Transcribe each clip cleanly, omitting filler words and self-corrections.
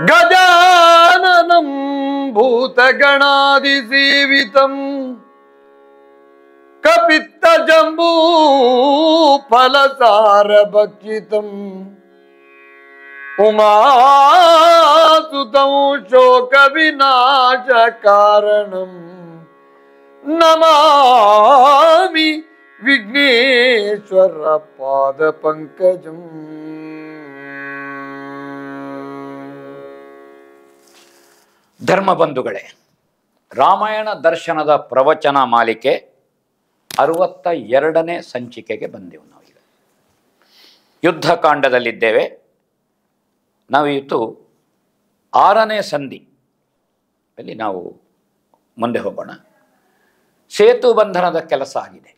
ಗಜಾನನಂ ಭೂತಗಣಾದಿಸೇವಿತಂ ಕಪಿತ್ತ ಜಂಬೂ ಫಲಸಾರ ಭಕ್ಷಿತಂ ಉಮಾಸುತಂ ಶೋಕ ವಿನಾಶ ಕಾರಣಂ ನಮಾಮಿ ವಿಘ್ನೇಶ್ವರ ಪಾದ ಪಂಕಜಂ. ಧರ್ಮಬಂಧುಗಳೇ, ರಾಮಾಯಣ ದರ್ಶನದ ಪ್ರವಚನ ಮಾಲಿಕೆ 62ನೇ ಸಂಚಿಕೆಗೆ ಬಂದೆವು. ನಾವೀಗ ಯುದ್ಧಕಾಂಡದಲ್ಲಿದ್ದೇವೆ. ನಾವಿವತ್ತು 6ನೇ ಸಂಧಿ ಅಲ್ಲಿ ನಾವು ಮುಂದೆ ಹೋಗೋಣ. ಸೇತು ಬಂಧನದ ಕೆಲಸ ಆಗಿದೆ.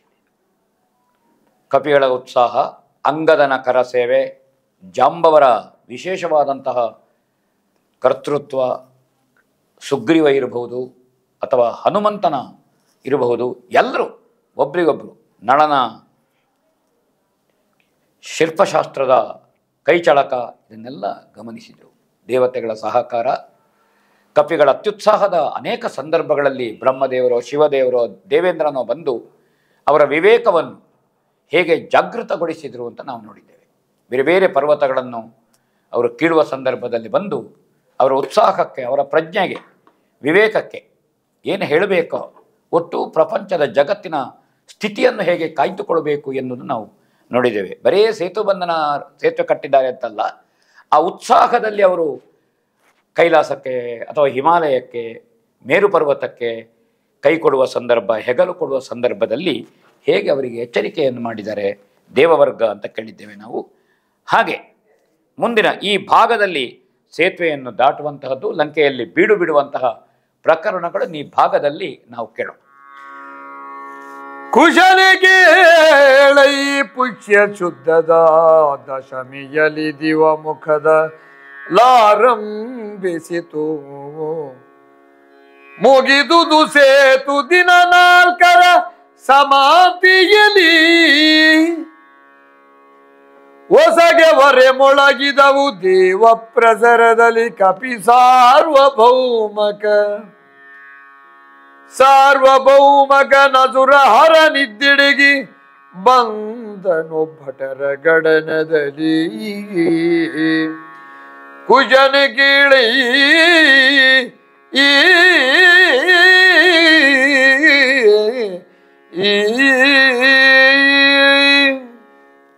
ಕಪಿಗಳ ಉತ್ಸಾಹ, ಅಂಗದನ ಕರಸೇವೆ, ಜಾಂಬವರ ವಿಶೇಷವಾದಂತಹ ಕರ್ತೃತ್ವ, ಸುಗ್ರೀವ ಇರಬಹುದು ಅಥವಾ ಹನುಮಂತನ ಇರಬಹುದು, ಎಲ್ಲರೂ ಒಬ್ರಿಗೊಬ್ಬರು ನಳನ ಶಿಲ್ಪಶಾಸ್ತ್ರದ ಕೈಚಳಕ ಇದನ್ನೆಲ್ಲ ಗಮನಿಸಿದರು. ದೇವತೆಗಳ ಸಹಕಾರ, ಕಪಿಗಳ ಅತ್ಯುತ್ಸಾಹದ ಅನೇಕ ಸಂದರ್ಭಗಳಲ್ಲಿ ಬ್ರಹ್ಮದೇವರೋ ಶಿವದೇವರೋ ದೇವೇಂದ್ರನೋ ಬಂದು ಅವರ ವಿವೇಕವನ್ನು ಹೇಗೆ ಜಾಗೃತಗೊಳಿಸಿದರು ಅಂತ ನಾವು ನೋಡಿದ್ದೇವೆ. ಬೇರೆ ಬೇರೆ ಪರ್ವತಗಳನ್ನು ಅವರು ಕೀಳುವ ಸಂದರ್ಭದಲ್ಲಿ ಬಂದು ಅವರ ಉತ್ಸಾಹಕ್ಕೆ, ಅವರ ಪ್ರಜ್ಞೆಗೆ, ವಿವೇಕಕ್ಕೆ ಏನು ಹೇಳಬೇಕೋ, ಒಟ್ಟು ಪ್ರಪಂಚದ ಜಗತ್ತಿನ ಸ್ಥಿತಿಯನ್ನು ಹೇಗೆ ಕಾಯ್ದುಕೊಳ್ಬೇಕು ಎನ್ನುವುದು ನಾವು ನೋಡಿದ್ದೇವೆ. ಬರೇ ಸೇತುವೆ ಕಟ್ಟಿದ್ದಾರೆ ಅಂತಲ್ಲ, ಆ ಉತ್ಸಾಹದಲ್ಲಿ ಅವರು ಕೈಲಾಸಕ್ಕೆ ಅಥವಾ ಹಿಮಾಲಯಕ್ಕೆ, ಮೇರು ಪರ್ವತಕ್ಕೆ ಕೈ ಕೊಡುವ ಸಂದರ್ಭ, ಹೆಗಲು ಕೊಡುವ ಸಂದರ್ಭದಲ್ಲಿ ಹೇಗೆ ಅವರಿಗೆ ಎಚ್ಚರಿಕೆಯನ್ನು ಮಾಡಿದ್ದಾರೆ ದೇವವರ್ಗ ಅಂತ ಕೇಳಿದ್ದೇವೆ ನಾವು. ಹಾಗೆ ಮುಂದಿನ ಈ ಭಾಗದಲ್ಲಿ ಸೇತುವೆಯನ್ನು ದಾಟುವಂತಹದ್ದು, ಲಂಕೆಯಲ್ಲಿ ಬೀಡು ಬಿಡುವಂತಹ ಪ್ರಕರಣಗಳನ್ನು ಈ ಭಾಗದಲ್ಲಿ ನಾವು ಕೇಳೋಣ. ಕುಶಲಿಗೆ ಏಳೈ ಪುಷ್ಯ ಶುದ್ಧದ ದಶಮಿಯಲಿ ದಿವ ಮುಖದ ಲಾರಂಭಿಸಿತು. ಮುಗಿದುದು ಸೇತು ದಿನ 4ರ ಸಮಾಪ್ತಿಯಲಿ. ಹೊಸಗೆ ಹೊರೆ ಮೊಳಗಿದವು ದೇವ ಪ್ರಸರದಲ್ಲಿ. ಕಪಿ ಸಾರ್ವಭೌಮಕ ನಸುರ ಹರ ನಿದ್ದಿಡಿಗಿ ಬಂದನು ಭಟರ ಗಡನದಲ್ಲಿ. ಕುಶನ ಕೀಳಿ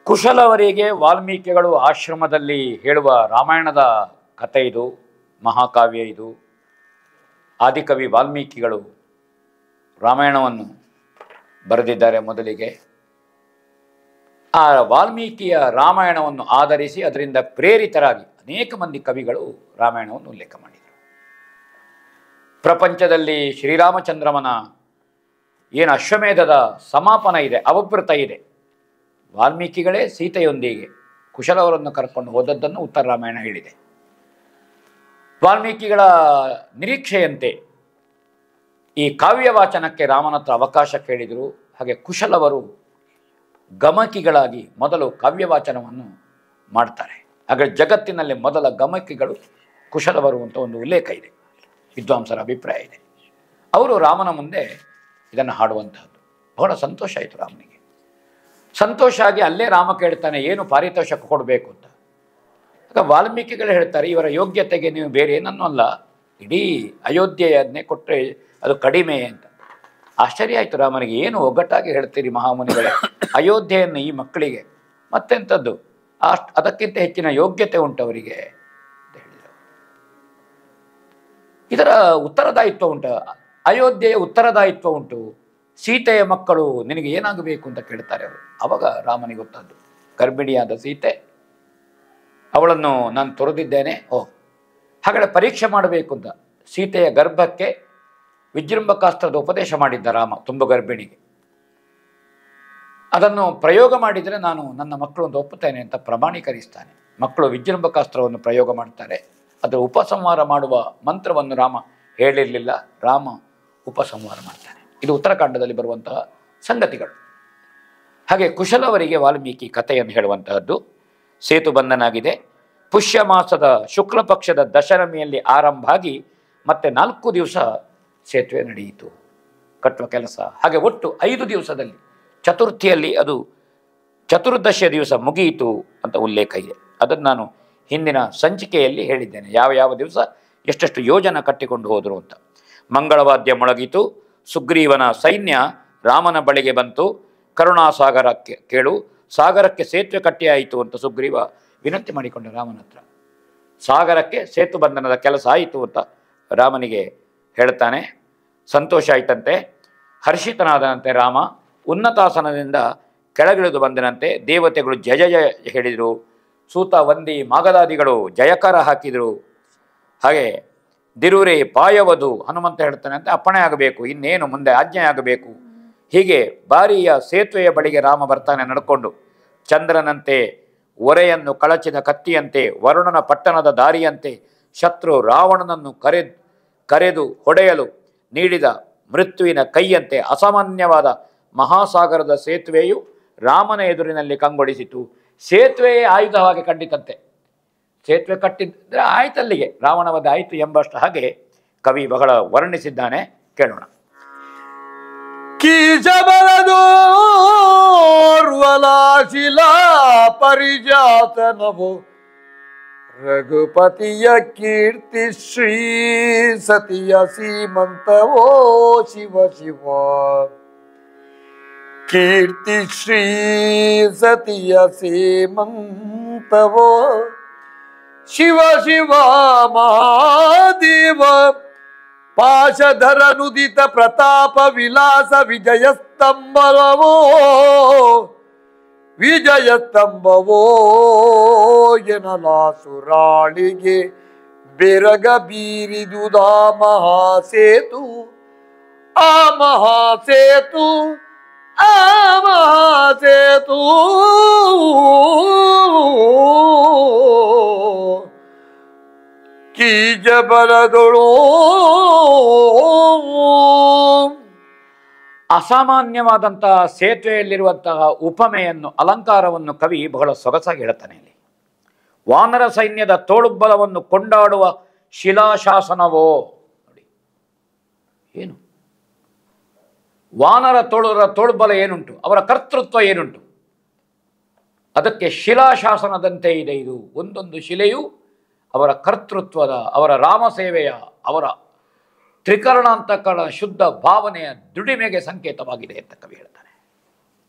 ಕುಶಲವರಿಗೆ ವಾಲ್ಮೀಕಿಗಳು ಆಶ್ರಮದಲ್ಲಿ ಹೇಳುವ ರಾಮಾಯಣದ ಕಥೆ ಇದು, ಮಹಾಕಾವ್ಯ ಇದು. ಆದಿಕವಿ ವಾಲ್ಮೀಕಿಗಳು ರಾಮಾಯಣವನ್ನು ಬರೆದಿದ್ದಾರೆ. ಮೊದಲಿಗೆ ಆ ವಾಲ್ಮೀಕಿಯ ರಾಮಾಯಣವನ್ನು ಆಧರಿಸಿ ಅದರಿಂದ ಪ್ರೇರಿತರಾಗಿ ಅನೇಕ ಮಂದಿ ಕವಿಗಳು ರಾಮಾಯಣವನ್ನು ಉಲ್ಲೇಖ ಮಾಡಿದರು. ಪ್ರಪಂಚದಲ್ಲಿ ಶ್ರೀರಾಮಚಂದ್ರಮನ ಏನು ಅಶ್ವಮೇಧದ ಸಮಾಪನ ಇದೆ, ಅವಭೃತ ಇದೆ, ವಾಲ್ಮೀಕಿಗಳೇ ಸೀತೆಯೊಂದಿಗೆ ಕುಶಲವರನ್ನು ಕರ್ಕೊಂಡು ಹೋದದ್ದನ್ನು ಉತ್ತರ ರಾಮಾಯಣ ಹೇಳಿದೆ. ವಾಲ್ಮೀಕಿಗಳ ನಿರೀಕ್ಷೆಯಂತೆ ಈ ಕಾವ್ಯ ವಾಚನಕ್ಕೆ ರಾಮನ ಹತ್ರ ಅವಕಾಶ ಕೇಳಿದರು. ಹಾಗೆ ಕುಶಲವರು ಗಮಕಿಗಳಾಗಿ ಮೊದಲು ಕಾವ್ಯ ವಾಚನವನ್ನು ಮಾಡ್ತಾರೆ. ಹಾಗೆ ಜಗತ್ತಿನಲ್ಲಿ ಮೊದಲ ಗಮಕಿಗಳು ಕುಶಲವರು ಅಂತ ಒಂದು ಉಲ್ಲೇಖ ಇದೆ, ವಿದ್ವಾಂಸರ ಅಭಿಪ್ರಾಯ ಇದೆ. ಅವರು ರಾಮನ ಮುಂದೆ ಇದನ್ನು ಹಾಡುವಂತಹದ್ದು. ಬಹಳ ಸಂತೋಷ ಆಯಿತು ರಾಮನಿಗೆ. ಸಂತೋಷ ಆಗಿ ಅಲ್ಲೇ ರಾಮ ಕೇಳ್ತಾನೆ, ಏನು ಪಾರಿತೋಷಕ ಕೊಡಬೇಕು ಅಂತ. ಆಗ ವಾಲ್ಮೀಕಿಗಳು ಹೇಳ್ತಾರೆ, ಇವರ ಯೋಗ್ಯತೆಗೆ ನೀವು ಬೇರೆ ಏನನ್ನೂ ಅಲ್ಲ, ಇಡೀ ಅಯೋಧ್ಯೆಯನ್ನೇ ಕೊಟ್ಟರೆ ಅದು ಕಡಿಮೆ ಅಂತ. ಆಶ್ಚರ್ಯ ಆಯಿತು ರಾಮನಿಗೆ. ಏನು ಒಗ್ಗಟ್ಟಾಗಿ ಹೇಳ್ತೀರಿ ಮಹಾಮುನಿಗಳೇ, ಅಯೋಧ್ಯೆಯನ್ನು ಈ ಮಕ್ಕಳಿಗೆ ಮತ್ತೆಂಥದ್ದು, ಅದಕ್ಕಿಂತ ಹೆಚ್ಚಿನ ಯೋಗ್ಯತೆ ಉಂಟು ಅವರಿಗೆ ಅಂತ ಹೇಳಿದರು. ಇದರ ಉತ್ತರದಾಯಿತ್ವ ಉಂಟು, ಅಯೋಧ್ಯೆಯ ಉತ್ತರದಾಯಿತ್ವ ಉಂಟು. ಸೀತೆಯ ಮಕ್ಕಳು ನಿನಗೆ ಏನಾಗಬೇಕು ಅಂತ ಕೇಳ್ತಾರೆ ಅವರು. ಆವಾಗ ರಾಮನಿಗೆ ಗೊತ್ತದ್ದು, ಗರ್ಭಿಣಿಯಾದ ಸೀತೆ, ಅವಳನ್ನು ನಾನು ತೊರೆದಿದ್ದೇನೆ, ಹಾಗಾದರೆ ಪರೀಕ್ಷೆ ಮಾಡಬೇಕು ಅಂತ ಸೀತೆಯ ಗರ್ಭಕ್ಕೆ ವಿಜೃಂಭಕಾಸ್ತ್ರದ ಉಪದೇಶ ಮಾಡಿದ್ದ ರಾಮ ತುಂಬ ಗರ್ಭಿಣಿಗೆ. ಅದನ್ನು ಪ್ರಯೋಗ ಮಾಡಿದರೆ ನಾನು ನನ್ನ ಮಕ್ಕಳು ಅಂತ ಒಪ್ಪುತ್ತೇನೆ ಅಂತ ಪ್ರಮಾಣೀಕರಿಸ್ತಾನೆ. ಮಕ್ಕಳು ವಿಜೃಂಭಕಾಸ್ತ್ರವನ್ನು ಪ್ರಯೋಗ ಮಾಡ್ತಾರೆ. ಅದರ ಉಪಸಂಹಾರ ಮಾಡುವ ಮಂತ್ರವನ್ನು ರಾಮ ಹೇಳಿರಲಿಲ್ಲ, ರಾಮ ಉಪಸಂಹಾರ ಮಾಡ್ತಾನೆ. ಇದು ಉತ್ತರಾಖಂಡದಲ್ಲಿ ಬರುವಂತಹ ಸಂಗತಿಗಳು. ಹಾಗೆ ಕುಶಲವರಿಗೆ ವಾಲ್ಮೀಕಿ ಕಥೆಯನ್ನು ಹೇಳುವಂತಹದ್ದು. ಸೇತು ಬಂಧನಾಗಿದೆ. ಪುಷ್ಯ ಮಾಸದ ಶುಕ್ಲ ಪಕ್ಷದ ದಶರಮಿಯಲ್ಲಿ ಆರಂಭ ಆಗಿ ಮತ್ತೆ 4 ದಿವಸ ಸೇತುವೆ ನಡೆಯಿತು ಕಟ್ಟುವ ಕೆಲಸ. ಹಾಗೆ ಒಟ್ಟು 5 ದಿವಸದಲ್ಲಿ ಚತುರ್ಥಿಯಲ್ಲಿ ಅದು ಚತುರ್ದಶಿಯ ದಿವಸ ಮುಗಿಯಿತು ಅಂತ ಉಲ್ಲೇಖ ಇದೆ. ಅದನ್ನು ನಾನು ಹಿಂದಿನ ಸಂಚಿಕೆಯಲ್ಲಿ ಹೇಳಿದ್ದೇನೆ, ಯಾವ ಯಾವ ದಿವಸ ಎಷ್ಟೆಷ್ಟು ಯೋಜನೆ ಕಟ್ಟಿಕೊಂಡು ಹೋದರು ಅಂತ. ಮಂಗಳವಾದ್ಯ ಮೊಳಗಿತು, ಸುಗ್ರೀವನ ಸೈನ್ಯ ರಾಮನ ಬಳಿಗೆ ಬಂತು, ಕರುಣಾಸಾಗರಕ್ಕೆ ಕೇಳು, ಸಾಗರಕ್ಕೆ ಸೇತುವೆ ಕಟ್ಟಿಯಾಯಿತು ಅಂತ ಸುಗ್ರೀವ ವಿನಂತಿ ಮಾಡಿಕೊಂಡ ರಾಮನ ಹತ್ರ. ಸಾಗರಕ್ಕೆ ಸೇತು ಬಂಧನದ ಕೆಲಸ ಆಯಿತು ಅಂತ ರಾಮನಿಗೆ ಹೇಳ್ತಾನೆ. ಸಂತೋಷ ಆಯ್ತಂತೆ, ಹರ್ಷಿತನಾದನಂತೆ ರಾಮ. ಉನ್ನತಾಸನದಿಂದ ಕೆಳಗಿಳಿದು ಬಂದನಂತೆ. ದೇವತೆಗಳು ಜಯ ಜಯ ಹೇಳಿದರು. ಸೂತ ವಂದಿ ಮಾಗದಾದಿಗಳು ಜಯಕಾರ ಹಾಕಿದರು. ಹಾಗೆ ದಿರುರೆ ಪಾಯವದು ಹನುಮಂತ ಹೇಳ್ತಾನೆ ಅಂತ ಅಪ್ಪಣೆ ಆಗಬೇಕು, ಇನ್ನೇನು ಮುಂದೆ ಆಜ್ಞೆ ಆಗಬೇಕು. ಹೀಗೆ ಬಾರಿಯ ಸೇತುವೆಯ ಬಳಿಗೆ ರಾಮ ಬರ್ತಾನೆ ನಡ್ಕೊಂಡು. ಚಂದ್ರನಂತೆ ಒರೆಯನ್ನು ಕಳಚಿದ ಕತ್ತಿಯಂತೆ, ವರುಣನ ಪಟ್ಟಣದ ದಾರಿಯಂತೆ, ಶತ್ರು ರಾವಣನನ್ನು ಕರೆದು ಹೊಡೆಯಲು ನೀಡಿದ ಮೃತ್ಯುವಿನ ಕೈಯಂತೆ ಅಸಾಮಾನ್ಯವಾದ ಮಹಾಸಾಗರದ ಸೇತುವೆಯು ರಾಮನ ಎದುರಿನಲ್ಲಿ ಕಂಗೊಳಿಸಿತು. ಸೇತುವೆಯೇ ಆಯುಧವಾಗಿ ಕಂಡಿತಂತೆ. ಸೇತುವೆ ಕಟ್ಟಿದ್ರೆ ಆಯ್ತಲ್ಲಿಗೆ ರಾವಣವಧ ಆಯಿತು ಎಂಬಷ್ಟು ಹಾಗೆ ಕವಿ ಬಹಳ ವರ್ಣಿಸಿದ್ದಾನೆ. ಕೇಳೋಣ. ಕೀಜಬಲದೋರ್ವಲಾಶಿಲಾ ಪರಿಜಾತನವು ರಘುಪತಿಯ ಕೀರ್ತಿ ಶ್ರೀ ಸತಿಯ ಸೀಮಂತವೋ ಶಿವ ಶಿವ. ಕೀರ್ತಿ ಶ್ರೀ ಸತಿಯ ಸೀಮಂತವೋ ಶಿವ ಶಿವ. ಮಹಾದೇವ ಪಾಶಧರ ನುದಿತ ಪ್ರತಾಪ ವಿಲಾಸ ವಿಜಯಸ್ತಂಭವೋ ವಿಜಯಸ್ತಂಭವೋ ಎನಲಾಸುರಾಳಿಗೆ ಬೆರಗ ಬೀರಿದುದಾ ಮಹಾಸೇತು. ಆ ಮಹಾಸೇತು ಆ ಮಹಾಸೇತು ಕೀಜಬಲದೊಳು. ಅಸಾಮಾನ್ಯವಾದಂತಹ ಸೇತುವೆಯಲ್ಲಿರುವಂತಹ ಉಪಮೆಯನ್ನು, ಅಲಂಕಾರವನ್ನು ಕವಿ ಬಹಳ ಸೊಗಸಾಗಿ ಹೇಳ್ತಾನೆ ಇಲ್ಲಿ. ವಾನರ ಸೈನ್ಯದ ತೋಳುಬಲವನ್ನು ಕೊಂಡಾಡುವ ಶಿಲಾಶಾಸನವೋ. ನೋಡಿ ಏನು ವಾನರ ತೋಳುಬಲ ಏನುಂಟು, ಅವರ ಕರ್ತೃತ್ವ ಏನುಂಟು, ಅದಕ್ಕೆ ಶಿಲಾಶಾಸನದಂತೆ ಇದೆ. ಇದು ಒಂದೊಂದು ಶಿಲೆಯು ಅವರ ಕರ್ತೃತ್ವದ, ಅವರ ರಾಮಸೇವೆಯ, ಅವರ ತ್ರಿಕರಣಾಂತಕಗಳ ಶುದ್ಧ ಭಾವನೆಯ ದುಡಿಮೆಗೆ ಸಂಕೇತವಾಗಿದೆ ಅಂತ ಕವಿ ಹೇಳ್ತಾನೆ.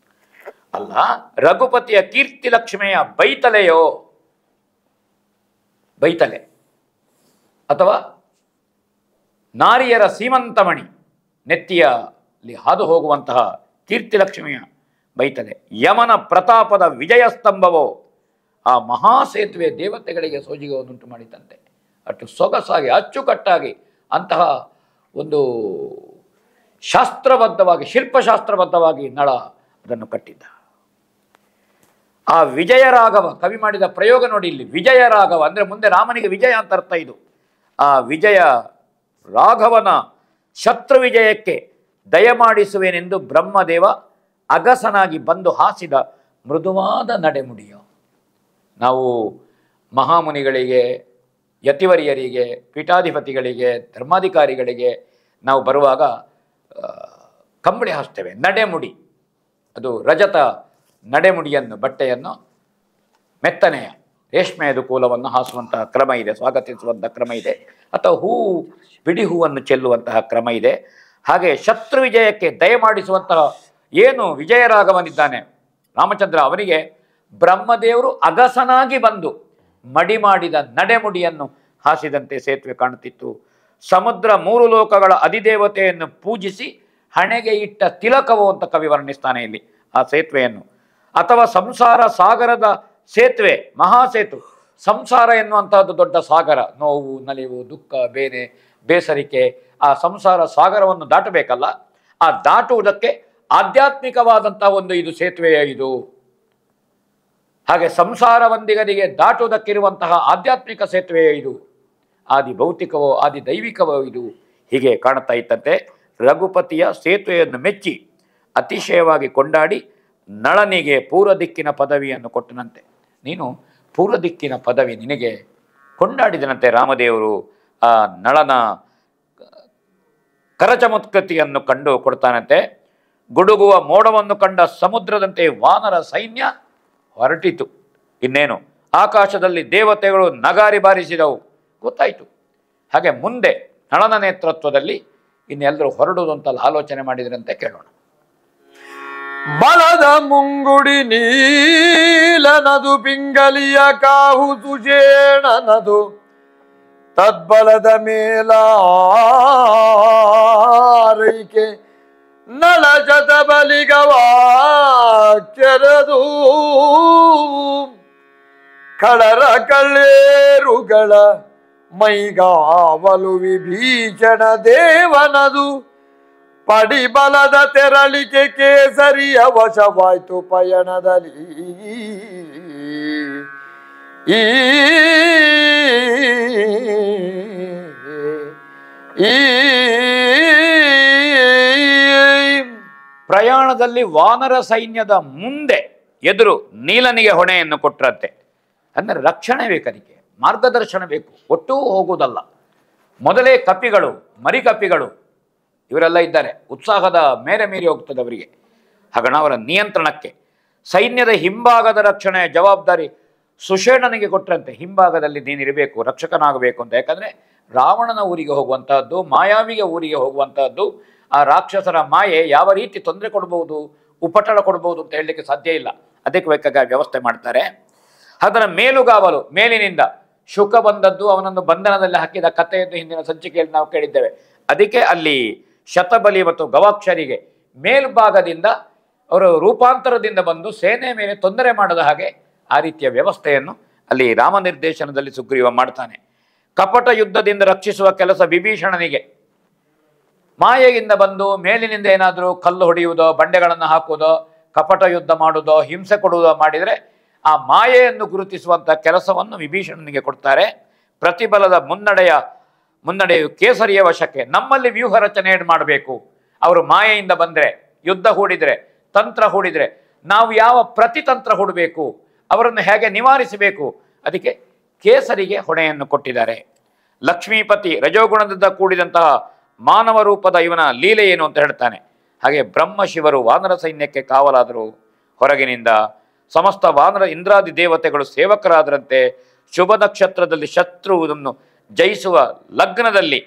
ಅಲ್ಲ, ರಘುಪತಿಯ ಕೀರ್ತಿ ಲಕ್ಷ್ಮೆಯ ಬೈತಲೆಯೋ, ಬೈತಲೆ ಅಥವಾ ನಾರಿಯರ ಸೀಮಂತಮಣಿ, ನೆತ್ತಿಯಲ್ಲಿ ಹಾದು ಹೋಗುವಂತಹ ಕೀರ್ತಿ ಲಕ್ಷ್ಮಿಯ ಬೈತಲೆ. ಯಮನ ಪ್ರತಾಪದ ವಿಜಯಸ್ತಂಭವೋ, ಆ ಮಹಾಸೇತುವೆ ದೇವತೆಗಳಿಗೆ ಸೋಜಿಗವನ್ನುಂಟು ಮಾಡಿದಂತೆ. ಅಷ್ಟು ಸೊಗಸಾಗಿ ಅಚ್ಚುಕಟ್ಟಾಗಿ ಅಂತಹ ಒಂದು ಶಾಸ್ತ್ರಬದ್ಧವಾಗಿ, ಶಿಲ್ಪಶಾಸ್ತ್ರಬದ್ಧವಾಗಿ ನಳ ಅದನ್ನು ಕಟ್ಟಿದ್ದ. ಆ ವಿಜಯರಾಘವ ಕವಿ ಮಾಡಿದ ಪ್ರಯೋಗ ನೋಡಿ ಇಲ್ಲಿ. ವಿಜಯರಾಘವ ಅಂದರೆ ಮುಂದೆ ರಾಮನಿಗೆ ವಿಜಯ ಅಂತ ಅರ್ಥ. ಇದು ಆ ವಿಜಯ ರಾಘವನ ಶತ್ರು ವಿಜಯಕ್ಕೆ ದಯಮಾಡಿಸುವೆನೆಂದು ಬ್ರಹ್ಮದೇವ ಅಗಸನಾಗಿ ಬಂದು ಹಾಸಿದ ಮೃದುವಾದ ನಡೆಮುಡಿಯೋ. ನಾವು ಮಹಾಮುನಿಗಳಿಗೆ, ಯತಿವರಿಯರಿಗೆ, ಪೀಠಾಧಿಪತಿಗಳಿಗೆ, ಧರ್ಮಾಧಿಕಾರಿಗಳಿಗೆ ನಾವು ಬರುವಾಗ ಕಂಬಳಿ ಹಾಸ್ತೇವೆ, ನಡೆಮುಡಿ. ಅದು ರಜತ ನಡೆಮುಡಿಯನ್ನು, ಬಟ್ಟೆಯನ್ನು, ಮೆತ್ತನೆಯ ರೇಷ್ಮೆಯದು ಕೂಲವನ್ನು ಹಾಸುವಂತಹ ಕ್ರಮ ಇದೆ, ಸ್ವಾಗತಿಸುವಂತಹ ಕ್ರಮ ಇದೆ, ಅಥವಾ ಬಿಡಿ ಹೂವನ್ನು ಚೆಲ್ಲುವಂತಹ ಕ್ರಮ ಇದೆ. ಹಾಗೆ ಶತ್ರು ವಿಜಯಕ್ಕೆ ದಯಮಾಡಿಸುವಂತಹ ಏನು ವಿಜಯರಾಘವನಿದ್ದಾನೆ ರಾಮಚಂದ್ರ, ಅವನಿಗೆ ಬ್ರಹ್ಮದೇವರು ಅಗಸನಾಗಿ ಬಂದು ಮಡಿ ಮಾಡಿದ ನಡೆಮುಡಿಯನ್ನು ಹಾಸಿದಂತೆ ಸೇತುವೆ ಕಾಣುತ್ತಿತ್ತು. ಸಮುದ್ರ 3 ಲೋಕಗಳ ಅಧಿದೇವತೆಯನ್ನು ಪೂಜಿಸಿ ಹಣೆಗೆ ಇಟ್ಟ ತಿಲಕವೋ ಅಂತ ಕವಿ ವರ್ಣಿಸ್ತಾನೆ ಇಲ್ಲಿ ಆ ಸೇತುವೆಯನ್ನು. ಅಥವಾ ಸಂಸಾರ ಸಾಗರದ ಸೇತುವೆ, ಮಹಾಸೇತು. ಸಂಸಾರ ಎನ್ನುವಂತಹದ್ದು ದೊಡ್ಡ ಸಾಗರ. ನೋವು, ನಲಿವು, ದುಃಖ, ಬೇನೆ, ಬೇಸರಿಕೆ, ಆ ಸಂಸಾರ ಸಾಗರವನ್ನು ದಾಟಬೇಕಲ್ಲ, ಆ ದಾಟುವುದಕ್ಕೆ ಆಧ್ಯಾತ್ಮಿಕವಾದಂತಹ ಒಂದು ಇದು ಸೇತುವೆಯ ಇದು. ಹಾಗೆ ಸಂಸಾರವಂದಿಗರಿಗೆ ದಾಟುವುದಕ್ಕಿರುವಂತಹ ಆಧ್ಯಾತ್ಮಿಕ ಸೇತುವೆಯ ಇದು. ಆದಿ ಭೌತಿಕವೋ ಆದಿ ದೈವಿಕವೋ ಇದು. ಹೀಗೆ ಕಾಣುತ್ತಾ ಇತ್ತಂತೆ. ರಘುಪತಿಯ ಸೇತುವೆಯನ್ನು ಮೆಚ್ಚಿ ಅತಿಶಯವಾಗಿ ಕೊಂಡಾಡಿ ನಳನಿಗೆ ಪೂರ್ವ ದಿಕ್ಕಿನ ಪದವಿಯನ್ನು ಕೊಟ್ಟನಂತೆ. ನೀನು ಪೂರ್ವ ದಿಕ್ಕಿನ ಪದವಿ ನಿನಗೆ ಕೊಂಡಾಡಿದನಂತೆ ರಾಮದೇವರು. ಆ ನಳನ ಕರಚಮತ್ಕೃತಿಯನ್ನು ಕಂಡು ಕೊಡ್ತಾನಂತೆ. ಗುಡುಗುವ ಮೋಡವನ್ನು ಕಂಡ ಸಮುದ್ರದಂತೆ ವಾನರ ಸೈನ್ಯ ಹೊರಟಿತು. ಇನ್ನೇನು ಆಕಾಶದಲ್ಲಿ ದೇವತೆಗಳು ನಗಾರಿ ಬಾರಿಸಿದವು, ಗೊತ್ತಾಯಿತು. ಹಾಗೆ ಮುಂದೆ ನಳನ ನೇತೃತ್ವದಲ್ಲಿ ಇನ್ನೆಲ್ಲರೂ ಹೊರಡುವುದು ಅಂತಲ್ಲ ಆಲೋಚನೆ ಮಾಡಿದ್ರಂತೆ. ಕೇಳೋಣ. ಬಲದ ಮುಂಗುಡಿ ನೀಲನದು ಪಿಂಗಲಿಯ ಕಾಹು ಸುಷೇಣನದು ತದ್ಬಲದ ಮೇಲಾರೈಕೆ ನಳ ಜತ ಬಲಿಗವಾಚರದು ಕಳರ ಕಳ್ಳೇರುಗಳ ಮೈಗಾವಲು ವಿಭೀಷಣ ದೇವನದು ಪಡಿಬಲದ ತೆರಳಿಕೆ ಕೇಸರಿಯ ವಶವಾಯ್ತು ಪಯಣದಲ್ಲಿ. ಪ್ರಯಾಣದಲ್ಲಿ ವಾನರ ಸೈನ್ಯದ ಮುಂದೆ ಎದುರು ನೀಲನಿಗೆ ಹೊಣೆಯನ್ನು ಕೊಟ್ಟರಂತೆ. ಅಂದರೆ ರಕ್ಷಣೆ ಬೇಕು, ಅದಕ್ಕೆ ಮಾರ್ಗದರ್ಶನ ಬೇಕು, ಒಟ್ಟೂ ಹೋಗುವುದಲ್ಲ. ಮೊದಲೇ ಕಪಿಗಳು, ಮರಿಕಪಿಗಳು ಇವರೆಲ್ಲ ಇದ್ದಾರೆ. ಉತ್ಸಾಹದ ಮೇರೆ ಮೀರಿ ಹೋಗ್ತದೆ ಅವರಿಗೆ. ಹಾಗಣ ಅವರ ನಿಯಂತ್ರಣಕ್ಕೆ ಸೈನ್ಯದ ಹಿಂಭಾಗದ ರಕ್ಷಣೆಯ ಜವಾಬ್ದಾರಿ ಸುಷೇಣನಿಗೆ ಕೊಟ್ಟರಂತೆ. ಹಿಂಭಾಗದಲ್ಲಿ ನೀನಿರಬೇಕು, ರಕ್ಷಕನಾಗಬೇಕು ಅಂತ. ಯಾಕಂದರೆ ರಾವಣನ ಊರಿಗೆ ಹೋಗುವಂತಹದ್ದು, ಮಾಯಾವಿಗೆ ಊರಿಗೆ ಹೋಗುವಂತಹದ್ದು, ಆ ರಾಕ್ಷಸರ ಮಾಯೆ ಯಾವ ರೀತಿ ತೊಂದರೆ ಕೊಡ್ಬೋದು, ಉಪಟಳ ಕೊಡ್ಬೋದು ಅಂತ ಹೇಳಲಿಕ್ಕೆ ಸಾಧ್ಯ ಇಲ್ಲ. ಅದಕ್ಕೆ ಬೇಕಾಗಿ ವ್ಯವಸ್ಥೆ ಮಾಡ್ತಾರೆ. ಅದರ ಮೇಲುಗಾವಲು, ಮೇಲಿನಿಂದ ಶುಕ ಬಂದದ್ದು, ಅವನನ್ನು ಬಂಧನದಲ್ಲಿ ಹಾಕಿದ ಕಥೆಯನ್ನು ಹಿಂದಿನ ಸಂಚಿಕೆಯಲ್ಲಿ ನಾವು ಕೇಳಿದ್ದೇವೆ. ಅದಕ್ಕೆ ಅಲ್ಲಿ ಶತಬಲಿ ಮತ್ತು ಗವಾಕ್ಷರಿಗೆ ಮೇಲ್ಭಾಗದಿಂದ ಅವರು ರೂಪಾಂತರದಿಂದ ಬಂದು ಸೇನೆ ಮೇಲೆ ತೊಂದರೆ ಮಾಡದ ಹಾಗೆ ಆ ರೀತಿಯ ವ್ಯವಸ್ಥೆಯನ್ನು ಅಲ್ಲಿ ರಾಮ ನಿರ್ದೇಶನದಲ್ಲಿ ಸುಗ್ರೀವ ಮಾಡ್ತಾನೆ. ಕಪಟ ಯುದ್ಧದಿಂದ ರಕ್ಷಿಸುವ ಕೆಲಸ ವಿಭೀಷಣನಿಗೆ. ಮಾಯೆಯಿಂದ ಬಂದು ಮೇಲಿನಿಂದ ಏನಾದರೂ ಕಲ್ಲು ಹೊಡೆಯುವುದೋ, ಬಂಡೆಗಳನ್ನು ಹಾಕುವುದೋ, ಕಪಟ ಯುದ್ಧ ಮಾಡುವುದೋ, ಹಿಂಸೆ ಕೊಡುವುದೋ ಮಾಡಿದರೆ ಆ ಮಾಯೆಯನ್ನು ಗುರುತಿಸುವಂಥ ಕೆಲಸವನ್ನು ವಿಭೀಷಣನಿಗೆ ಕೊಡ್ತಾರೆ. ಪ್ರತಿಬಲದ ಮುನ್ನಡೆಯು ಕೇಸರಿಯ ವಶಕ್ಕೆ. ನಮ್ಮಲ್ಲಿ ವ್ಯೂಹ ರಚನೆ ಮಾಡಬೇಕು. ಅವರು ಮಾಯೆಯಿಂದ ಬಂದರೆ, ಯುದ್ಧ ಹೂಡಿದರೆ, ತಂತ್ರ ಹೂಡಿದರೆ ನಾವು ಯಾವ ಪ್ರತಿತಂತ್ರ ಹೂಡಬೇಕು, ಅವರನ್ನು ಹೇಗೆ ನಿವಾರಿಸಬೇಕು, ಅದಕ್ಕೆ ಕೇಸರಿಗೆ ಹೊಣೆಯನ್ನು ಕೊಟ್ಟಿದ್ದಾರೆ. ಲಕ್ಷ್ಮೀಪತಿ ರಜೋಗುಣದಿಂದ ಕೂಡಿದಂತಹ ಮಾನವ ರೂಪದ ಇವನ ಲೀಲೆ ಏನು ಅಂತ ಹೇಳ್ತಾನೆ. ಹಾಗೆ ಬ್ರಹ್ಮಶಿವರು ವಾನರ ಸೈನ್ಯಕ್ಕೆ ಕಾವಲಾದರು. ಹೊರಗಿನಿಂದ ಸಮಸ್ತ ವಾನರ ಇಂದ್ರಾದಿ ದೇವತೆಗಳು ಸೇವಕರಾದರಂತೆ. ಶುಭ ನಕ್ಷತ್ರದಲ್ಲಿ ಶತ್ರುವನ್ನು ಜಯಿಸುವ ಲಗ್ನದಲ್ಲಿ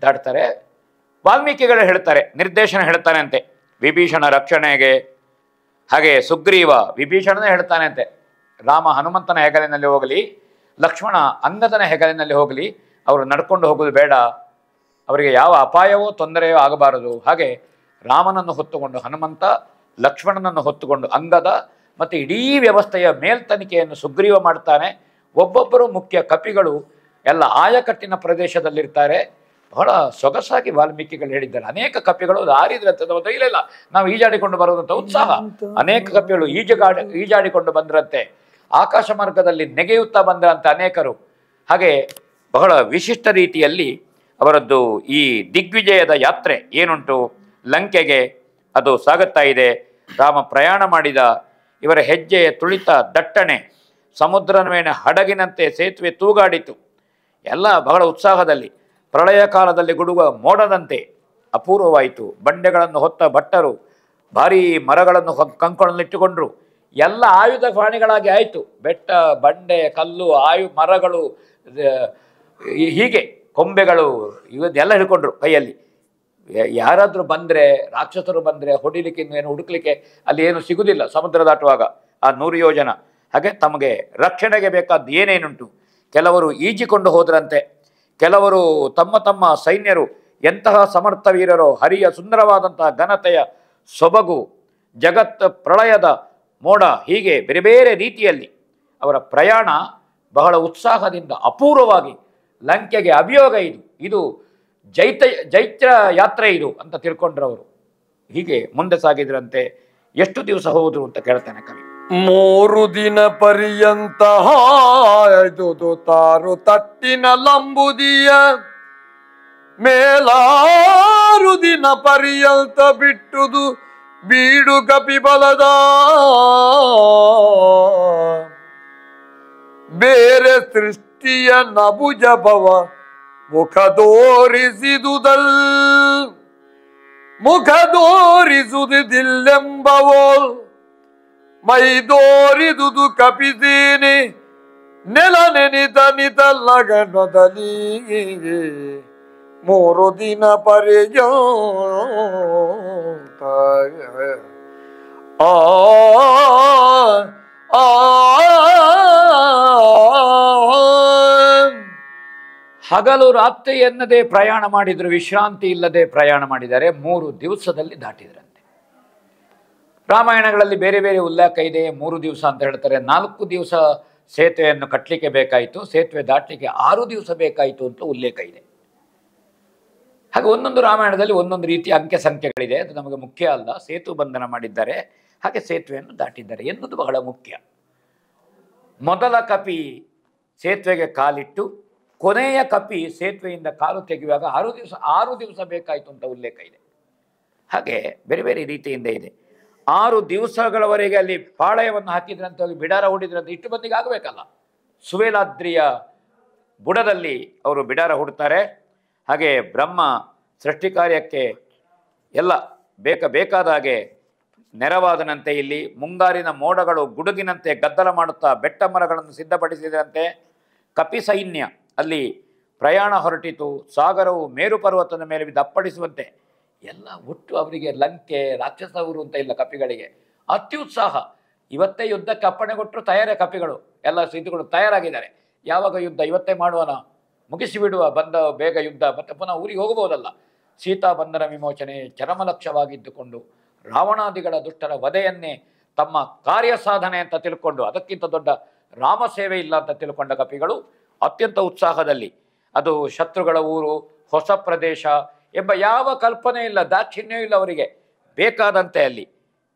ದಾಟ್ತಾರೆ. ವಾಲ್ಮೀಕಿಗಳು ಹೇಳ್ತಾರೆ, ನಿರ್ದೇಶನ ಹೇಳ್ತಾನೆ ಅಂತೆ ವಿಭೀಷಣ ರಕ್ಷಣೆಗೆ. ಹಾಗೆ ಸುಗ್ರೀವ ವಿಭೀಷಣನೇ ಹೇಳ್ತಾನೆ ಅಂತೆ, ರಾಮ ಹನುಮಂತನ ಹೆಗಲಿನಲ್ಲಿ ಹೋಗಲಿ, ಲಕ್ಷ್ಮಣ ಅಂಗದನ ಹೆಗಲಿನಲ್ಲಿ ಹೋಗಲಿ, ಅವರು ನಡ್ಕೊಂಡು ಹೋಗೋದು ಬೇಡ, ಅವರಿಗೆ ಯಾವ ಅಪಾಯವೋ ತೊಂದರೆಯೋ ಆಗಬಾರದು. ಹಾಗೆ ರಾಮನನ್ನು ಹೊತ್ತುಕೊಂಡು ಹನುಮಂತ, ಲಕ್ಷ್ಮಣನನ್ನು ಹೊತ್ತುಕೊಂಡು ಅಂಗದ, ಮತ್ತು ಇಡೀ ವ್ಯವಸ್ಥೆಯ ಮೇಲ್ತನಿಕೆಯನ್ನು ಸುಗ್ರೀವ ಮಾಡ್ತಾನೆ. ಒಬ್ಬೊಬ್ಬರು ಮುಖ್ಯ ಕಪಿಗಳು ಎಲ್ಲ ಆಯಕಟ್ಟಿನ ಪ್ರದೇಶದಲ್ಲಿರ್ತಾರೆ. ಬಹಳ ಸೊಗಸಾಗಿ ವಾಲ್ಮೀಕಿಗಳು ಹೇಳಿದ್ದಾರೆ. ಅನೇಕ ಕಪಿಗಳು ಹಾರಿದ್ರೆ ಇಲ್ಲ ನಾವು ಈಜಾಡಿಕೊಂಡು ಬರುವಂಥ ಉತ್ಸಾಹ. ಅನೇಕ ಕಪಿಗಳು ಈಜಾಡಿಕೊಂಡು ಬಂದ್ರಂತೆ. ಆಕಾಶ ಮಾರ್ಗದಲ್ಲಿ ನೆಗೆಯುತ್ತಾ ಬಂದ್ರಂತೆ ಅನೇಕರು. ಹಾಗೆ ಬಹಳ ವಿಶಿಷ್ಟ ರೀತಿಯಲ್ಲಿ ಅವರದ್ದು ಈ ದಿಗ್ವಿಜಯದ ಯಾತ್ರೆ ಏನುಂಟು ಲಂಕೆಗೆ ಅದು ಸಾಗುತ್ತಾ ಇದೆ. ರಾಮ ಪ್ರಯಾಣ ಮಾಡಿದ ಇವರ ಹೆಜ್ಜೆಯ ತುಳಿತ ದಟ್ಟಣೆ, ಸಮುದ್ರನ ಮೇಲೆ ಹಡಗಿನಂತೆ ಸೇತುವೆ ತೂಗಾಡಿತು. ಎಲ್ಲ ಬಹಳ ಉತ್ಸಾಹದಲ್ಲಿ. ಪ್ರಳಯ ಕಾಲದಲ್ಲಿ ಗುಡುಗುವ ಮೋಡದಂತೆ ಅಪೂರ್ವವಾಯಿತು. ಬಂಡೆಗಳನ್ನು ಹೊತ್ತ ಭಟ್ಟರು ಭಾರೀ ಮರಗಳನ್ನು ಕಂಕಣದಲ್ಲಿಟ್ಟುಕೊಂಡ್ರು. ಎಲ್ಲ ಆಯುಧ ಪ್ರಾಣಿಗಳಾಗಿ ಆಯಿತು. ಬೆಟ್ಟ, ಬಂಡೆ, ಕಲ್ಲು, ಮರಗಳು, ಹೀಗೆ ಕೊಂಬೆಗಳು ಇವನ್ನೆಲ್ಲ ಹಿಡ್ಕೊಂಡ್ರು ಕೈಯಲ್ಲಿ. ಯಾರಾದರೂ ಬಂದರೆ, ರಾಕ್ಷಸರು ಬಂದರೆ ಹೊಡಿಲಿಕ್ಕೆ ಇನ್ನೇನು ಹುಡುಕ್ಲಿಕ್ಕೆ ಅಲ್ಲಿ ಏನು ಸಿಗುವುದಿಲ್ಲ ಸಮುದ್ರ ದಾಟುವಾಗ ಆ 100 ಯೋಜನ. ಹಾಗೆ ತಮಗೆ ರಕ್ಷಣೆಗೆ ಬೇಕಾದ ಏನೇನುಂಟು. ಕೆಲವರು ಈಜಿಕೊಂಡು ಹೋದ್ರಂತೆ. ಕೆಲವರು ತಮ್ಮ ಸೈನ್ಯರು ಎಂತಹ ಸಮರ್ಥ ವೀರರೋ, ಹರಿಯ ಸುಂದರವಾದಂತಹ ಘನತೆಯ ಸೊಬಗು, ಜಗತ್ ಪ್ರಳಯದ ಮೋಡ, ಹೀಗೆ ಬೇರೆ ಬೇರೆ ರೀತಿಯಲ್ಲಿ ಅವರ ಪ್ರಯಾಣ ಬಹಳ ಉತ್ಸಾಹದಿಂದ ಅಪೂರ್ವವಾಗಿ ಲಂಕೆಗೆ ಅಭಿಯೋಗ ಇದು ಜೈತ್ರ ಯಾತ್ರೆ ಇದು ಅಂತ ತಿಳ್ಕೊಂಡ್ರವರು. ಹೀಗೆ ಮುಂದೆ ಸಾಗಿದ್ರಂತೆ. ಎಷ್ಟು ದಿವಸ ಹೋದ್ರು ಅಂತ ಕೇಳ್ತಾನೆ ಕವಿ. 3 ದಿನ ಪರ್ಯಂತ ಹಾಯ್ದುದು ತಾರು ತಟ್ಟಿನ ಲಂಬುದಿಯ ಮೇಲಾರು ದಿನ ಪರ್ಯಂತ ಬಿಟ್ಟುದು ಬೀಡು ಕಪಿಬಲದ ಬೇರೆ ಸೃಷ್ಟಿಯ ನಭುಜ ಭವ ಮುಖದೋರಿಸಿದುದಲ್ ಮುಖದೋರಿಸುವುದಿಲ್ಲೆಂಬವೋಲ್ ಮೈದೋರಿದುದು ಕಪಿಸೇನೆ ನೆಲ ನೆನಿತ ನಿತ ಲಗನದಲ್ಲಿ ಮೂರು ದಿನ ಪರ್ಯಂತ ಆ ಆ ಹಗಲು ರಾತ್ರಿ ಎನ್ನದೇ ಪ್ರಯಾಣ ಮಾಡಿದ್ರು, ವಿಶ್ರಾಂತಿ ಇಲ್ಲದೆ ಪ್ರಯಾಣ ಮಾಡಿದ್ದಾರೆ. 3 ದಿವಸದಲ್ಲಿ ದಾಟಿದ್ರಂತೆ. ರಾಮಾಯಣಗಳಲ್ಲಿ ಬೇರೆ ಬೇರೆ ಉಲ್ಲೇಖ ಇದೆ. 3 ದಿವಸ ಅಂತ ಹೇಳ್ತಾರೆ. 4 ದಿವಸ ಸೇತುವೆಯನ್ನು ಕಟ್ಟಲಿಕ್ಕೆ ಬೇಕಾಯಿತು, ಸೇತುವೆ ದಾಟಲಿಕ್ಕೆ 6 ದಿವಸ ಬೇಕಾಯಿತು ಅಂತ ಉಲ್ಲೇಖ ಇದೆ. ಹಾಗೆ ಒಂದೊಂದು ರಾಮಾಯಣದಲ್ಲಿ ಒಂದೊಂದು ರೀತಿಯ ಅಂಕೆ ಸಂಖ್ಯೆಗಳಿದೆ. ಅದು ನಮಗೆ ಮುಖ್ಯ ಅಲ್ಲ. ಸೇತು ಬಂಧನ ಮಾಡಿದ್ದಾರೆ, ಹಾಗೆ ಸೇತುವೆಯನ್ನು ದಾಟಿದ್ದಾರೆ ಎನ್ನುವುದು ಬಹಳ ಮುಖ್ಯ. ಮೊದಲ ಕಪಿ ಸೇತುವೆಗೆ ಕಾಲಿಟ್ಟು ಕೊನೆಯ ಕಪಿ ಸೇತುವೆಯಿಂದ ಕಾಲು ತೆಗೆಯುವಾಗ 6 ದಿವಸ ಬೇಕಾಯಿತು ಅಂತ ಉಲ್ಲೇಖ ಇದೆ. ಹಾಗೆ ಬೇರೆ ಬೇರೆ ರೀತಿಯಿಂದ ಇದೆ. 6 ದಿವಸಗಳವರೆಗೆ ಅಲ್ಲಿ ಪಾಳಯವನ್ನು ಹಾಕಿದ್ರಂತೆ, ಹೋಗಿ ಬಿಡಾರ ಹೂಡಿದ್ರಂತೆ. ಇಷ್ಟು ಮಂದಿಗೆ ಆಗಬೇಕಲ್ಲ. ಸುವೇಲಾದ್ರಿಯ ಬುಡದಲ್ಲಿ ಅವರು ಬಿಡಾರ ಹೂಡ್ತಾರೆ. ಹಾಗೆ ಬ್ರಹ್ಮ ಸೃಷ್ಟಿ ಕಾರ್ಯಕ್ಕೆ ಎಲ್ಲ ಬೇಕಾದ ಹಾಗೆ ನೆರವಾದನಂತೆ. ಇಲ್ಲಿ ಮುಂಗಾರಿನ ಮೋಡಗಳು ಗುಡುಗಿನಂತೆ ಗದ್ದಲ ಮಾಡುತ್ತಾ ಬೆಟ್ಟ ಮರಗಳನ್ನು ಸಿದ್ಧಪಡಿಸಿದಂತೆ. ಕಪಿ ಸೈನ್ಯ ಅಲ್ಲಿ ಪ್ರಯಾಣ ಹೊರಟಿತು. ಸಾಗರವು ಮೇರು ಪರ್ವತದ ಮೇಲೆ ಬಿದ್ದು ಅಪ್ಪಡಿಸುವಂತೆ ಎಲ್ಲ ಒಟ್ಟು ಅವರಿಗೆ ಲಂಕೆ ರಾಕ್ಷಸ ಊರು ಅಂತ ಇಲ್ಲ. ಕಪಿಗಳಿಗೆ ಅತ್ಯುತ್ಸಾಹ. ಇವತ್ತೇ ಯುದ್ಧಕ್ಕೆ ಅಪ್ಪಣೆ ಕೊಟ್ಟರು ತಯಾರೇ ಕಪಿಗಳು. ಎಲ್ಲ ಸಿದ್ಧಗಳು ತಯಾರಾಗಿದ್ದಾರೆ. ಯಾವಾಗ ಯುದ್ಧ? ಇವತ್ತೇ ಮಾಡುವನ, ಮುಗಿಸಿಬಿಡುವ, ಬಂದ ಬೇಗ ಯುದ್ಧ, ಮತ್ತೆ ಪುನಃ ಊರಿಗೆ ಹೋಗಬಹುದಲ್ಲ. ಸೀತಾ ಬಂಧನ ವಿಮೋಚನೆ ಚರಮಲಕ್ಷ್ಯವಾಗಿದ್ದುಕೊಂಡು ರಾವಣಾದಿಗಳ ದುಷ್ಟರ ವಧೆಯನ್ನೇ ತಮ್ಮ ಕಾರ್ಯ ಸಾಧನೆ ಅಂತ ತಿಳ್ಕೊಂಡು, ಅದಕ್ಕಿಂತ ದೊಡ್ಡ ರಾಮ ಸೇವೆ ಇಲ್ಲ ಅಂತ ತಿಳ್ಕೊಂಡ ಕಪಿಗಳು ಅತ್ಯಂತ ಉತ್ಸಾಹದಲ್ಲಿ, ಅದು ಶತ್ರುಗಳ ಊರು, ಹೊಸ ಪ್ರದೇಶ ಎಂಬ ಯಾವ ಕಲ್ಪನೆ ಇಲ್ಲ, ದಾಕ್ಷಿಣ್ಯ ಇಲ್ಲ ಅವರಿಗೆ. ಬೇಕಾದಂತೆ ಅಲ್ಲಿ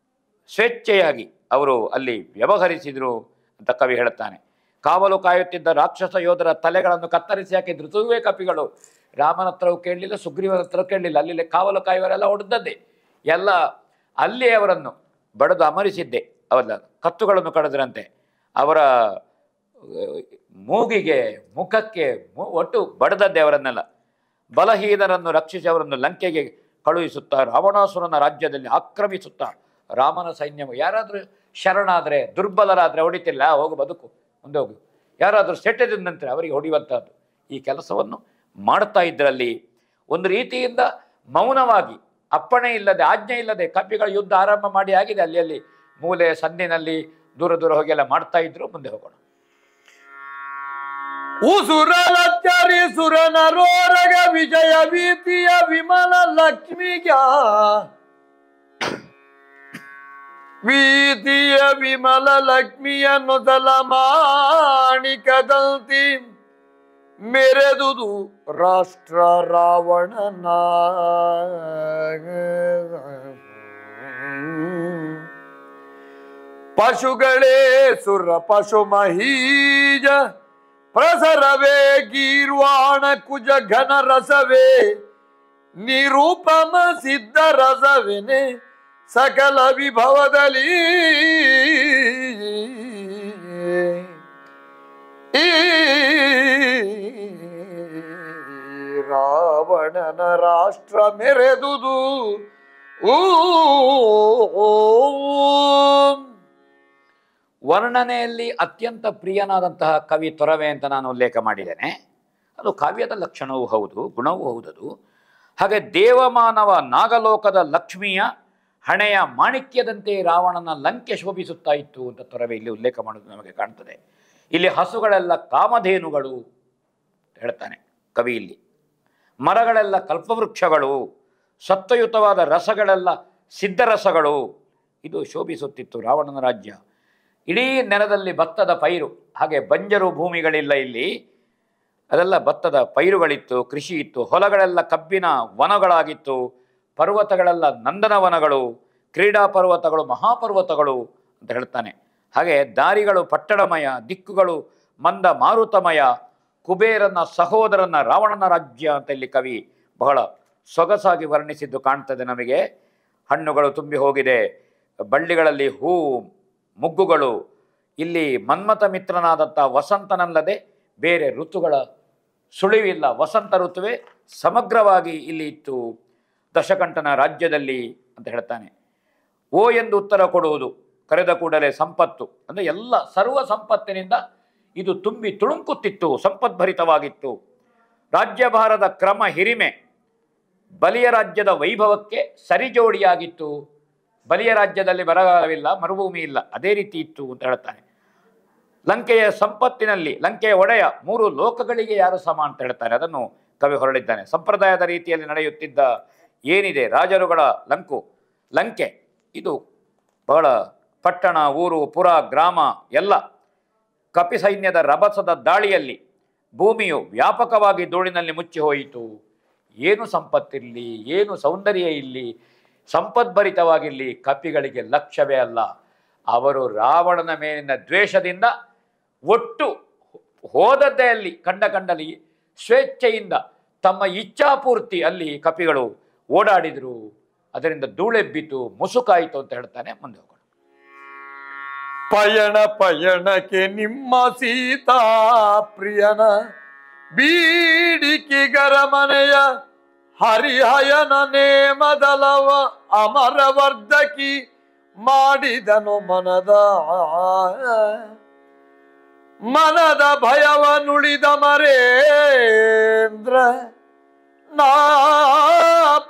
ಸ್ವೇಚ್ಛೆಯಾಗಿ ಅವರು ಅಲ್ಲಿ ವ್ಯವಹರಿಸಿದರು ಅಂತ ಕವಿ ಹೇಳುತ್ತಾನೆ. ಕಾವಲು ಕಾಯುತ್ತಿದ್ದ ರಾಕ್ಷಸ ಯೋಧರ ತಲೆಗಳನ್ನು ಕತ್ತರಿಸಿ ಹಾಕಿದ್ರು ತುರುವೆ ಕಪಿಗಳು. ರಾಮನ ಹತ್ರವೂ ಕೇಳಲಿಲ್ಲ, ಸುಗ್ರೀವನ ಹತ್ರ ಕೇಳಲಿಲ್ಲ. ಅಲ್ಲಿ ಕಾವಲು ಕಾಯುವರೆಲ್ಲ ಹೊಡೆದದ್ದೇ. ಎಲ್ಲ ಅಲ್ಲಿ ಅವರನ್ನು ಬಡಿದು ಅಮರಿಸಿದ್ದೆ. ಅವರ ಕತ್ತುಗಳನ್ನು ಕಡಿದ್ರಂತೆ. ಅವರ ಮೂಗಿಗೆ, ಮುಖಕ್ಕೆ ಒಟ್ಟು ಬಡದದ್ದೇ ಅವರನ್ನೆಲ್ಲ. ಬಲಹೀನರನ್ನು ರಕ್ಷಿಸಿ ಅವರನ್ನು ಲಂಕೆಗೆ ಕಳುಹಿಸುತ್ತಾ ರಾವಣಾಸುರನ ರಾಜ್ಯದಲ್ಲಿ ಆಕ್ರಮಿಸುತ್ತಾ ರಾಮನ ಸೈನ್ಯವು ಯಾರಾದರೂ ಶರಣಾದರೆ, ದುರ್ಬಲರಾದರೆ ಹೊಡಿತಿಲ್ಲ, ಹೋಗು ಬದುಕು, ಮುಂದೆ ಹೋಗು. ಯಾರಾದರೂ ಸೆಟೆದ ನಂತರ ಅವರಿಗೆ ಹೊಡೆಯುವಂಥದ್ದು ಈ ಕೆಲಸವನ್ನು ಮಾಡ್ತಾ ಇದ್ರಲ್ಲಿ. ಒಂದು ರೀತಿಯಿಂದ ಮೌನವಾಗಿ, ಅಪ್ಪಣೆ ಇಲ್ಲದೆ, ಆಜ್ಞೆ ಇಲ್ಲದೆ ಕಪಿಗಳ ಯುದ್ಧ ಆರಂಭ ಮಾಡಿ ಆಗಿದೆ. ಅಲ್ಲಿ ಮೂಲೆ ಸಂದಿನಲ್ಲಿ ದೂರ ದೂರ ಹೋಗಿ ಎಲ್ಲ ಮಾಡ್ತಾ ಇದ್ರು. ಮುಂದೆ ಹೋಗೋಣ. ಉಸುರಲಚ್ಚರಿ ಸುರನರೋರಗ ವಿಜಯ ಭೀತಿಯ ವಿಮಲ ಲಕ್ಷ್ಮಿಗ ವೀತಿಯ ವಿಮಲ ಲಕ್ಷ್ಮಿಯ ನೊದಲ ಮಾಣಿಕದಂತಿ ಮೆರೆದುದು ರಾಷ್ಟ್ರ ರಾವಣನ. ಪಶುಗಳೇ ಸುರ ಪಶು ಮಹೀಜ ಪ್ರಸರವೇ ಗೀರ್ವಾಣ ಕುಜ ಘನ ರಸವೇ ನಿರೂಪಮ ಸಿದ್ಧ ರಸವೇನೆ ಸಕಲ ವಿಭವದಲ್ಲಿ ಈ ರಾವಣನ ರಾಷ್ಟ್ರ ಮೆರೆದುದು. ವರ್ಣನೆಯಲ್ಲಿ ಅತ್ಯಂತ ಪ್ರಿಯನಾದಂತಹ ಕವಿ ತೊರವೆ ಅಂತ ನಾನು ಉಲ್ಲೇಖ ಮಾಡಿದ್ದೇನೆ. ಅದು ಕಾವ್ಯದ ಲಕ್ಷಣವೂ ಹೌದು, ಗುಣವೂ ಹೌದದು. ಹಾಗೆ ದೇವಮಾನವ ನಾಗಲೋಕದ ಲಕ್ಷ್ಮಿಯ ಹಣೆಯ ಮಾಣಿಕ್ಯದಂತೆ ರಾವಣನ ಲಂಕೆ ಶೋಭಿಸುತ್ತಾ ಇತ್ತು ಅಂತ ತೊರವೆ ಇಲ್ಲಿ ಉಲ್ಲೇಖ ಮಾಡೋದು ನಮಗೆ ಕಾಣ್ತದೆ. ಇಲ್ಲಿ ಹಸುಗಳೆಲ್ಲ ಕಾಮಧೇನುಗಳು ಹೇಳ್ತಾನೆ ಕವಿ. ಇಲ್ಲಿ ಮರಗಳೆಲ್ಲ ಕಲ್ಪವೃಕ್ಷಗಳು, ಸತ್ವಯುತವಾದ ರಸಗಳೆಲ್ಲ ಸಿದ್ಧರಸಗಳು. ಇದು ಶೋಭಿಸುತ್ತಿತ್ತು ರಾವಣನ ರಾಜ್ಯ. ಇಡೀ ನೆಲದಲ್ಲಿ ಭತ್ತದ ಪೈರು, ಹಾಗೆ ಬಂಜರು ಭೂಮಿಗಳಿಲ್ಲ ಇಲ್ಲಿ, ಅದೆಲ್ಲ ಭತ್ತದ ಪೈರುಗಳಿತ್ತು, ಕೃಷಿ ಇತ್ತು. ಹೊಲಗಳೆಲ್ಲ ಕಬ್ಬಿನ ವನಗಳಾಗಿತ್ತು. ಪರ್ವತಗಳೆಲ್ಲ ನಂದನವನಗಳು, ಕ್ರೀಡಾ ಪರ್ವತಗಳು ಮಹಾಪರ್ವತಗಳು ಅಂತ ಹೇಳ್ತಾನೆ. ಹಾಗೆ ದಾರಿಗಳು ಪಟ್ಟಣಮಯ, ದಿಕ್ಕುಗಳು ಮಂದ ಮಾರುತಮಯ, ಕುಬೇರನ ಸಹೋದರನ ರಾವಣನ ರಾಜ್ಯ ಅಂತ ಇಲ್ಲಿ ಕವಿ ಬಹಳ ಸೊಗಸಾಗಿ ವರ್ಣಿಸಿದ್ದು ಕಾಣ್ತದೆ ನಮಗೆ. ಹಣ್ಣುಗಳು ತುಂಬಿ ಹೋಗಿದೆ, ಬಳ್ಳಿಗಳಲ್ಲಿ ಹೂ ಮುಗ್ಗುಗಳು, ಇಲ್ಲಿ ಮನ್ಮಥ ಮಿತ್ರನಾದಂಥ ವಸಂತನಲ್ಲದೆ ಬೇರೆ ಋತುಗಳ ಸುಳಿವಿಲ್ಲ. ವಸಂತ ಋತುವೇ ಸಮಗ್ರವಾಗಿ ಇಲ್ಲಿ ಇತ್ತು ದಶಕಂಠನ ರಾಜ್ಯದಲ್ಲಿ ಅಂತ ಹೇಳ್ತಾನೆ. ಓ ಎಂದು ಉತ್ತರ ಕೊಡುವುದು, ಕರೆದ ಕೂಡಲೇ ಸಂಪತ್ತು, ಅಂದರೆ ಎಲ್ಲ ಸರ್ವ ಸಂಪತ್ತಿನಿಂದ ಇದು ತುಂಬಿ ತುಳುಂಕುತ್ತಿತ್ತು, ಸಂಪದ್ಭರಿತವಾಗಿತ್ತು. ರಾಜ್ಯಭಾರದ ಕ್ರಮ ಹಿರಿಮೆ ಬಲಿಯ ರಾಜ್ಯದ ವೈಭವಕ್ಕೆ ಸರಿಜೋಡಿಯಾಗಿತ್ತು. ಬಲಿಯ ರಾಜ್ಯದಲ್ಲಿ ಬರಗಾಲವಿಲ್ಲ, ಮರುಭೂಮಿ ಇಲ್ಲ, ಅದೇ ರೀತಿ ಇತ್ತು ಅಂತ ಹೇಳ್ತಾನೆ. ಲಂಕೆಯ ಸಂಪತ್ತಿನಲ್ಲಿ ಲಂಕೆಯ ಒಡೆಯ 3 ಲೋಕಗಳಿಗೆ ಯಾರು ಸಮ ಅಂತ ಹೇಳ್ತಾನೆ. ಅದನ್ನು ಕವಿ ಹೊರಳಿದ್ದಾನೆ. ಸಂಪ್ರದಾಯದ ರೀತಿಯಲ್ಲಿ ನಡೆಯುತ್ತಿದ್ದ ಏನಿದೆ ರಾಜರುಗಳ ಲಂಕೆ, ಇದು ಬಹಳ ಪಟ್ಟಣ, ಊರು, ಪುರ, ಗ್ರಾಮ ಎಲ್ಲ ಕಪಿ ಸೈನ್ಯದ ರಭಸದ ದಾಳಿಯಲ್ಲಿ ಭೂಮಿಯು ವ್ಯಾಪಕವಾಗಿ ಧೂಳಿನಲ್ಲಿ ಮುಚ್ಚಿ ಹೋಯಿತು. ಏನು ಸಂಪತ್ತಿರಲಿ, ಏನು ಸೌಂದರ್ಯ ಇಲ್ಲಿ, ಸಂಪದ್ಭರಿತವಾಗಿರಲಿ, ಕಪಿಗಳಿಗೆ ಲಕ್ಷ್ಯವೇ ಅಲ್ಲ. ಅವರು ರಾವಣನ ಮೇಲಿನ ದ್ವೇಷದಿಂದ ಒಟ್ಟು ಹೋದದ್ದೇ ಅಲ್ಲಿ ಕಂಡಲ್ಲಿ ಸ್ವೇಚ್ಛೆಯಿಂದ ತಮ್ಮ ಇಚ್ಛಾಪೂರ್ತಿ ಅಲ್ಲಿ ಕಪಿಗಳು ಓಡಾಡಿದರು. ಅದರಿಂದ ಧೂಳೆಬ್ಬಿತು, ಮುಸುಕಾಯಿತು ಅಂತ ಹೇಳ್ತಾನೆ. ಮುಂದೆ ಹೋಗೋಣ. ಪಯಣಕ್ಕೆ ನಿಮ್ಮ ಸೀತಾ ಪ್ರಿಯನ ಬೀಡಿಕಿಗರ ಮನೆಯ ಹರಿಹಯನ ನೇಮದಲವ ಅಮರವರ್ಧಕಿ ಮಾಡಿದನು ಮನದ ಭಯವ ನುಳಿದ ಮರೇಂದ್ರ ನಾ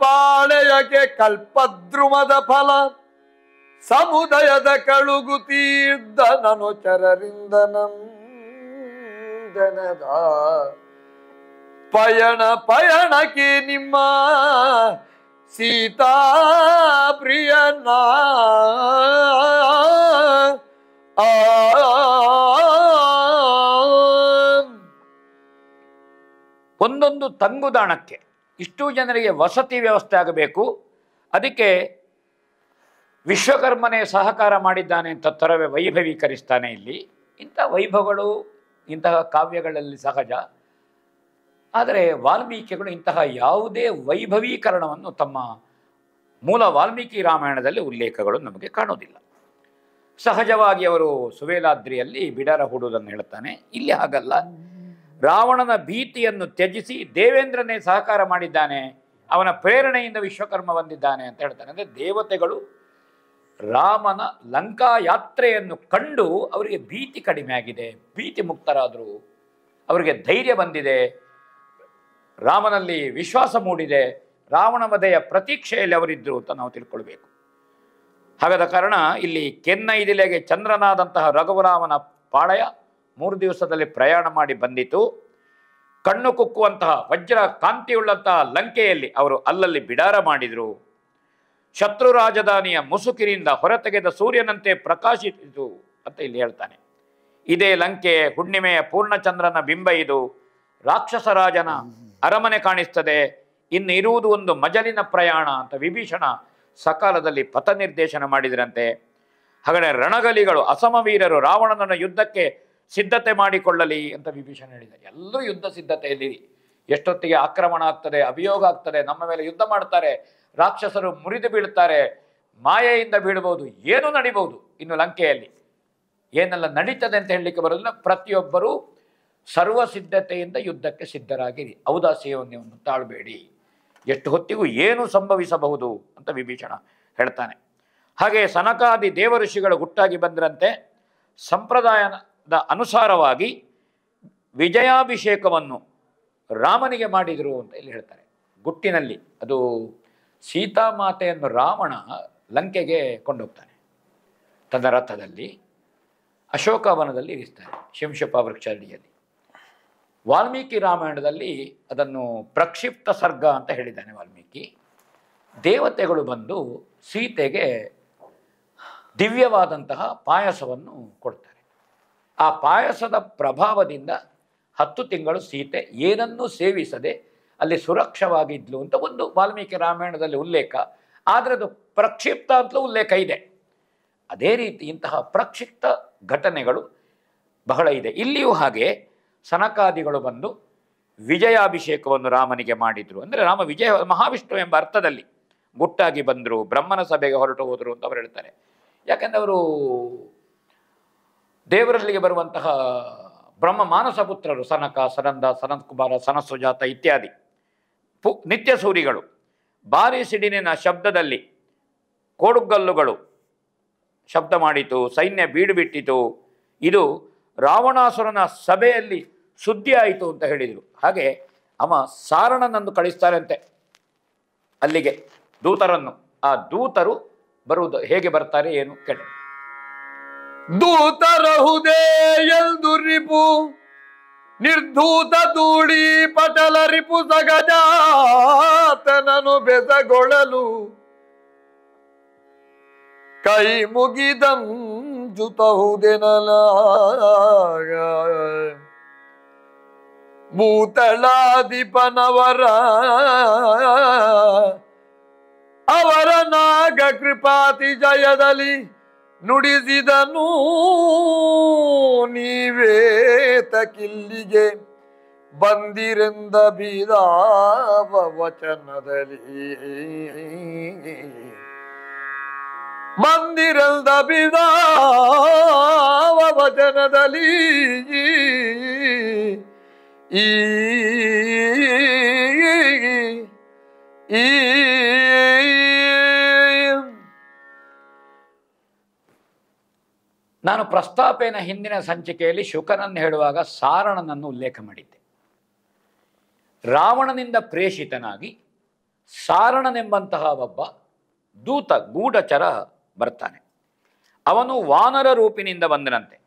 ಪಾಳೆಯಗೆ ಕಲ್ಪದ್ರುಮದ ಫಲ ಸಮುದಯದ ಕಳುಗು ತೀರ್ಧ ನನು ಚರರಿಂದ ನಂದನದ ಪಯಣಕ್ಕೆ ನಿಮ್ಮ ಸೀತಾ ಪ್ರಿಯನ ಒಂದೊಂದು ತಂಗುದಾಣಕ್ಕೆ ಇಷ್ಟು ಜನರಿಗೆ ವಸತಿ ವ್ಯವಸ್ಥೆ ಆಗಬೇಕು. ಅದಕ್ಕೆ ವಿಶ್ವಕರ್ಮನೇ ಸಹಕಾರ ಮಾಡಿದ್ದಾನೆ ಅಂತ ತರವೇ ವೈಭವೀಕರಿಸ್ತಾನೆ. ಇಲ್ಲಿ ಇಂಥ ವೈಭವಗಳು ಇಂತಹ ಕಾವ್ಯಗಳಲ್ಲಿ ಸಹಜ. ಆದರೆ ವಾಲ್ಮೀಕಿಗಳು ಇಂತಹ ಯಾವುದೇ ವೈಭವೀಕರಣವನ್ನು ತಮ್ಮ ಮೂಲ ವಾಲ್ಮೀಕಿ ರಾಮಾಯಣದಲ್ಲಿ ಉಲ್ಲೇಖಗಳು ನಮಗೆ ಕಾಣೋದಿಲ್ಲ. ಸಹಜವಾಗಿ ಅವರು ಸುವೇಲಾದ್ರಿಯಲ್ಲಿ ಬಿಡಾರ ಹೂಡುವುದನ್ನು ಹೇಳ್ತಾನೆ. ಇಲ್ಲಿ ಹಾಗಲ್ಲ. ರಾವಣನ ಭೀತಿಯನ್ನು ತ್ಯಜಿಸಿ ದೇವೇಂದ್ರನೇ ಸಹಕಾರ ಮಾಡಿದ್ದಾನೆ, ಅವನ ಪ್ರೇರಣೆಯಿಂದ ವಿಶ್ವಕರ್ಮ ಬಂದಿದ್ದಾನೆ ಅಂತ ಹೇಳ್ತಾನೆ. ಅಂದರೆ ದೇವತೆಗಳು ರಾಮನ ಲಂಕಾ ಯಾತ್ರೆಯನ್ನು ಕಂಡು ಅವರಿಗೆ ಭೀತಿ ಕಡಿಮೆ ಆಗಿದೆ, ಭೀತಿ ಮುಕ್ತರಾದರು, ಅವರಿಗೆ ಧೈರ್ಯ ಬಂದಿದೆ, ರಾಮನಲ್ಲಿ ವಿಶ್ವಾಸ ಮೂಡಿದೆ, ರಾವಣ ವಧೆಯ ಪ್ರತೀಕ್ಷೆಯಲ್ಲಿ ಅವರಿದ್ದರು ಅಂತ ನಾವು ತಿಳ್ಕೊಳ್ಬೇಕು. ಹಾಗಾದ ಕಾರಣ ಇಲ್ಲಿ ಕೆನ್ನೈದಿಲೆಗೆ ಚಂದ್ರನಾದಂತಹ ರಘುರಾಮನ ಪಾಳಯ 3 ದಿವಸದಲ್ಲಿ ಪ್ರಯಾಣ ಮಾಡಿ ಬಂದಿತು. ಕಣ್ಣು ಕುಕ್ಕುವಂತಹ ವಜ್ರ ಕಾಂತಿಯುಳ್ಳಂತಹ ಲಂಕೆಯಲ್ಲಿ ಅವರು ಅಲ್ಲಲ್ಲಿ ಬಿಡಾರ ಮಾಡಿದರು. ಶತ್ರು ರಾಜಧಾನಿಯ ಮುಸುಕಿನಿಂದ ಹೊರತೆಗೆದ ಸೂರ್ಯನಂತೆ ಪ್ರಕಾಶಿಸಿತು ಅಂತ ಇಲ್ಲಿ ಹೇಳ್ತಾನೆ. ಇದೇ ಲಂಕೆ, ಹುಣ್ಣಿಮೆಯ ಪೂರ್ಣಚಂದ್ರನ ಬಿಂಬ ಇದು. ರಾಕ್ಷಸ ರಾಜನ ಅರಮನೆ ಕಾಣಿಸ್ತದೆ. ಇನ್ನು ಇರುವುದು ಒಂದು ಮಜಲಿನ ಪ್ರಯಾಣ ಅಂತ ವಿಭೀಷಣ ಸಕಾಲದಲ್ಲಿ ಪಥ ನಿರ್ದೇಶನ ಮಾಡಿದ್ರಂತೆ. ಹಾಗಾದರೆ ರಣಗಲಿಗಳು ಅಸಮವೀರರು ರಾವಣನನ್ನು ಯುದ್ಧಕ್ಕೆ ಸಿದ್ಧತೆ ಮಾಡಿಕೊಳ್ಳಲಿ ಅಂತ ವಿಭೀಷಣ ಹೇಳಿದ್ದಾರೆ. ಎಲ್ಲರೂ ಯುದ್ಧ ಸಿದ್ಧತೆಯಲ್ಲಿರಿ. ಎಷ್ಟೊತ್ತಿಗೆ ಆಕ್ರಮಣ ಆಗ್ತದೆ, ಅಭಿಯೋಗ ಆಗ್ತದೆ, ನಮ್ಮ ಮೇಲೆ ಯುದ್ಧ ಮಾಡ್ತಾರೆ, ರಾಕ್ಷಸರು ಮುರಿದು ಬೀಳ್ತಾರೆ, ಮಾಯೆಯಿಂದ ಬೀಳಬಹುದು, ಏನು ನಡಿಬಹುದು. ಇನ್ನು ಲಂಕೆಯಲ್ಲಿ ಏನೆಲ್ಲ ನಡೀತದೆ ಅಂತ ಹೇಳಲಿಕ್ಕೆ ಬರೋದಿಲ್ಲ. ಪ್ರತಿಯೊಬ್ಬರೂ ಸರ್ವ ಸಿದ್ಧತೆಯಿಂದ ಯುದ್ಧಕ್ಕೆ ಸಿದ್ಧರಾಗಿರಿ, ಔದಾಸ್ಯವನ್ನು ತಾಳಬೇಡಿ, ಎಷ್ಟು ಹೊತ್ತಿಗೂ ಏನು ಸಂಭವಿಸಬಹುದು ಅಂತ ವಿಭೀಷಣ ಹೇಳ್ತಾನೆ. ಹಾಗೆ ಸನಕಾದಿ ದೇವಋಷಿಗಳು ಗುಟ್ಟಾಗಿ ಬಂದ್ರಂತೆ. ಸಂಪ್ರದಾಯದ ಅನುಸಾರವಾಗಿ ವಿಜಯಾಭಿಷೇಕವನ್ನು ರಾಮನಿಗೆ ಮಾಡಿದರು ಅಂತ ಇಲ್ಲಿ ಹೇಳ್ತಾರೆ. ಗುಟ್ಟಿನಲ್ಲಿ ಅದು ಸೀತಾಮಾತೆಯನ್ನು ರಾವಣ ಲಂಕೆಗೆ ಕೊಂಡೋಗ್ತಾನೆ. ತನ್ನ ರಥದಲ್ಲಿ ಅಶೋಕವನದಲ್ಲಿ ಇರಿಸ್ತಾನೆ, ಶಿಂಶಪ ವೃಕ್ಷಾದಿಯಲ್ಲಿ. ವಾಲ್ಮೀಕಿ ರಾಮಾಯಣದಲ್ಲಿ ಅದನ್ನು ಪ್ರಕ್ಷಿಪ್ತ ಸರ್ಗ ಅಂತ ಹೇಳಿದ್ದಾನೆ ವಾಲ್ಮೀಕಿ. ದೇವತೆಗಳು ಬಂದು ಸೀತೆಗೆ ದಿವ್ಯವಾದಂತಹ ಪಾಯಸವನ್ನು ಕೊಡ್ತಾರೆ. ಆ ಪಾಯಸದ ಪ್ರಭಾವದಿಂದ 10 ತಿಂಗಳು ಸೀತೆ ಏನನ್ನೂ ಸೇವಿಸದೆ ಅಲ್ಲಿ ಸುರಕ್ಷವಾಗಿದ್ಲು ಅಂತ ಒಂದು ವಾಲ್ಮೀಕಿ ರಾಮಾಯಣದಲ್ಲಿ ಉಲ್ಲೇಖ. ಆದರೆ ಅದು ಪ್ರಕ್ಷಿಪ್ತ ಅಂತಲೂ ಉಲ್ಲೇಖ ಇದೆ. ಅದೇ ರೀತಿ ಇಂತಹ ಪ್ರಕ್ಷಿಪ್ತ ಘಟನೆಗಳು ಬಹಳ ಇದೆ. ಇಲ್ಲಿಯೂ ಹಾಗೆ ಸನಕಾದಿಗಳು ಬಂದು ವಿಜಯಾಭಿಷೇಕವನ್ನು ರಾಮನಿಗೆ ಮಾಡಿದರು. ಅಂದರೆ ರಾಮ ವಿಜಯ ಮಹಾವಿಷ್ಣು ಎಂಬ ಅರ್ಥದಲ್ಲಿ ಗುಟ್ಟಾಗಿ ಬಂದರು, ಬ್ರಹ್ಮನ ಸಭೆಗೆ ಹೊರಟು ಹೋದರು ಅಂತ ಅವರು ಹೇಳ್ತಾರೆ. ಯಾಕೆಂದರೆ ಅವರು ದೇವರಲ್ಲಿಗೆ ಬರುವಂತಹ ಬ್ರಹ್ಮ ಮಾನಸ ಪುತ್ರರು ಸನಕ, ಸನಂದ, ಸನತ್ಕುಮಾರ, ಸನಸುಜಾತ ಇತ್ಯಾದಿ ನಿತ್ಯ ಸೂರಿಗಳು ಭಾರಿ ಸಿಡಿಲಿನ ಶಬ್ದದಲ್ಲಿ ಕೋಡುಗಲ್ಲುಗಳು ಶಬ್ದ ಮಾಡಿತು, ಸೈನ್ಯ ಬೀಡು ಬಿಟ್ಟಿತು. ಇದು ರಾವಣಾಸುರನ ಸಭೆಯಲ್ಲಿ ಸುದ್ದಿ ಆಯಿತು ಅಂತ ಹೇಳಿದರು. ಹಾಗೆ ಅವ ಸಾರಣನನ್ನು ಕಳಿಸ್ತಾರಂತೆ ಅಲ್ಲಿಗೆ ದೂತರನ್ನು. ಆ ದೂತರು ಬರುವುದು ಹೇಗೆ ಬರ್ತಾರೆ ಏನು ಕೇಳಿ. ದೂತರಹುದೇ ಎಲ್ದು ರಿಪು ನಿರ್ಧೂತ ಧೂಳಿ ಪಟಲ ರಿಪು ಸಗಜಾತನನು ಬೆಸಗೊಳ್ಳಲು ಕೈ ಮುಗಿದಂ ಜುತಹುದೆನಲ ಭೂತಳಾಧಿಪನವರ ಅವರ ನಾಗ ಕೃಪಾತಿ ಜಯದಲ್ಲಿ ನುಡಿಸಿದನು ನೀವೇತ ಕಿಲ್ಲಿಗೆ ಬಂದಿರೆಂದ ಬೀದಾವ ವಚನದಲ್ಲಿ ಬಂದಿರೆಂದ ಬೀದಾವ ವಚನದಲ್ಲಿ ಈ ನಾನು ಪ್ರಸ್ತಾಪೇನ ಹಿಂದಿನ ಸಂಚಿಕೆಯಲ್ಲಿ ಶುಕನನ್ನು ಹೇಳುವಾಗ ಸಾರಣನನ್ನು ಉಲ್ಲೇಖ ಮಾಡಿದ್ದೆ. ರಾವಣನಿಂದ ಪ್ರೇಷಿತನಾಗಿ ಸಾರಣನೆಂಬಂತಹ ಒಬ್ಬ ದೂತ ಗೂಢಚರ ಬರ್ತಾನೆ. ಅವನು ವಾನರ ರೂಪಿನಿಂದ ಬಂದನಂತೆ.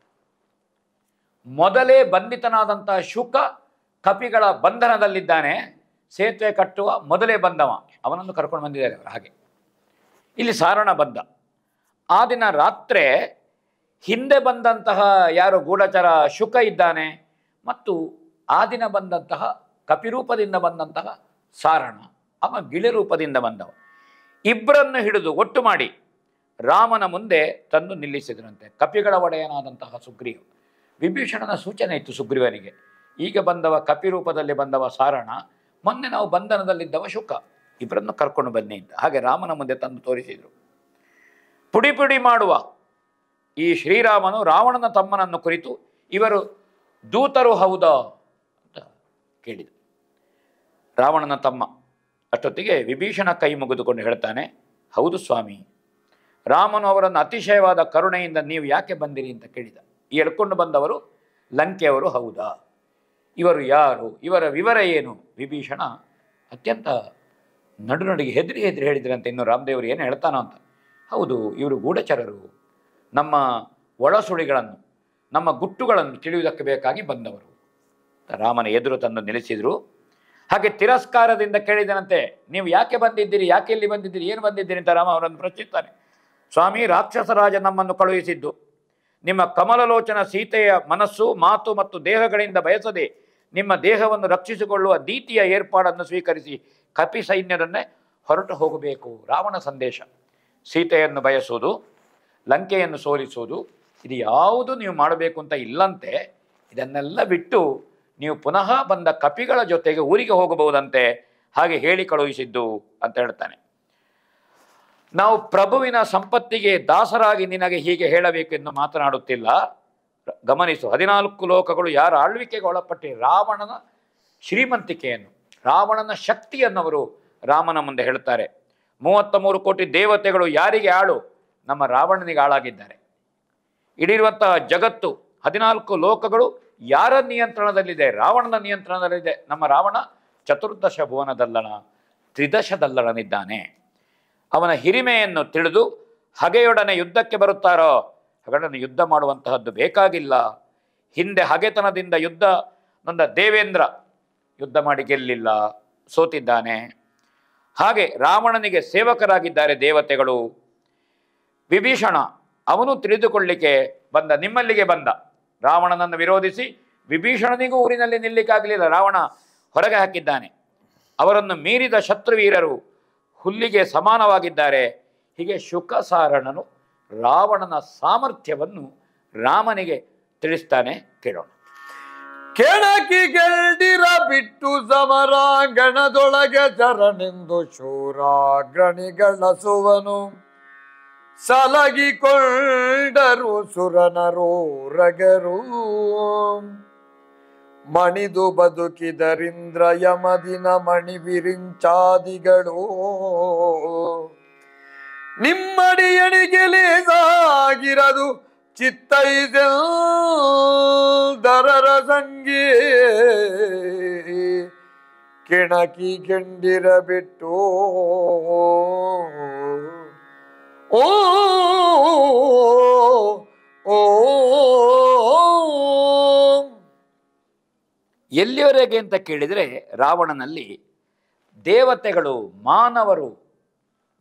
ಮೊದಲೇ ಬಂಧಿತನಾದಂತಹ ಶುಕ ಕಪಿಗಳ ಬಂಧನದಲ್ಲಿದ್ದಾನೆ. ಸೇತುವೆ ಕಟ್ಟುವ ಮೊದಲೇ ಬಂದವ, ಅವನನ್ನು ಕರ್ಕೊಂಡು ಬಂದಿದ್ದಾರೆ ಅವರು. ಹಾಗೆ ಇಲ್ಲಿ ಸಾರಣ ಬಂದ. ಆ ದಿನ ರಾತ್ರಿ ಹಿಂದೆ ಬಂದಂತಹ ಯಾರು ಗೂಢಚರ ಶುಕ ಇದ್ದಾನೆ ಮತ್ತು ಆ ದಿನ ಬಂದಂತಹ ಕಪಿರೂಪದಿಂದ ಬಂದಂತಹ ಸಾರಣ, ಅವ ಗಿಳಿ ರೂಪದಿಂದ ಬಂದವ. ಇಬ್ಬರನ್ನು ಹಿಡಿದು ಒಟ್ಟು ಮಾಡಿ ರಾಮನ ಮುಂದೆ ತಂದು ನಿಲ್ಲಿಸಿದ್ರಂತೆ. ಕಪಿಗಳ ಒಡೆಯನಾದಂತಹ ಸುಗ್ರೀವ. ವಿಭೀಷಣನ ಸೂಚನೆ ಇತ್ತು ಸುಗ್ರೀವನಿಗೆ, ಈಗ ಬಂದವ ಕಪಿರೂಪದಲ್ಲಿ ಬಂದವ ಸಾರಣ, ಮೊನ್ನೆ ನಾವು ಬಂಧನದಲ್ಲಿದ್ದವ ಶುಕ, ಇಬ್ಬರನ್ನು ಕರ್ಕೊಂಡು ಬನ್ನಿ ಅಂತ. ಹಾಗೆ ರಾಮನ ಮುಂದೆ ತಂದು ತೋರಿಸಿದರು. ಪುಡಿ ಪುಡಿ ಮಾಡುವ ಈ ಶ್ರೀರಾಮನು ರಾವಣನ ತಮ್ಮನನ್ನು ಕುರಿತು ಇವರು ದೂತರು ಹೌದಾ ಅಂತ ಕೇಳಿದ. ರಾವಣನ ತಮ್ಮ ಅಷ್ಟೊತ್ತಿಗೆ ವಿಭೀಷಣ ಕೈ ಮುಗಿದುಕೊಂಡು ಹೇಳ್ತಾನೆ, ಹೌದು ಸ್ವಾಮಿ, ರಾಮನು ಅವರನ್ನು ಅತಿಶಯವಾದ ಕರುಣೆಯಿಂದ ನೀವು ಯಾಕೆ ಬಂದಿರಿ ಅಂತ ಕೇಳಿದ. ಈ ಎಳ್ಕೊಂಡು ಬಂದವರು ಲಂಕೆಯವರು ಹೌದಾ? ಇವರು ಯಾರು? ಇವರ ವಿವರ ಏನು? ವಿಭೀಷಣ ಅತ್ಯಂತ ನಡುನಡಿಗೆ ಹೆದರಿ ಹೇಳಿದ್ರಂತೆ. ಇನ್ನು ರಾಮದೇವರು ಏನು ಹೇಳ್ತಾನೋ ಅಂತ. ಹೌದು, ಇವರು ಗೂಢಚರರು, ನಮ್ಮ ಒಳಸುಳಿಗಳನ್ನು, ನಮ್ಮ ಗುಟ್ಟುಗಳನ್ನು ತಿಳಿಯುವುದಕ್ಕೆ ಬೇಕಾಗಿ ಬಂದವರು. ರಾಮನ ಎದುರು ತಂದು ನಿಲ್ಲಿಸಿದರು. ಹಾಗೆ ತಿರಸ್ಕಾರದಿಂದ ಕೇಳಿದನಂತೆ, ನೀವು ಯಾಕೆ ಬಂದಿದ್ದೀರಿ, ಯಾಕೆ ಇಲ್ಲಿ ಬಂದಿದ್ದೀರಿ, ಏನು ಬಂದಿದ್ದೀರಿ ಅಂತ ರಾಮ ಅವರನ್ನು ಪ್ರಶ್ನಿಸ್ತಾನೆ. ಸ್ವಾಮಿ, ರಾಕ್ಷಸರಾಜ ನಮ್ಮನ್ನು ಕಳುಹಿಸಿದ್ದು ನಿಮ್ಮ ಕಮಲಲೋಚನ ಸೀತೆಯ ಮನಸ್ಸು, ಮಾತು ಮತ್ತು ದೇಹಗಳಿಂದ ಬಯಸದೆ ನಿಮ್ಮ ದೇಹವನ್ನು ರಕ್ಷಿಸಿಕೊಳ್ಳುವ ದೀತಿಯ ಏರ್ಪಾಡನ್ನು ಸ್ವೀಕರಿಸಿ ಕಪಿ ಸೈನ್ಯದನ್ನೇ ಹೊರಟು ಹೋಗಬೇಕು. ರಾವಣ ಸಂದೇಶ. ಸೀತೆಯನ್ನು ಬಯಸುವುದು, ಲಂಕೆಯನ್ನು ಸೋಲಿಸುವುದು, ಇದು ಯಾವುದು ನೀವು ಮಾಡಬೇಕು ಅಂತ ಇಲ್ಲಂತೆ. ಇದನ್ನೆಲ್ಲ ಬಿಟ್ಟು ನೀವು ಪುನಃ ಬಂದ ಕಪಿಗಳ ಜೊತೆಗೆ ಊರಿಗೆ ಹೋಗಬಹುದಂತೆ, ಹಾಗೆ ಹೇಳಿ ಕಳುಹಿಸಿದ್ದು ಅಂತ ಹೇಳ್ತಾನೆ. ನಾವು ಪ್ರಭುವಿನ ಸಂಪತ್ತಿಗೆ ದಾಸರಾಗಿ ನಿನಗೆ ಹೀಗೆ ಹೇಳಬೇಕೆಂದು ಮಾತನಾಡುತ್ತಿಲ್ಲ. ಗಮನಿಸು, 14 ಲೋಕಗಳು ಯಾರ ಆಳ್ವಿಕೆಗೆ ಒಳಪಟ್ಟಿ ರಾವಣನ ಶ್ರೀಮಂತಿಕೆಯನ್ನು, ರಾವಣನ ಶಕ್ತಿಯನ್ನು ಅವರು ರಾಮನ ಮುಂದೆ ಹೇಳ್ತಾರೆ. 33 ಕೋಟಿ ದೇವತೆಗಳು ಯಾರಿಗೆ ಆಳು? ನಮ್ಮ ರಾವಣನಿಗೆ ಆಳಾಗಿದ್ದಾರೆ. ಇಡಿರುವಂತಹ ಜಗತ್ತು 14 ಲೋಕಗಳು ಯಾರ ನಿಯಂತ್ರಣದಲ್ಲಿದೆ? ರಾವಣನ ನಿಯಂತ್ರಣದಲ್ಲಿದೆ. ನಮ್ಮ ರಾವಣ ಚತುರ್ದಶ ಭುವನದಲ್ಲಣ, ತ್ರಿದಶದಲ್ಲಣನಿದ್ದಾನೆ. ಅವನ ಹಿರಿಮೆಯನ್ನು ತಿಳಿದು ಹಗೆಯೊಡನೆ ಯುದ್ಧಕ್ಕೆ ಬರುತ್ತಾರೋ? ಹಾಗಾದರೆ ಯುದ್ಧ ಮಾಡುವಂತಹದ್ದು ಬೇಕಾಗಿಲ್ಲ. ಹಿಂದೆ ಹಗೆತನದಿಂದ ಯುದ್ಧ ನೊಂದ ದೇವೇಂದ್ರ ಯುದ್ಧ ಮಾಡಿ ಗೆಲ್ಲಿಲ್ಲ, ಸೋತಿದ್ದಾನೆ. ಹಾಗೆ ರಾವಣನಿಗೆ ಸೇವಕರಾಗಿದ್ದಾರೆ ದೇವತೆಗಳು. ವಿಭೀಷಣ ಅವನು ತಿಳಿದುಕೊಳ್ಳಿಕ್ಕೆ ಬಂದ, ನಿಮ್ಮಲ್ಲಿಗೆ ಬಂದ. ರಾವಣನನ್ನು ವಿರೋಧಿಸಿ ವಿಭೀಷಣನಿಗೂ ಊರಿನಲ್ಲಿ ನಿಲ್ಲಿಕ್ಕಾಗಲಿಲ್ಲ, ರಾವಣ ಹೊರಗೆ ಹಾಕಿದ್ದಾನೆ. ಅವರನ್ನು ಮೀರಿದ ಶತ್ರುವೀರರು ಹುಲ್ಲಿಗೆ ಸಮಾನವಾಗಿದ್ದಾರೆ. ಹೀಗೆ ಶುಕಸಾರಣನು ರಾವಣನ ಸಾಮರ್ಥ್ಯವನ್ನು ರಾಮನಿಗೆ ತಿಳಿಸ್ತಾನೆ. ಕೇಳೋಣ. ಕೆಣಕಿ ಗೆಲ್ದಿರ ಬಿಟ್ಟು ಸಮರಾಂಗಣದೊಳಗೆ ಚರನೆಂದು ಶೂರಾಗ್ರಣಿಗಳ ಸುವನು ಸಲಗಿಕೊಂಡರು ಸುರನರೋ ರಗರು ಮಣಿದು ಬದುಕಿದರಿಂದ್ರ ಯಮದಿನ ಮಣಿ ವಿರಿಂಚಾದಿಗಳು ನಿಮ್ಮಡಿಯಣಿಗೆಲೇಸಾಗಿರದು ಚಿತ್ತೈದರರ ಸಂಗೇ ಕೆಣಕಿ ಕೆಂಡಿರಬಿಟ್ಟು ಓ ಓ ಎಲ್ಲಿಯವರೆಗೆ ಅಂತ ಕೇಳಿದರೆ ರಾವಣನಲ್ಲಿ ದೇವತೆಗಳು, ಮಾನವರು,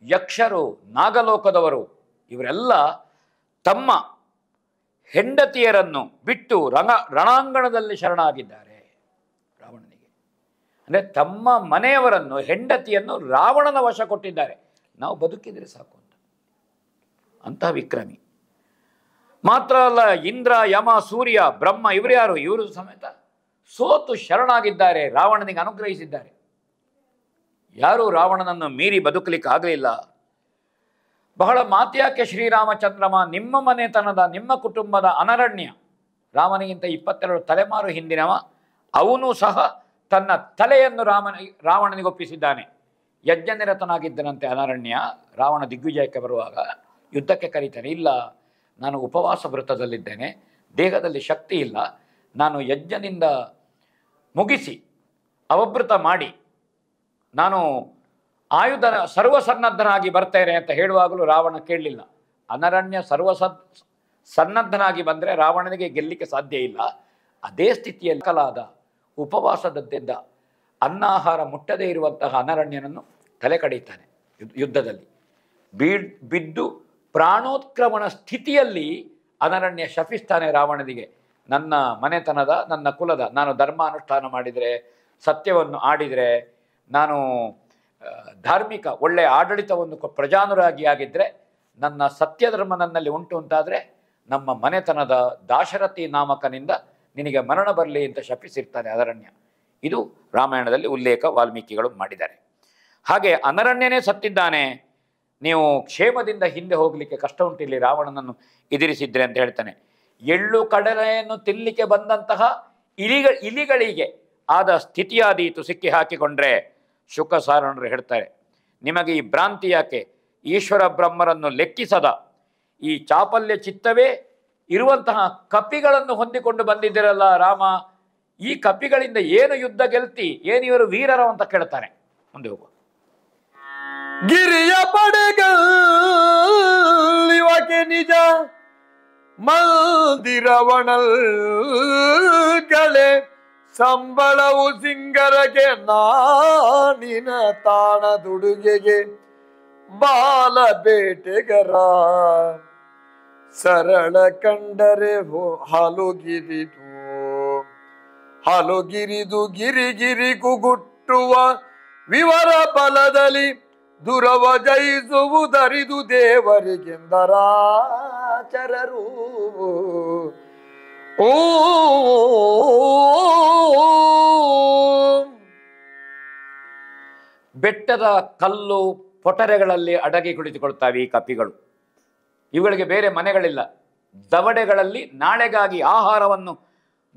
ಯಕ್ಷರು, ನಾಗಲೋಕದವರು ಇವರೆಲ್ಲ ತಮ್ಮ ಹೆಂಡತಿಯರನ್ನು ಬಿಟ್ಟು ರಣಾಂಗಣದಲ್ಲಿ ಶರಣಾಗಿದ್ದಾರೆ ರಾವಣನಿಗೆ. ಅಂದರೆ ತಮ್ಮ ಮನೆಯವರನ್ನು, ಹೆಂಡತಿಯನ್ನು ರಾವಣನ ವಶ ಕೊಟ್ಟಿದ್ದಾರೆ. ನಾವು ಬದುಕಿದರೆ ಸಾಕು ಅಂತ. ಅಂತಹ ವಿಕ್ರಮಿ ಮಾತ್ರ ಅಲ್ಲ, ಇಂದ್ರ, ಯಮ, ಸೂರ್ಯ, ಬ್ರಹ್ಮ ಇವರು ಯಾರು? ಇವರು ಸಮೇತ ಸೋತು ಶರಣಾಗಿದ್ದಾರೆ, ರಾವಣನಿಗೆ ಅನುಗ್ರಹಿಸಿದ್ದಾರೆ. ಯಾರೂ ರಾವಣನನ್ನು ಮೀರಿ ಬದುಕಲಿಕ್ಕೆ ಆಗಲಿಲ್ಲ. ಬಹಳ ಮಾತ್ಯಾಕೆ ಶ್ರೀರಾಮಚಂದ್ರಮ, ನಿಮ್ಮ ಮನೆತನದ, ನಿಮ್ಮ ಕುಟುಂಬದ ಅನರಣ್ಯ, ರಾಮನಿಗಿಂತ 22 ತಲೆಮಾರು ಹಿಂದಿನವ, ಅವನು ಸಹ ತನ್ನ ತಲೆಯನ್ನು ರಾವಣನಿಗೊಪ್ಪಿಸಿದ್ದಾನೆ. ಯಜ್ಞನಿರತನಾಗಿದ್ದನಂತೆ ಅನರಣ್ಯ. ರಾವಣ ದಿಗ್ವಿಜಯಕ್ಕೆ ಬರುವಾಗ ಯುದ್ಧಕ್ಕೆ ಕರೀತಾನೆ. ಇಲ್ಲ, ನಾನು ಉಪವಾಸ ವ್ರತದಲ್ಲಿದ್ದೇನೆ, ದೇಹದಲ್ಲಿ ಶಕ್ತಿ ಇಲ್ಲ, ನಾನು ಯಜ್ಞದಿಂದ ಮುಗಿಸಿ ಅವಭೃತ ಮಾಡಿ ನಾನು ಆಯುಧ ಸರ್ವಸನ್ನದ್ಧನಾಗಿ ಬರ್ತೇನೆ ಅಂತ ಹೇಳುವಾಗಲೂ ರಾವಣ ಕೇಳಲಿಲ್ಲ. ಅನರಣ್ಯ ಸನ್ನದ್ಧನಾಗಿ ಬಂದರೆ ರಾವಣನಿಗೆ ಗೆಲ್ಲಲಿಕ್ಕೆ ಸಾಧ್ಯ ಇಲ್ಲ. ಅದೇ ಸ್ಥಿತಿಯಲ್ಲಿ ಕಲಾದ ಉಪವಾಸದದ್ದಿಂದ ಅನ್ನಾಹಾರ ಮುಟ್ಟದೇ ಇರುವಂತಹ ಅನರಣ್ಯನನ್ನು ತಲೆ ಕಡಿತಾನೆ. ಯುದ್ಧದಲ್ಲಿ ಬಿದ್ದು ಪ್ರಾಣೋತ್ಕ್ರಮಣ ಸ್ಥಿತಿಯಲ್ಲಿ ಅನರಣ್ಯ ಶಪಿಸ್ತಾನೆ ರಾವಣನಿಗೆ. ನನ್ನ ಮನೆತನದ, ನನ್ನ ಕುಲದ, ನಾನು ಧರ್ಮಾನುಷ್ಠಾನ ಮಾಡಿದರೆ, ಸತ್ಯವನ್ನು ಆಡಿದರೆ, ನಾನು ಧಾರ್ಮಿಕ ಒಳ್ಳೆಯ ಆಡಳಿತವನ್ನು ಪ್ರಜಾನುರಾಗಿಯಾಗಿದ್ದರೆ, ನನ್ನ ಸತ್ಯಧರ್ಮ ನನ್ನಲ್ಲಿ ಉಂಟು ಅಂತಾದರೆ ನಮ್ಮ ಮನೆತನದ ದಾಶರಥಿ ನಾಮಕನಿಂದ ನಿನಗೆ ಮರಣ ಬರಲಿ ಅಂತ ಶಪಿಸಿರ್ತಾನೆ ಅನರಣ್ಯ. ಇದು ರಾಮಾಯಣದಲ್ಲಿ ಉಲ್ಲೇಖ ವಾಲ್ಮೀಕಿಗಳು ಮಾಡಿದ್ದಾರೆ. ಹಾಗೆ ಅನರಣ್ಯನೇ ಸತ್ತಿದ್ದಾನೆ, ನೀವು ಕ್ಷೇಮದಿಂದ ಹಿಂದೆ ಹೋಗಲಿಕ್ಕೆ ಕಷ್ಟ ಉಂಟಿಲ್ಲಿ ರಾವಣನನ್ನು ಎದುರಿಸಿದ್ರೆ ಅಂತ ಹೇಳ್ತಾನೆ. ಎಳ್ಳು ಕಡಲೆಯನ್ನು ತಿನ್ನಲಿಕ್ಕೆ ಬಂದಂತಹ ಇಲಿಗಳಿಗೆ ಆದ ಸ್ಥಿತಿಯಾದೀತು ಸಿಕ್ಕಿ ಹಾಕಿಕೊಂಡ್ರೆ. ಶುಕ ಸಾರಣರು ಹೇಳ್ತಾರೆ, ನಿಮಗೆ ಈ ಭ್ರಾಂತಿ ಯಾಕೆ? ಈಶ್ವರ ಬ್ರಹ್ಮರನ್ನು ಲೆಕ್ಕಿಸದ ಈ ಚಾಪಲ್ಯ ಚಿತ್ತವೇ ಇರುವಂತಹ ಕಪಿಗಳನ್ನು ಹೊಂದಿಕೊಂಡು ಬಂದಿದ್ದೀರಲ್ಲ ರಾಮ, ಈ ಕಪಿಗಳಿಂದ ಏನು ಯುದ್ಧ ಗೆಲ್ತಿ? ಏನು ಇವರು ವೀರರು ಅಂತ ಕೇಳ್ತಾನೆ. ಮುಂದೆ ಹೋಗುವ. ಗಿರಿಯ ಪಡೆಗಲ್ಲಿವಕೆ ನಿಜ ಮಂದಿರವಣಲ್ಗಳೇ ಸಂಬಳವು ಸಿಂಗರಗೆ ನಾನಿನ ತಾಣದುಡುಗೆಗೆ ಬಾಲ ಬೇಟೆಗರ ಸರಳ ಕಂಡರೆ ಹಲುಗಿರಿದು ಹಲುಗಿರಿದು ಗಿರಿಗಿರಿ ಕುಗುಟ್ಟುವ ವಿವರ ಬಲದಲ್ಲಿ ದುರವ ಜಯಿಸುವುದರಿದು ದೇವರಿಗೆಂದರಾಚರರು. ಓ ಬೆಟ್ಟದ ಕಲ್ಲು ಪೊಟರೆಗಳಲ್ಲಿ ಅಡಗಿ ಕುಳಿತುಕೊಳ್ತಾವೆ ಈ ಕಪಿಗಳು. ಇವುಗಳಿಗೆ ಬೇರೆ ಮನೆಗಳಿಲ್ಲ. ದವಡೆಗಳಲ್ಲಿ ನಾಳೆಗಾಗಿ ಆಹಾರವನ್ನು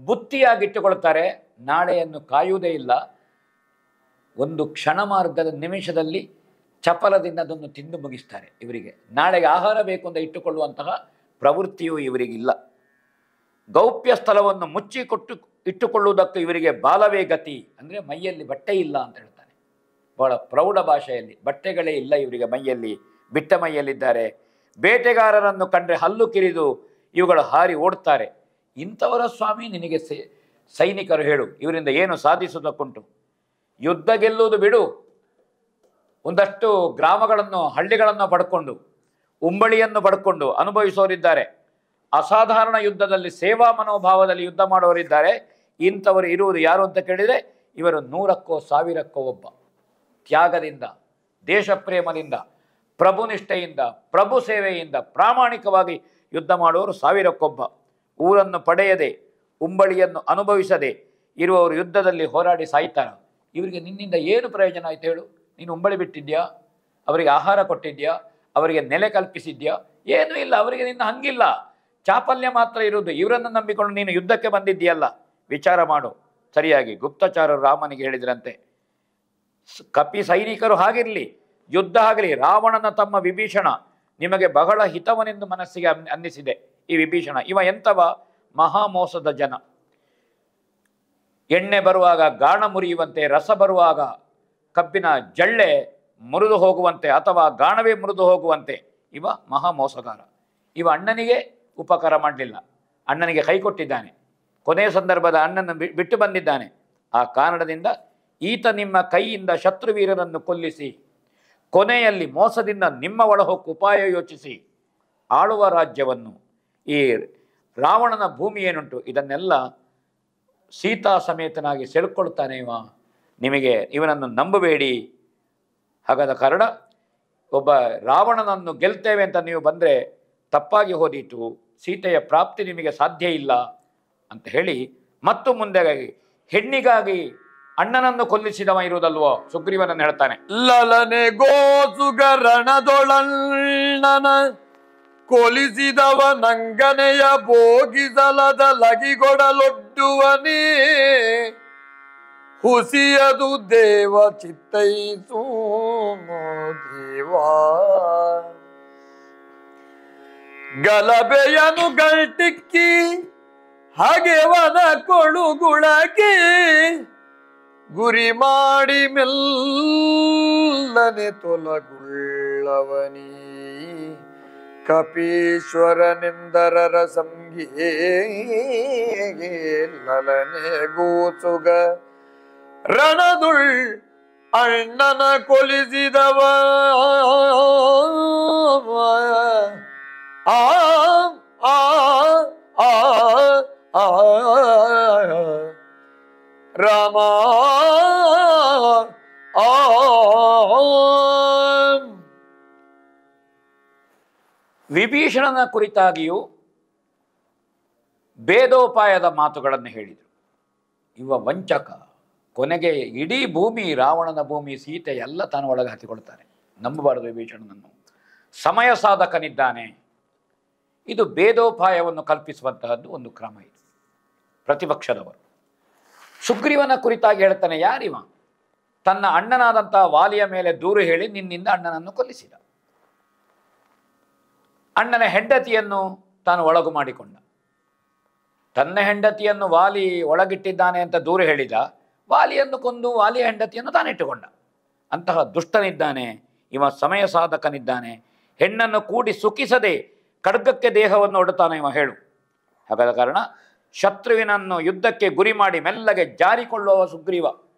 ಬುತ್ತಿಯಾಗಿಟ್ಟುಕೊಳ್ತಾರೆ. ನಾಳೆಯನ್ನು ಕಾಯುವುದೇ ಇಲ್ಲ. ಒಂದು ಕ್ಷಣ ಮಾರ್ಗದ ನಿಮಿಷದಲ್ಲಿ ಚಪಲದಿಂದ ಅದನ್ನು ತಿಂದು ಮುಗಿಸ್ತಾರೆ. ಇವರಿಗೆ ನಾಳೆಗೆ ಆಹಾರ ಬೇಕು ಅಂತ ಇಟ್ಟುಕೊಳ್ಳುವಂತಹ ಪ್ರವೃತ್ತಿಯೂ ಇವರಿಗಿಲ್ಲ. ಗೌಪ್ಯ ಸ್ಥಳವನ್ನು ಇಟ್ಟುಕೊಳ್ಳುವುದಕ್ಕೂ ಇವರಿಗೆ ಬಾಲವೇ ಗತಿ. ಅಂದರೆ ಮೈಯಲ್ಲಿ ಬಟ್ಟೆ ಇಲ್ಲ ಅಂತ ಹೇಳ್ತಾನೆ. ಬಹಳ ಪ್ರೌಢ ಭಾಷೆಯಲ್ಲಿ ಬಟ್ಟೆಗಳೇ ಇಲ್ಲ ಇವರಿಗೆ ಮೈಯಲ್ಲಿ, ಬಿಟ್ಟ ಮೈಯಲ್ಲಿದ್ದಾರೆ. ಬೇಟೆಗಾರರನ್ನು ಕಂಡ್ರೆ ಹಲ್ಲು ಕಿರಿದು ಇವುಗಳು ಹಾರಿ ಓಡ್ತಾರೆ. ಇಂಥವರ ಸ್ವಾಮಿ ನಿನಗೆ ಸೈನಿಕರು ಹೇಳು, ಇವರಿಂದ ಏನು ಸಾಧಿಸುವುದಕ್ಕುಂಟು? ಯುದ್ಧ ಗೆಲ್ಲುವುದು ಬಿಡು, ಒಂದಷ್ಟು ಗ್ರಾಮಗಳನ್ನು, ಹಳ್ಳಿಗಳನ್ನು ಪಡ್ಕೊಂಡು, ಉಂಬಳಿಯನ್ನು ಪಡ್ಕೊಂಡು ಅನುಭವಿಸೋರಿದ್ದಾರೆ. ಅಸಾಧಾರಣ ಯುದ್ಧದಲ್ಲಿ ಸೇವಾ ಮನೋಭಾವದಲ್ಲಿ ಯುದ್ಧ ಮಾಡೋರಿದ್ದಾರೆ. ಇಂಥವರು ಇರುವುದು ಯಾರು ಅಂತ ಕೇಳಿದರೆ ಇವರು 100ಕ್ಕೋ 1000ಕ್ಕೋ ಒಬ್ಬ. ತ್ಯಾಗದಿಂದ, ದೇಶಪ್ರೇಮದಿಂದ, ಪ್ರಭುನಿಷ್ಠೆಯಿಂದ, ಪ್ರಭು ಸೇವೆಯಿಂದ ಪ್ರಾಮಾಣಿಕವಾಗಿ ಯುದ್ಧ ಮಾಡುವವರು 1000ಕ್ಕೊಬ್ಬ. ಊರನ್ನು ಪಡೆಯದೆ, ಉಂಬಳಿಯನ್ನು ಅನುಭವಿಸದೆ ಇರುವವರು ಯುದ್ಧದಲ್ಲಿ ಹೋರಾಡಿ ಸಾಯ್ತಾರ. ಇವರಿಗೆ ನಿನ್ನಿಂದ ಏನು ಪ್ರಯೋಜನ ಆಯ್ತು ಹೇಳು? ನೀನು ಉಂಬಳಿ ಬಿಟ್ಟಿದ್ಯಾ? ಅವರಿಗೆ ಆಹಾರ ಕೊಟ್ಟಿದ್ಯಾ? ಅವರಿಗೆ ನೆಲೆ ಕಲ್ಪಿಸಿದ್ಯಾ? ಏನೂ ಇಲ್ಲ. ಅವರಿಗೆ ನಿನ್ನ ಹಂಗಿಲ್ಲ, ಚಾಪಲ್ಯ ಮಾತ್ರ ಇರುವುದು. ಇವರನ್ನು ನಂಬಿಕೊಂಡು ನೀನು ಯುದ್ಧಕ್ಕೆ ಬಂದಿದ್ದೀಯಲ್ಲ, ವಿಚಾರ ಮಾಡು ಸರಿಯಾಗಿ. ಗುಪ್ತಚಾರರು ರಾಮನಿಗೆ ಹೇಳಿದ್ರಂತೆ, ಕಪಿ ಸೈನಿಕರು ಹಾಗಿರಲಿ, ಯುದ್ಧ ಆಗಲಿ, ರಾವಣನ ತಮ್ಮ ವಿಭೀಷಣ ನಿಮಗೆ ಬಹಳ ಹಿತವನೆಂದು ಮನಸ್ಸಿಗೆ ಅನ್ನಿಸಿದೆ. ಈ ವಿಭೀಷಣ ಇವ ಎಂಥವ? ಮಹಾಮೋಸದ ಜನ. ಎಣ್ಣೆ ಬರುವಾಗ ಗಾಣ ಮುರಿಯುವಂತೆ, ರಸ ಬರುವಾಗ ಕಬ್ಬಿನ ಜಳ್ಳೆ ಮುರಿದು ಹೋಗುವಂತೆ ಅಥವಾ ಗಾಣವೇ ಮುರಿದು ಹೋಗುವಂತೆ ಇವ ಮಹಾಮೋಸಗಾರ. ಇವ ಅಣ್ಣನಿಗೆ ಉಪಕಾರ ಮಾಡಲಿಲ್ಲ, ಅಣ್ಣನಿಗೆ ಕೈ ಕೊಟ್ಟಿದ್ದಾನೆ, ಕೊನೆಯ ಸಂದರ್ಭದ ಅಣ್ಣನ ಬಿಟ್ಟು ಬಂದಿದ್ದಾನೆ. ಆ ಕಾರಣದಿಂದ ಈತ ನಿಮ್ಮ ಕೈಯಿಂದ ಶತ್ರುವೀರರನ್ನು ಕೊಲ್ಲಿಸಿ ಕೊನೆಯಲ್ಲಿ ಮೋಸದಿಂದ ನಿಮ್ಮ ಒಳಹೊಕ್ಕು ಉಪಾಯ ಯೋಚಿಸಿ ಆಳುವ ರಾಜ್ಯವನ್ನು, ಈ ರಾವಣನ ಭೂಮಿ ಏನುಂಟು ಇದನ್ನೆಲ್ಲ ಸೀತಾ ಸಮೇತನಾಗಿ ಸೆಳ್ಕೊಳ್ತಾನೆ ಇವ. ನಿಮಗೆ ಇವನನ್ನು ನಂಬಬೇಡಿ. ಹಾಗಾದ ಕಾರಣ ಒಬ್ಬ ರಾವಣನನ್ನು ಗೆಲ್ತೇವೆ ಅಂತ ನೀವು ಬಂದರೆ ತಪ್ಪಾಗಿ ಹೋದೀತು, ಸೀತೆಯ ಪ್ರಾಪ್ತಿ ನಿಮಗೆ ಸಾಧ್ಯ ಇಲ್ಲ ಅಂತ ಹೇಳಿ ಮತ್ತು ಮುಂದೆ ಹೆಣ್ಣಿಗಾಗಿ ಅಣ್ಣನನ್ನು ಕೊಲ್ಲಿಸಿದವ ಇರುವುದಲ್ವೋ ಸುಗ್ರೀವನನ್ನು ಹೇಳ್ತಾನೆ. ಲಲನೆ ಗೋಸುಗರಣದೊಳಣ್ಣನ ಕೊಲಿಸಿದವ ನಂಗನೆಯ ಭೋಗಿಸಲದ ಲಗಿಗೊಡಲೊಡ್ಡುವನೇ ಹುಸಿಯದು ದೇವ ಚಿತ್ತೈಸು ದೇವಾ ಗಲಭೆಯನು ಗಲ್ಟಿಕ್ಕಿ ಹಾಗೆವನ ಕೊಳುಗುಳಗೆ ಗುರಿ ಮಾಡಿ ಮೆಲ್ಲನೆ ತೊಲಗುಳ್ಳವನೀ ಕಪೀಶ್ವರನೆಂದರರ ಸಂಘೇ ಲಲನೆ ಗೋಸುಗ ರಣದುಳ್ ಅಣ್ಣನ ಕೊಲಿಸಿದವ ಆ ಆ ಆ ಆ ರಾಮ ಆ ವಿಭೀಷಣನ ಕುರಿತಾಗಿಯೂ ಭೇದೋಪಾಯದ ಮಾತುಗಳನ್ನು ಹೇಳಿದರು. ಇವ ವಂಚಕ, ಕೊನೆಗೆ ಇಡೀ ಭೂಮಿ ರಾವಣನ ಭೂಮಿ ಸೀತೆ ಎಲ್ಲ ತಾನು ಒಳಗೆ ಹಾಕಿಕೊಳ್ತಾನೆ. ನಂಬಬಾರದು ವಿಭೀಷಣನನ್ನು. ಸಮಯ ಸಾಧಕನಿದ್ದಾನೆ. ಇದು ಭೇದೋಪಾಯವನ್ನು ಕಲ್ಪಿಸುವಂತಹದ್ದು ಒಂದು ಕ್ರಮ. ಇದು ಪ್ರತಿಪಕ್ಷದವರು. ಸುಗ್ರೀವನ ಕುರಿತಾಗಿ ಹೇಳ್ತಾನೆ, ಯಾರಿವ? ತನ್ನ ಅಣ್ಣನಾದಂಥ ವಾಲಿಯ ಮೇಲೆ ದೂರು ಹೇಳಿ ನಿನ್ನಿಂದ ಅಣ್ಣನನ್ನು ಕೊಲ್ಲಿಸಿದ. ಅಣ್ಣನ ಹೆಂಡತಿಯನ್ನು ತಾನು ಒಳಗು ಮಾಡಿಕೊಂಡ. ತನ್ನ ಹೆಂಡತಿಯನ್ನು ವಾಲಿ ಒಳಗಿಟ್ಟಿದ್ದಾನೆ ಅಂತ ದೂರು ಹೇಳಿದ. ವಾಲಿಯನ್ನು ಕೊಂದು ವಾಲಿಯ ಹೆಂಡತಿಯನ್ನು ತಾನಿಟ್ಟುಕೊಂಡ. ಅಂತಹ ದುಷ್ಟನಿದ್ದಾನೆ ಇವ, ಸಮಯ ಸಾಧಕನಿದ್ದಾನೆ. ಹೆಣ್ಣನ್ನು ಕೂಡಿ ಸುಖಿಸದೆ ಖಡ್ಗಕ್ಕೆ ದೇಹವನ್ನು ಒಡ್ಡುತ್ತಾನೆ ಇವ, ಹೇಳು. ಹಾಗಾದ ಕಾರಣ ಶತ್ರುವಿನನ್ನು ಯುದ್ಧಕ್ಕೆ ಗುರಿ ಮಾಡಿ ಮೆಲ್ಲಗೆ ಜಾರಿಕೊಳ್ಳುವ ಸುಗ್ರೀವ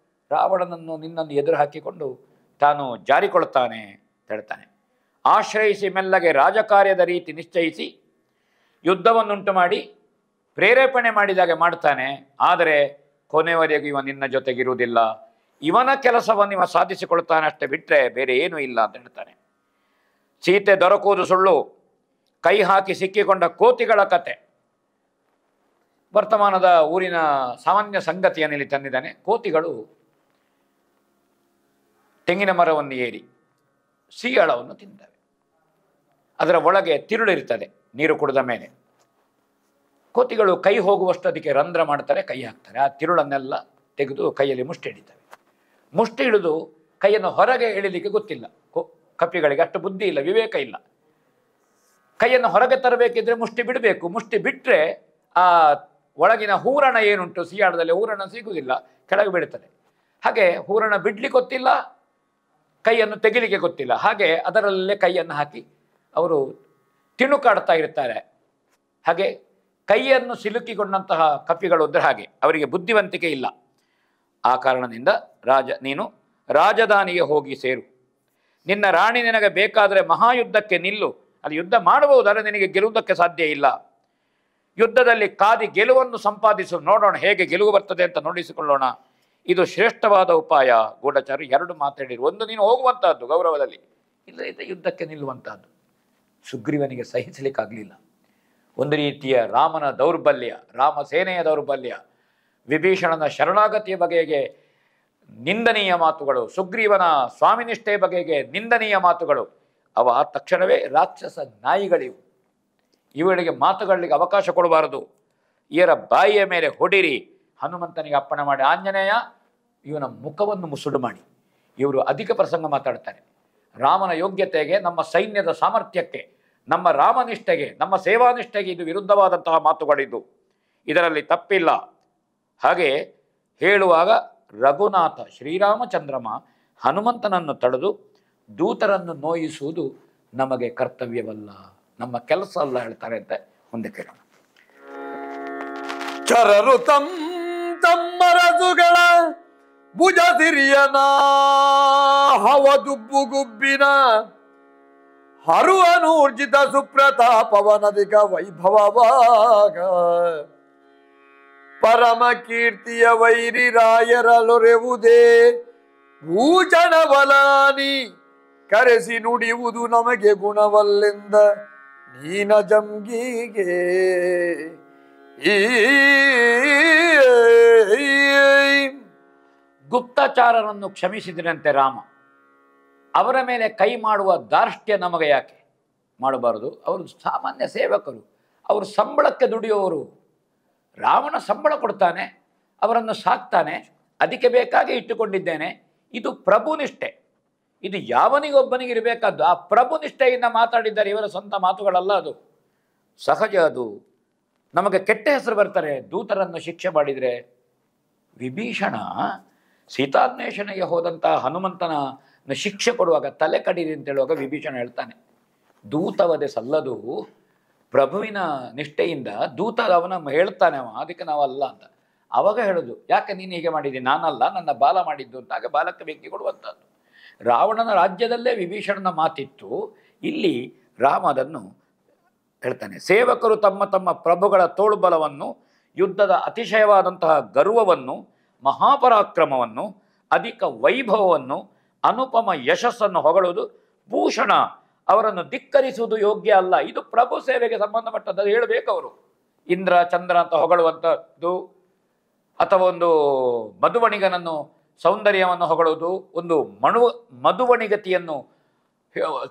ರಾವಣನನ್ನು ನಿನ್ನನ್ನು ಎದುರು ಹಾಕಿಕೊಂಡು ತಾನು ಜಾರಿಕೊಳ್ಳುತ್ತಾನೆ ಅಂತ ಹೇಳ್ತಾನೆ. ಆಶ್ರಯಿಸಿ ಮೆಲ್ಲಗೆ ರಾಜಕಾರ್ಯದ ರೀತಿ ನಿಶ್ಚಯಿಸಿ ಯುದ್ಧವನ್ನುಂಟು ಮಾಡಿ ಪ್ರೇರೇಪಣೆ ಮಾಡಿದಾಗೆ ಮಾಡ್ತಾನೆ. ಆದರೆ ಕೊನೆವರೆಗೂ ಇವ ನಿನ್ನ ಜೊತೆಗಿರುವುದಿಲ್ಲ. ಇವನ ಕೆಲಸವನ್ನು ಇವ ಸಾಧಿಸಿಕೊಳ್ತಾನೆ ಅಷ್ಟೇ, ಬಿಟ್ಟರೆ ಬೇರೆ ಏನೂ ಇಲ್ಲ ಅಂತ ಹೇಳ್ತಾನೆ. ಸೀತೆ ದೊರಕುವುದು ಸುಳ್ಳು, ಕೈ ಹಾಕಿ ಸಿಕ್ಕಿಕೊಂಡ ಕೋತಿಗಳ ಕತೆ. ವರ್ತಮಾನದ ಊರಿನ ಸಾಮಾನ್ಯ ಸಂಗತಿಯನ್ನು ಇಲ್ಲಿ ತಂದಿದ್ದಾನೆ. ಕೋತಿಗಳು ತೆಂಗಿನ ಮರವನ್ನು ಏರಿ ಸೀಯಾಳವನ್ನು ತಿಂತವೆ. ಅದರ ಒಳಗೆ ತಿರುಳಿರ್ತದೆ ನೀರು ಕುಡಿದ ಮೇಲೆ. ಕೋತಿಗಳು ಕೈ ಹೋಗುವಷ್ಟು ಅದಕ್ಕೆ ರಂಧ್ರ ಮಾಡ್ತಾರೆ, ಕೈ ಹಾಕ್ತಾರೆ. ಆ ತಿರುಳನ್ನೆಲ್ಲ ತೆಗೆದು ಕೈಯಲ್ಲಿ ಮುಷ್ಟಿ ಹಿಡಿತವೆ. ಮುಷ್ಟಿ ಹಿಡಿದು ಕೈಯನ್ನು ಹೊರಗೆ ಎಳಿಲಿಕ್ಕೆ ಗೊತ್ತಿಲ್ಲ. ಕಪಿಗಳಿಗೆ ಅಷ್ಟು ಬುದ್ಧಿ ಇಲ್ಲ, ವಿವೇಕ ಇಲ್ಲ. ಕೈಯನ್ನು ಹೊರಗೆ ತರಬೇಕಿದ್ರೆ ಮುಷ್ಟಿ ಬಿಡಬೇಕು. ಮುಷ್ಟಿ ಬಿಟ್ಟರೆ ಆ ಒಳಗಿನ ಹೂರಣ ಏನುಂಟು, ಸಿಯಾಳದಲ್ಲಿ ಹೂರಣ ಸಿಗುವುದಿಲ್ಲ, ಕೆಳಗೆ ಬೀಳುತ್ತದೆ. ಹಾಗೆ ಹೂರಣ ಬಿಡ್ಲಿಕ್ಕೆ ಗೊತ್ತಿಲ್ಲ, ಕೈಯನ್ನು ತೆಗಿಲಿಕ್ಕೆ ಗೊತ್ತಿಲ್ಲ. ಹಾಗೆ ಅದರಲ್ಲೇ ಕೈಯನ್ನು ಹಾಕಿ ಅವರು ತಿಣುಕಾಡ್ತಾ ಇರ್ತಾರೆ. ಹಾಗೆ ಕೈಯನ್ನು ಸಿಲುಕಿಕೊಂಡಂತಹ ಕಪಿಗಳು ಇದ್ದರೆ ಹಾಗೆ ಅವರಿಗೆ ಬುದ್ಧಿವಂತಿಕೆ ಇಲ್ಲ. ಆ ಕಾರಣದಿಂದ ನೀನು ರಾಜಧಾನಿಗೆ ಹೋಗಿ ಸೇರು. ನಿನ್ನ ರಾಣಿ ನಿನಗೆ ಬೇಕಾದರೆ ಮಹಾಯುದ್ಧಕ್ಕೆ ನಿಲ್ಲು. ಅಲ್ಲಿ ಯುದ್ಧ ಮಾಡಬಹುದಾದರೆ ನಿನಗೆ ಗೆಲ್ಲುವುದಕ್ಕೆ ಸಾಧ್ಯ ಇಲ್ಲ. ಯುದ್ಧದಲ್ಲಿ ಕಾದಿ ಗೆಲುವನ್ನು ಸಂಪಾದಿಸು, ನೋಡೋಣ ಹೇಗೆ ಗೆಲುವು ಬರ್ತದೆ ಅಂತ ನೋಡಿಸಿಕೊಳ್ಳೋಣ. ಇದು ಶ್ರೇಷ್ಠವಾದ ಉಪಾಯ. ಗೂಢಚಾರಿ ಎರಡು ಮಾತಾಡಿರು. ಒಂದು, ನೀನು ಹೋಗುವಂತಹದ್ದು ಗೌರವದಲ್ಲಿ, ಇಲ್ಲದಿದ್ದರೆ ಯುದ್ಧಕ್ಕೆ ನಿಲ್ಲುವಂತಹದ್ದು. ಸುಗ್ರೀವನಿಗೆ ಸಹಿಸಲಿಕ್ಕಾಗಲಿಲ್ಲ. ಒಂದು ರೀತಿಯ ರಾಮನ ದೌರ್ಬಲ್ಯ, ರಾಮ ಸೇನೆಯ ದೌರ್ಬಲ್ಯ, ವಿಭೀಷಣನ ಶರಣಾಗತಿಯ ಬಗೆಗೆ ನಿಂದನೀಯ ಮಾತುಗಳು, ಸುಗ್ರೀವನ ಸ್ವಾಮಿನಿಷ್ಠೆಯ ಬಗೆಗೆ ನಿಂದನೀಯ ಮಾತುಗಳು, ಅವ ತಕ್ಷಣವೇ ರಾಕ್ಷಸ ನಾಯಿಗಳಿವು, ಇವುಗಳಿಗೆ ಮಾತುಗಳಿಗೆ ಅವಕಾಶ ಕೊಡಬಾರದು, ಇವರ ಬಾಯಿಯ ಮೇಲೆ ಹೊಡಿರಿ. ಹನುಮಂತನಿಗೆ ಅಪ್ಪಣೆ ಮಾಡಿ, ಆಂಜನೇಯ ಇವನ ಮುಖವನ್ನು ಮುಸುಡು ಮಾಡಿ. ಇವರು ಅಧಿಕ ಪ್ರಸಂಗ ಮಾತಾಡ್ತಾರೆ. ರಾಮನ ಯೋಗ್ಯತೆಗೆ, ನಮ್ಮ ಸೈನ್ಯದ ಸಾಮರ್ಥ್ಯಕ್ಕೆ, ನಮ್ಮ ರಾಮನಿಷ್ಠೆಗೆ, ನಮ್ಮ ಸೇವಾನಿಷ್ಠೆಗೆ ಇದು ವಿರುದ್ಧವಾದಂತಹ ಮಾತುಗಳಿದ್ದು, ಇದರಲ್ಲಿ ತಪ್ಪಿಲ್ಲ. ಹಾಗೆ ಹೇಳುವಾಗ ರಘುನಾಥ ಶ್ರೀರಾಮಚಂದ್ರಮ ಹನುಮಂತನನ್ನು ತಡೆದು, ದೂತರನ್ನು ನೋಯಿಸುವುದು ನಮಗೆ ಕರ್ತವ್ಯವಲ್ಲ, ನಮ್ಮ ಕೆಲಸ ಅಲ್ಲ ಹೇಳ್ತಾರೆ ಅಂತ ಮುಂದೆ ಕೇಳೋಣ. ಚರರು ತಮ್ಮ ರಸುಗಳ ಭುಜ ಸಿರಿಯನ ಹವದುಬ್ಬು ಗುಬ್ಬಿನ ಹರುವನೂರ್ಜಿತ ಸುಪ್ರತಾಪವನದಿಕ ವೈಭವವಾಗ ಪರಮ ಕೀರ್ತಿಯ ವೈರಿ ರಾಯರಲೊರೆವುದೇ ಭೂಷಣವಲಾನಿ ಕರೆಸಿ ನುಡಿಯುವುದು ನಮಗೆ ಗುಣವಲ್ಲೆಂದ ನೀನ ಜಂಗಿಗೆ. ಗುಪ್ತಚಾರರನ್ನು ಕ್ಷಮಿಸಿದನಂತೆ ರಾಮ. ಅವರ ಮೇಲೆ ಕೈ ಮಾಡುವ ದಾರ್ಷ್ಟ್ಯ ನಮಗೆ ಯಾಕೆ ಮಾಡಬಾರದು? ಅವರು ಸಾಮಾನ್ಯ ಸೇವಕರು, ಅವರು ಸಂಬಳಕ್ಕೆ ದುಡಿಯುವವರು. ರಾವಣ ಸಂಬಳ ಕೊಡ್ತಾನೆ, ಅವರನ್ನು ಸಾಕ್ತಾನೆ, ಅದಕ್ಕೆ ಬೇಕಾಗಿ ಇಟ್ಟುಕೊಂಡಿದ್ದೇನೆ. ಇದು ಪ್ರಭುನಿಷ್ಠೆ, ಇದು ಯಾವನಿಗೊಬ್ಬನಿಗೆ ಇರಬೇಕಾದ್ದು. ಆ ಪ್ರಭುನಿಷ್ಠೆಯಿಂದ ಮಾತಾಡಿದ್ದಾರೆ, ಇವರ ಸ್ವಂತ ಮಾತುಗಳಲ್ಲ. ಅದು ಸಹಜ, ಅದು ನಮಗೆ ಕೆಟ್ಟ ಹೆಸರು ಬರ್ತಾರೆ ದೂತರನ್ನು ಶಿಕ್ಷೆ ಮಾಡಿದರೆ. ವಿಭೀಷಣ ಸೀತಾನ್ವೇಷಣೆಗೆ ಹೋದಂತಹ ಹನುಮಂತನ ಶಿಕ್ಷೆ ಕೊಡುವಾಗ ತಲೆ ಕಡೀರಿ ಅಂತ ಹೇಳುವಾಗ ವಿಭೀಷಣ ಹೇಳ್ತಾನೆ, ದೂತವದೆ ಸಲ್ಲದು, ಪ್ರಭುವಿನ ನಿಷ್ಠೆಯಿಂದ ದೂತ ಅವನ ಹೇಳ್ತಾನೆ ಅವ, ಅದಕ್ಕೆ ನಾವಲ್ಲ ಅಂತ. ಅವಾಗ ಹೇಳೋದು, ಯಾಕೆ ನೀನು ಹೀಗೆ ಮಾಡಿದ್ದೀನಿ? ನಾನಲ್ಲ, ನನ್ನ ಬಾಲ ಮಾಡಿದ್ದು ಅಂತ. ಹಾಗೆ ಬಾಲಕ್ಕೆ ಬೆಂಕಿ ಕೊಡುವಂಥದ್ದು. ರಾವಣನ ರಾಜ್ಯದಲ್ಲೇ ವಿಭೀಷಣನ ಮಾತಿತ್ತು, ಇಲ್ಲಿ ರಾಮ ಅದನ್ನು ಹೇಳ್ತಾನೆ. ಸೇವಕರು ತಮ್ಮ ತಮ್ಮ ಪ್ರಭುಗಳ ತೋಳುಬಲವನ್ನು, ಯುದ್ಧದ ಅತಿಶಯವಾದಂತಹ ಗರ್ವವನ್ನು, ಮಹಾಪರಾಕ್ರಮವನ್ನು, ಅಧಿಕ ವೈಭವವನ್ನು, ಅನುಪಮ ಯಶಸ್ಸನ್ನು ಹೊಗಳುವುದು ಭೂಷಣ. ಅವರನ್ನು ಧಿಕ್ಕರಿಸುವುದು ಯೋಗ್ಯ ಅಲ್ಲ. ಇದು ಪ್ರಭು ಸೇವೆಗೆ ಸಂಬಂಧಪಟ್ಟದ್ದು, ಹೇಳಬೇಕು. ಅವರು ಇಂದ್ರ ಚಂದ್ರ ಅಂತ ಹೊಗಳುವಂಥದ್ದು, ಅಥವಾ ಒಂದು ಮಧುವಣಿಗನನ್ನು ಸೌಂದರ್ಯವನ್ನು ಹೊಗಳುವುದು, ಒಂದು ಮಧುವಣಿಗತಿಯನ್ನು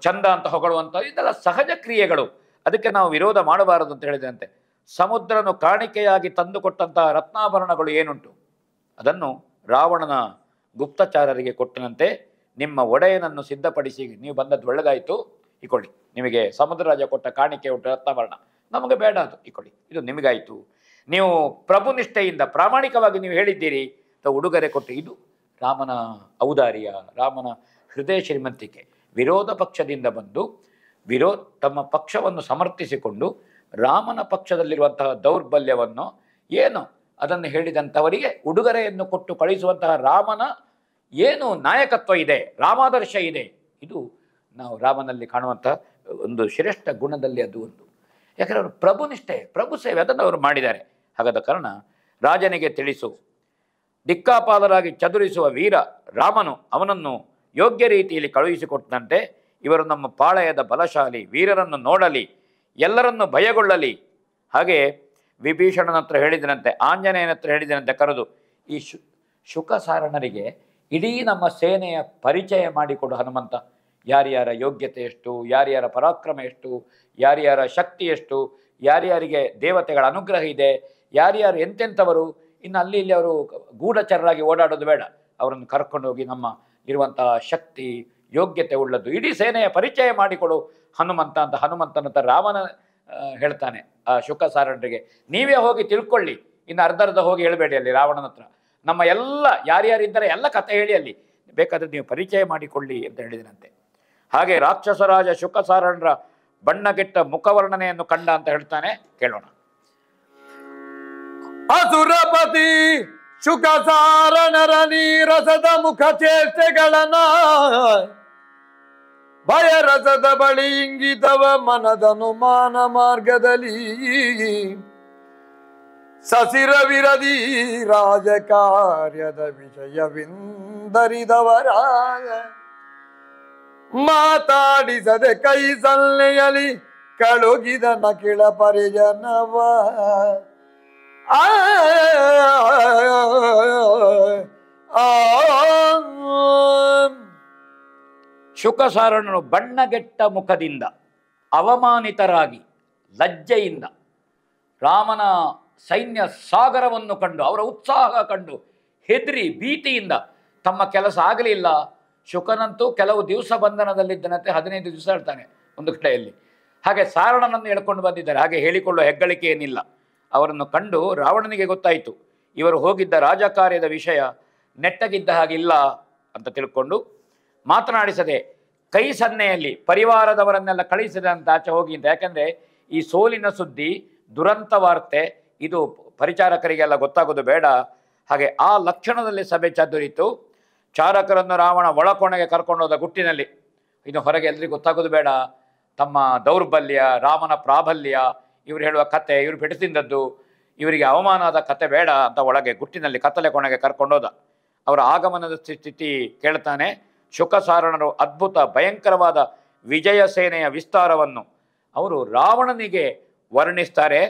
ಚಂದ ಅಂತ ಹೊಗಳುವಂಥದ್ದು, ಇದೆಲ್ಲ ಸಹಜ ಕ್ರಿಯೆಗಳು. ಅದಕ್ಕೆ ನಾವು ವಿರೋಧ ಮಾಡಬಾರದು ಅಂತ ಹೇಳಿದಂತೆ. ಸಮುದ್ರನು ಕಾಣಿಕೆಯಾಗಿ ತಂದುಕೊಟ್ಟಂತಹ ರತ್ನಾಭರಣಗಳು ಏನುಂಟು, ಅದನ್ನು ರಾವಣನ ಗುಪ್ತಚಾರರಿಗೆ ಕೊಟ್ಟನಂತೆ. ನಿಮ್ಮ ಒಡೆಯನನ್ನು ಸಿದ್ಧಪಡಿಸಿ, ನೀವು ಬಂದದ್ದು ಒಳ್ಳೆದಾಯಿತು, ಇಕೊಳ್ಳಿ, ನಿಮಗೆ ಸಮುದ್ರ ರಾಜ ಕೊಟ್ಟ ಕಾಣಿಕೆ ಉಂಟು ರತ್ನಾಭರಣ, ನಮಗೆ ಬೇಡ, ಅದು ಇಕೊಳ್ಳಿ, ಇದು ನಿಮಗಾಯಿತು. ನೀವು ಪ್ರಭುನಿಷ್ಠೆಯಿಂದ ಪ್ರಾಮಾಣಿಕವಾಗಿ ನೀವು ಹೇಳಿದ್ದೀರಿ ಅಂತ ಉಡುಗೊರೆ ಕೊಟ್ಟು, ಇದು ರಾಮನ ಔದಾರ್ಯ, ರಾಮನ ಹೃದಯ ಶ್ರೀಮಂತಿಕೆ. ವಿರೋಧ ಪಕ್ಷದಿಂದ ಬಂದು ತಮ್ಮ ಪಕ್ಷವನ್ನು ಸಮರ್ಥಿಸಿಕೊಂಡು ರಾಮನ ಪಕ್ಷದಲ್ಲಿರುವಂತಹ ದೌರ್ಬಲ್ಯವನ್ನು ಏನು ಅದನ್ನು ಹೇಳಿದಂಥವರಿಗೆ ಉಡುಗೊರೆಯನ್ನು ಕೊಟ್ಟು ಕಳಿಸುವಂತಹ ರಾಮನ ಏನು ನಾಯಕತ್ವ ಇದೆ, ರಾಮಾದರ್ಶ ಇದೆ, ಇದು ನಾವು ರಾಮನಲ್ಲಿ ಕಾಣುವಂತಹ ಒಂದು ಶ್ರೇಷ್ಠ ಗುಣದಲ್ಲಿ ಅದು ಒಂದು. ಯಾಕಂದರೆ ಅವರು ಪ್ರಭುನಿಷ್ಠೆ, ಪ್ರಭು ಸೇವೆ ಅದನ್ನು ಅವರು ಮಾಡಿದ್ದಾರೆ. ಹಾಗಾದ ಕಾರಣ ರಾಜನಿಗೆ ತಿಳಿಸು, ದಿಕ್ಕಾಪಾಲರಾಗಿ ಚದುರಿಸುವ ವೀರ ರಾಮನು ಅವನನ್ನು ಯೋಗ್ಯ ರೀತಿಯಲ್ಲಿ ಕಳುಹಿಸಿಕೊಟ್ಟಂತೆ. ಇವರು ನಮ್ಮ ಪಾಳೆಯದ ಬಲಶಾಲಿ, ವೀರರನ್ನು ನೋಡಲಿ, ಎಲ್ಲರನ್ನು ಭಯಗೊಳ್ಳಲಿ. ಹಾಗೆ ವಿಭೀಷಣನ ಹತ್ರ ಹೇಳಿದನಂತೆ, ಆಂಜನೇಯನ ಹತ್ರ ಹೇಳಿದನಂತೆ ಕರೆದು, ಈ ಶುಕಸಾರಣರಿಗೆ ಇಡೀ ನಮ್ಮ ಸೇನೆಯ ಪರಿಚಯ ಮಾಡಿಕೊಡು ಹನುಮಂತ. ಯಾರ್ಯಾರ ಯೋಗ್ಯತೆ ಎಷ್ಟು, ಯಾರ್ಯಾರ ಪರಾಕ್ರಮ ಎಷ್ಟು, ಯಾರ್ಯಾರ ಶಕ್ತಿ ಎಷ್ಟು, ಯಾರ್ಯಾರಿಗೆ ದೇವತೆಗಳ ಅನುಗ್ರಹ ಇದೆ, ಯಾರ್ಯಾರು ಎಂತೆಂಥವರು. ಇನ್ನು ಅಲ್ಲಿ ಇಲ್ಲಿ ಅವರು ಗೂಢಚರರಾಗಿ ಓಡಾಡೋದು ಬೇಡ, ಅವರನ್ನು ಕರ್ಕೊಂಡು ಹೋಗಿ ನಮ್ಮ ಇರುವಂತಹ ಶಕ್ತಿ ಯೋಗ್ಯತೆ ಉಳ್ಳದ್ದು ಇಡೀ ಸೇನೆಯ ಪರಿಚಯ ಮಾಡಿಕೊಡು ಹನುಮಂತ ಅಂತ ಹನುಮಂತನ ಹತ್ರ ರಾಮನ ಹೇಳ್ತಾನೆ ಆ ಶುಕಸಾರಣರಿಗೆ. ನೀವೇ ಹೋಗಿ ತಿಳ್ಕೊಳ್ಳಿ, ಇನ್ನು ಅರ್ಧ ಹೋಗಿ ಹೇಳಬೇಡಿ ಅಲ್ಲಿ ರಾವಣನ ಹತ್ರ. ನಮ್ಮ ಎಲ್ಲ ಯಾರ್ಯಾರಿದ್ದಾರೆ ಎಲ್ಲ ಕಥೆ ಹೇಳಿ, ಅಲ್ಲಿ ಬೇಕಾದರೆ ನೀವು ಪರಿಚಯ ಮಾಡಿಕೊಳ್ಳಿ ಅಂತ ಹೇಳಿದನಂತೆ. ಹಾಗೆ ರಾಕ್ಷಸರಾಜ ಶುಕಸಾರಣರ ಬಣ್ಣಗೆಟ್ಟ ಮುಖವರ್ಣನೆಯನ್ನು ಕಂಡ ಅಂತ ಹೇಳ್ತಾನೆ, ಕೇಳೋಣ. ಅಸುರಪತಿ ಶುಕಸಾರಣರ ನೀರಸದ ಮುಖ ಚೇಷ್ಟೆಗಳನ ಭಯರಸದ ಬಳಿ ಇಂಗಿತವ ಮನದನುಮಾನ ಮಾರ್ಗದಲ್ಲಿ ಸಸಿರ ವಿರದಿ ರಾಜಕಾರ್ಯದ ವಿಷಯವಿಂದರಿದವರ ಮಾತಾಡಿಸದೆ ಕೈ ಸಲ್ಲೆಯಲಿ ಕಳುಗಿದ ನಕಿಳ ಪರಿಜನವ ಶುಕಸಾರಣನು ಬಣ್ಣಗೆಟ್ಟ ಮುಖದಿಂದ ಅವಮಾನಿತರಾಗಿ ಲಜ್ಜೆಯಿಂದ ರಾಮನ ಸೈನ್ಯ ಸಾಗರವನ್ನು ಕಂಡು ಅವರ ಉತ್ಸಾಹ ಕಂಡು ಹೆದರಿ ಭೀತಿಯಿಂದ ತಮ್ಮ ಕೆಲಸ ಆಗಲಿಲ್ಲ. ಶುಕನಂತೂ ಕೆಲವು ದಿವಸ ಬಂಧನದಲ್ಲಿದ್ದನಂತೆ, 15 ದಿವಸ ಹೇಳ್ತಾನೆ ಒಂದು ಕಡೆಯಲ್ಲಿ. ಹಾಗೆ ಸಾರಣನನ್ನು ಹೇಳ್ಕೊಂಡು ಬಂದಿದ್ದಾರೆ. ಹಾಗೆ ಹೇಳಿಕೊಳ್ಳುವ ಹೆಗ್ಗಳಿಕೆ ಏನಿಲ್ಲ. ಅವರನ್ನು ಕಂಡು ರಾವಣನಿಗೆ ಗೊತ್ತಾಯಿತು, ಇವರು ಹೋಗಿದ್ದ ರಾಜಕಾರ್ಯದ ವಿಷಯ ನೆಟ್ಟಗಿದ್ದ ಹಾಗಿಲ್ಲ ಅಂತ ತಿಳ್ಕೊಂಡು ಮಾತನಾಡಿಸದೆ ಕೈ ಸನ್ನೆಯಲ್ಲಿ ಪರಿವಾರದವರನ್ನೆಲ್ಲ ಕಳಿಸಿದ ಅಂತ ಆಚೆ ಹೋಗಿ ಅಂತ. ಯಾಕೆಂದರೆ ಈ ಸೋಲಿನ ಸುದ್ದಿ, ದುರಂತ ವಾರ್ತೆ ಇದು ಪರಿಚಾರಕರಿಗೆಲ್ಲ ಗೊತ್ತಾಗೋದು ಬೇಡ. ಹಾಗೆ ಆ ಲಕ್ಷಣದಲ್ಲಿ ಸಭೆ ಚದುರಿತು. ಚಾರಕರನ್ನು ರಾವಣ ಒಳಕೋಣೆಗೆ ಕರ್ಕೊಂಡು ಹೋದ ಗುಟ್ಟಿನಲ್ಲಿ. ಇದು ಹೊರಗೆ ಎಲ್ರಿಗೂ ಗೊತ್ತಾಗೋದು ಬೇಡ. ತಮ್ಮ ದೌರ್ಬಲ್ಯ, ರಾಮನ ಪ್ರಾಬಲ್ಯ, ಇವರು ಹೇಳುವ ಕತೆ, ಇವರು ಪೆಟ್ಟು ತಿಂದದ್ದು, ಇವರಿಗೆ ಅವಮಾನದ ಕತೆ ಬೇಡ ಅಂತ ಒಳಗೆ ಗುಟ್ಟಿನಲ್ಲಿ ಕತ್ತಲೆ ಕೋಣೆಗೆ ಕರ್ಕೊಂಡೋದ. ಅವರ ಆಗಮನದ ಸ್ಥಿತಿ ಕೇಳ್ತಾನೆ. ಶುಕಸಾರಣರು ಅದ್ಭುತ ಭಯಂಕರವಾದ ವಿಜಯ ಸೇನೆಯ ವಿಸ್ತಾರವನ್ನು ಅವರು ರಾವಣನಿಗೆ ವರ್ಣಿಸ್ತಾರೆ.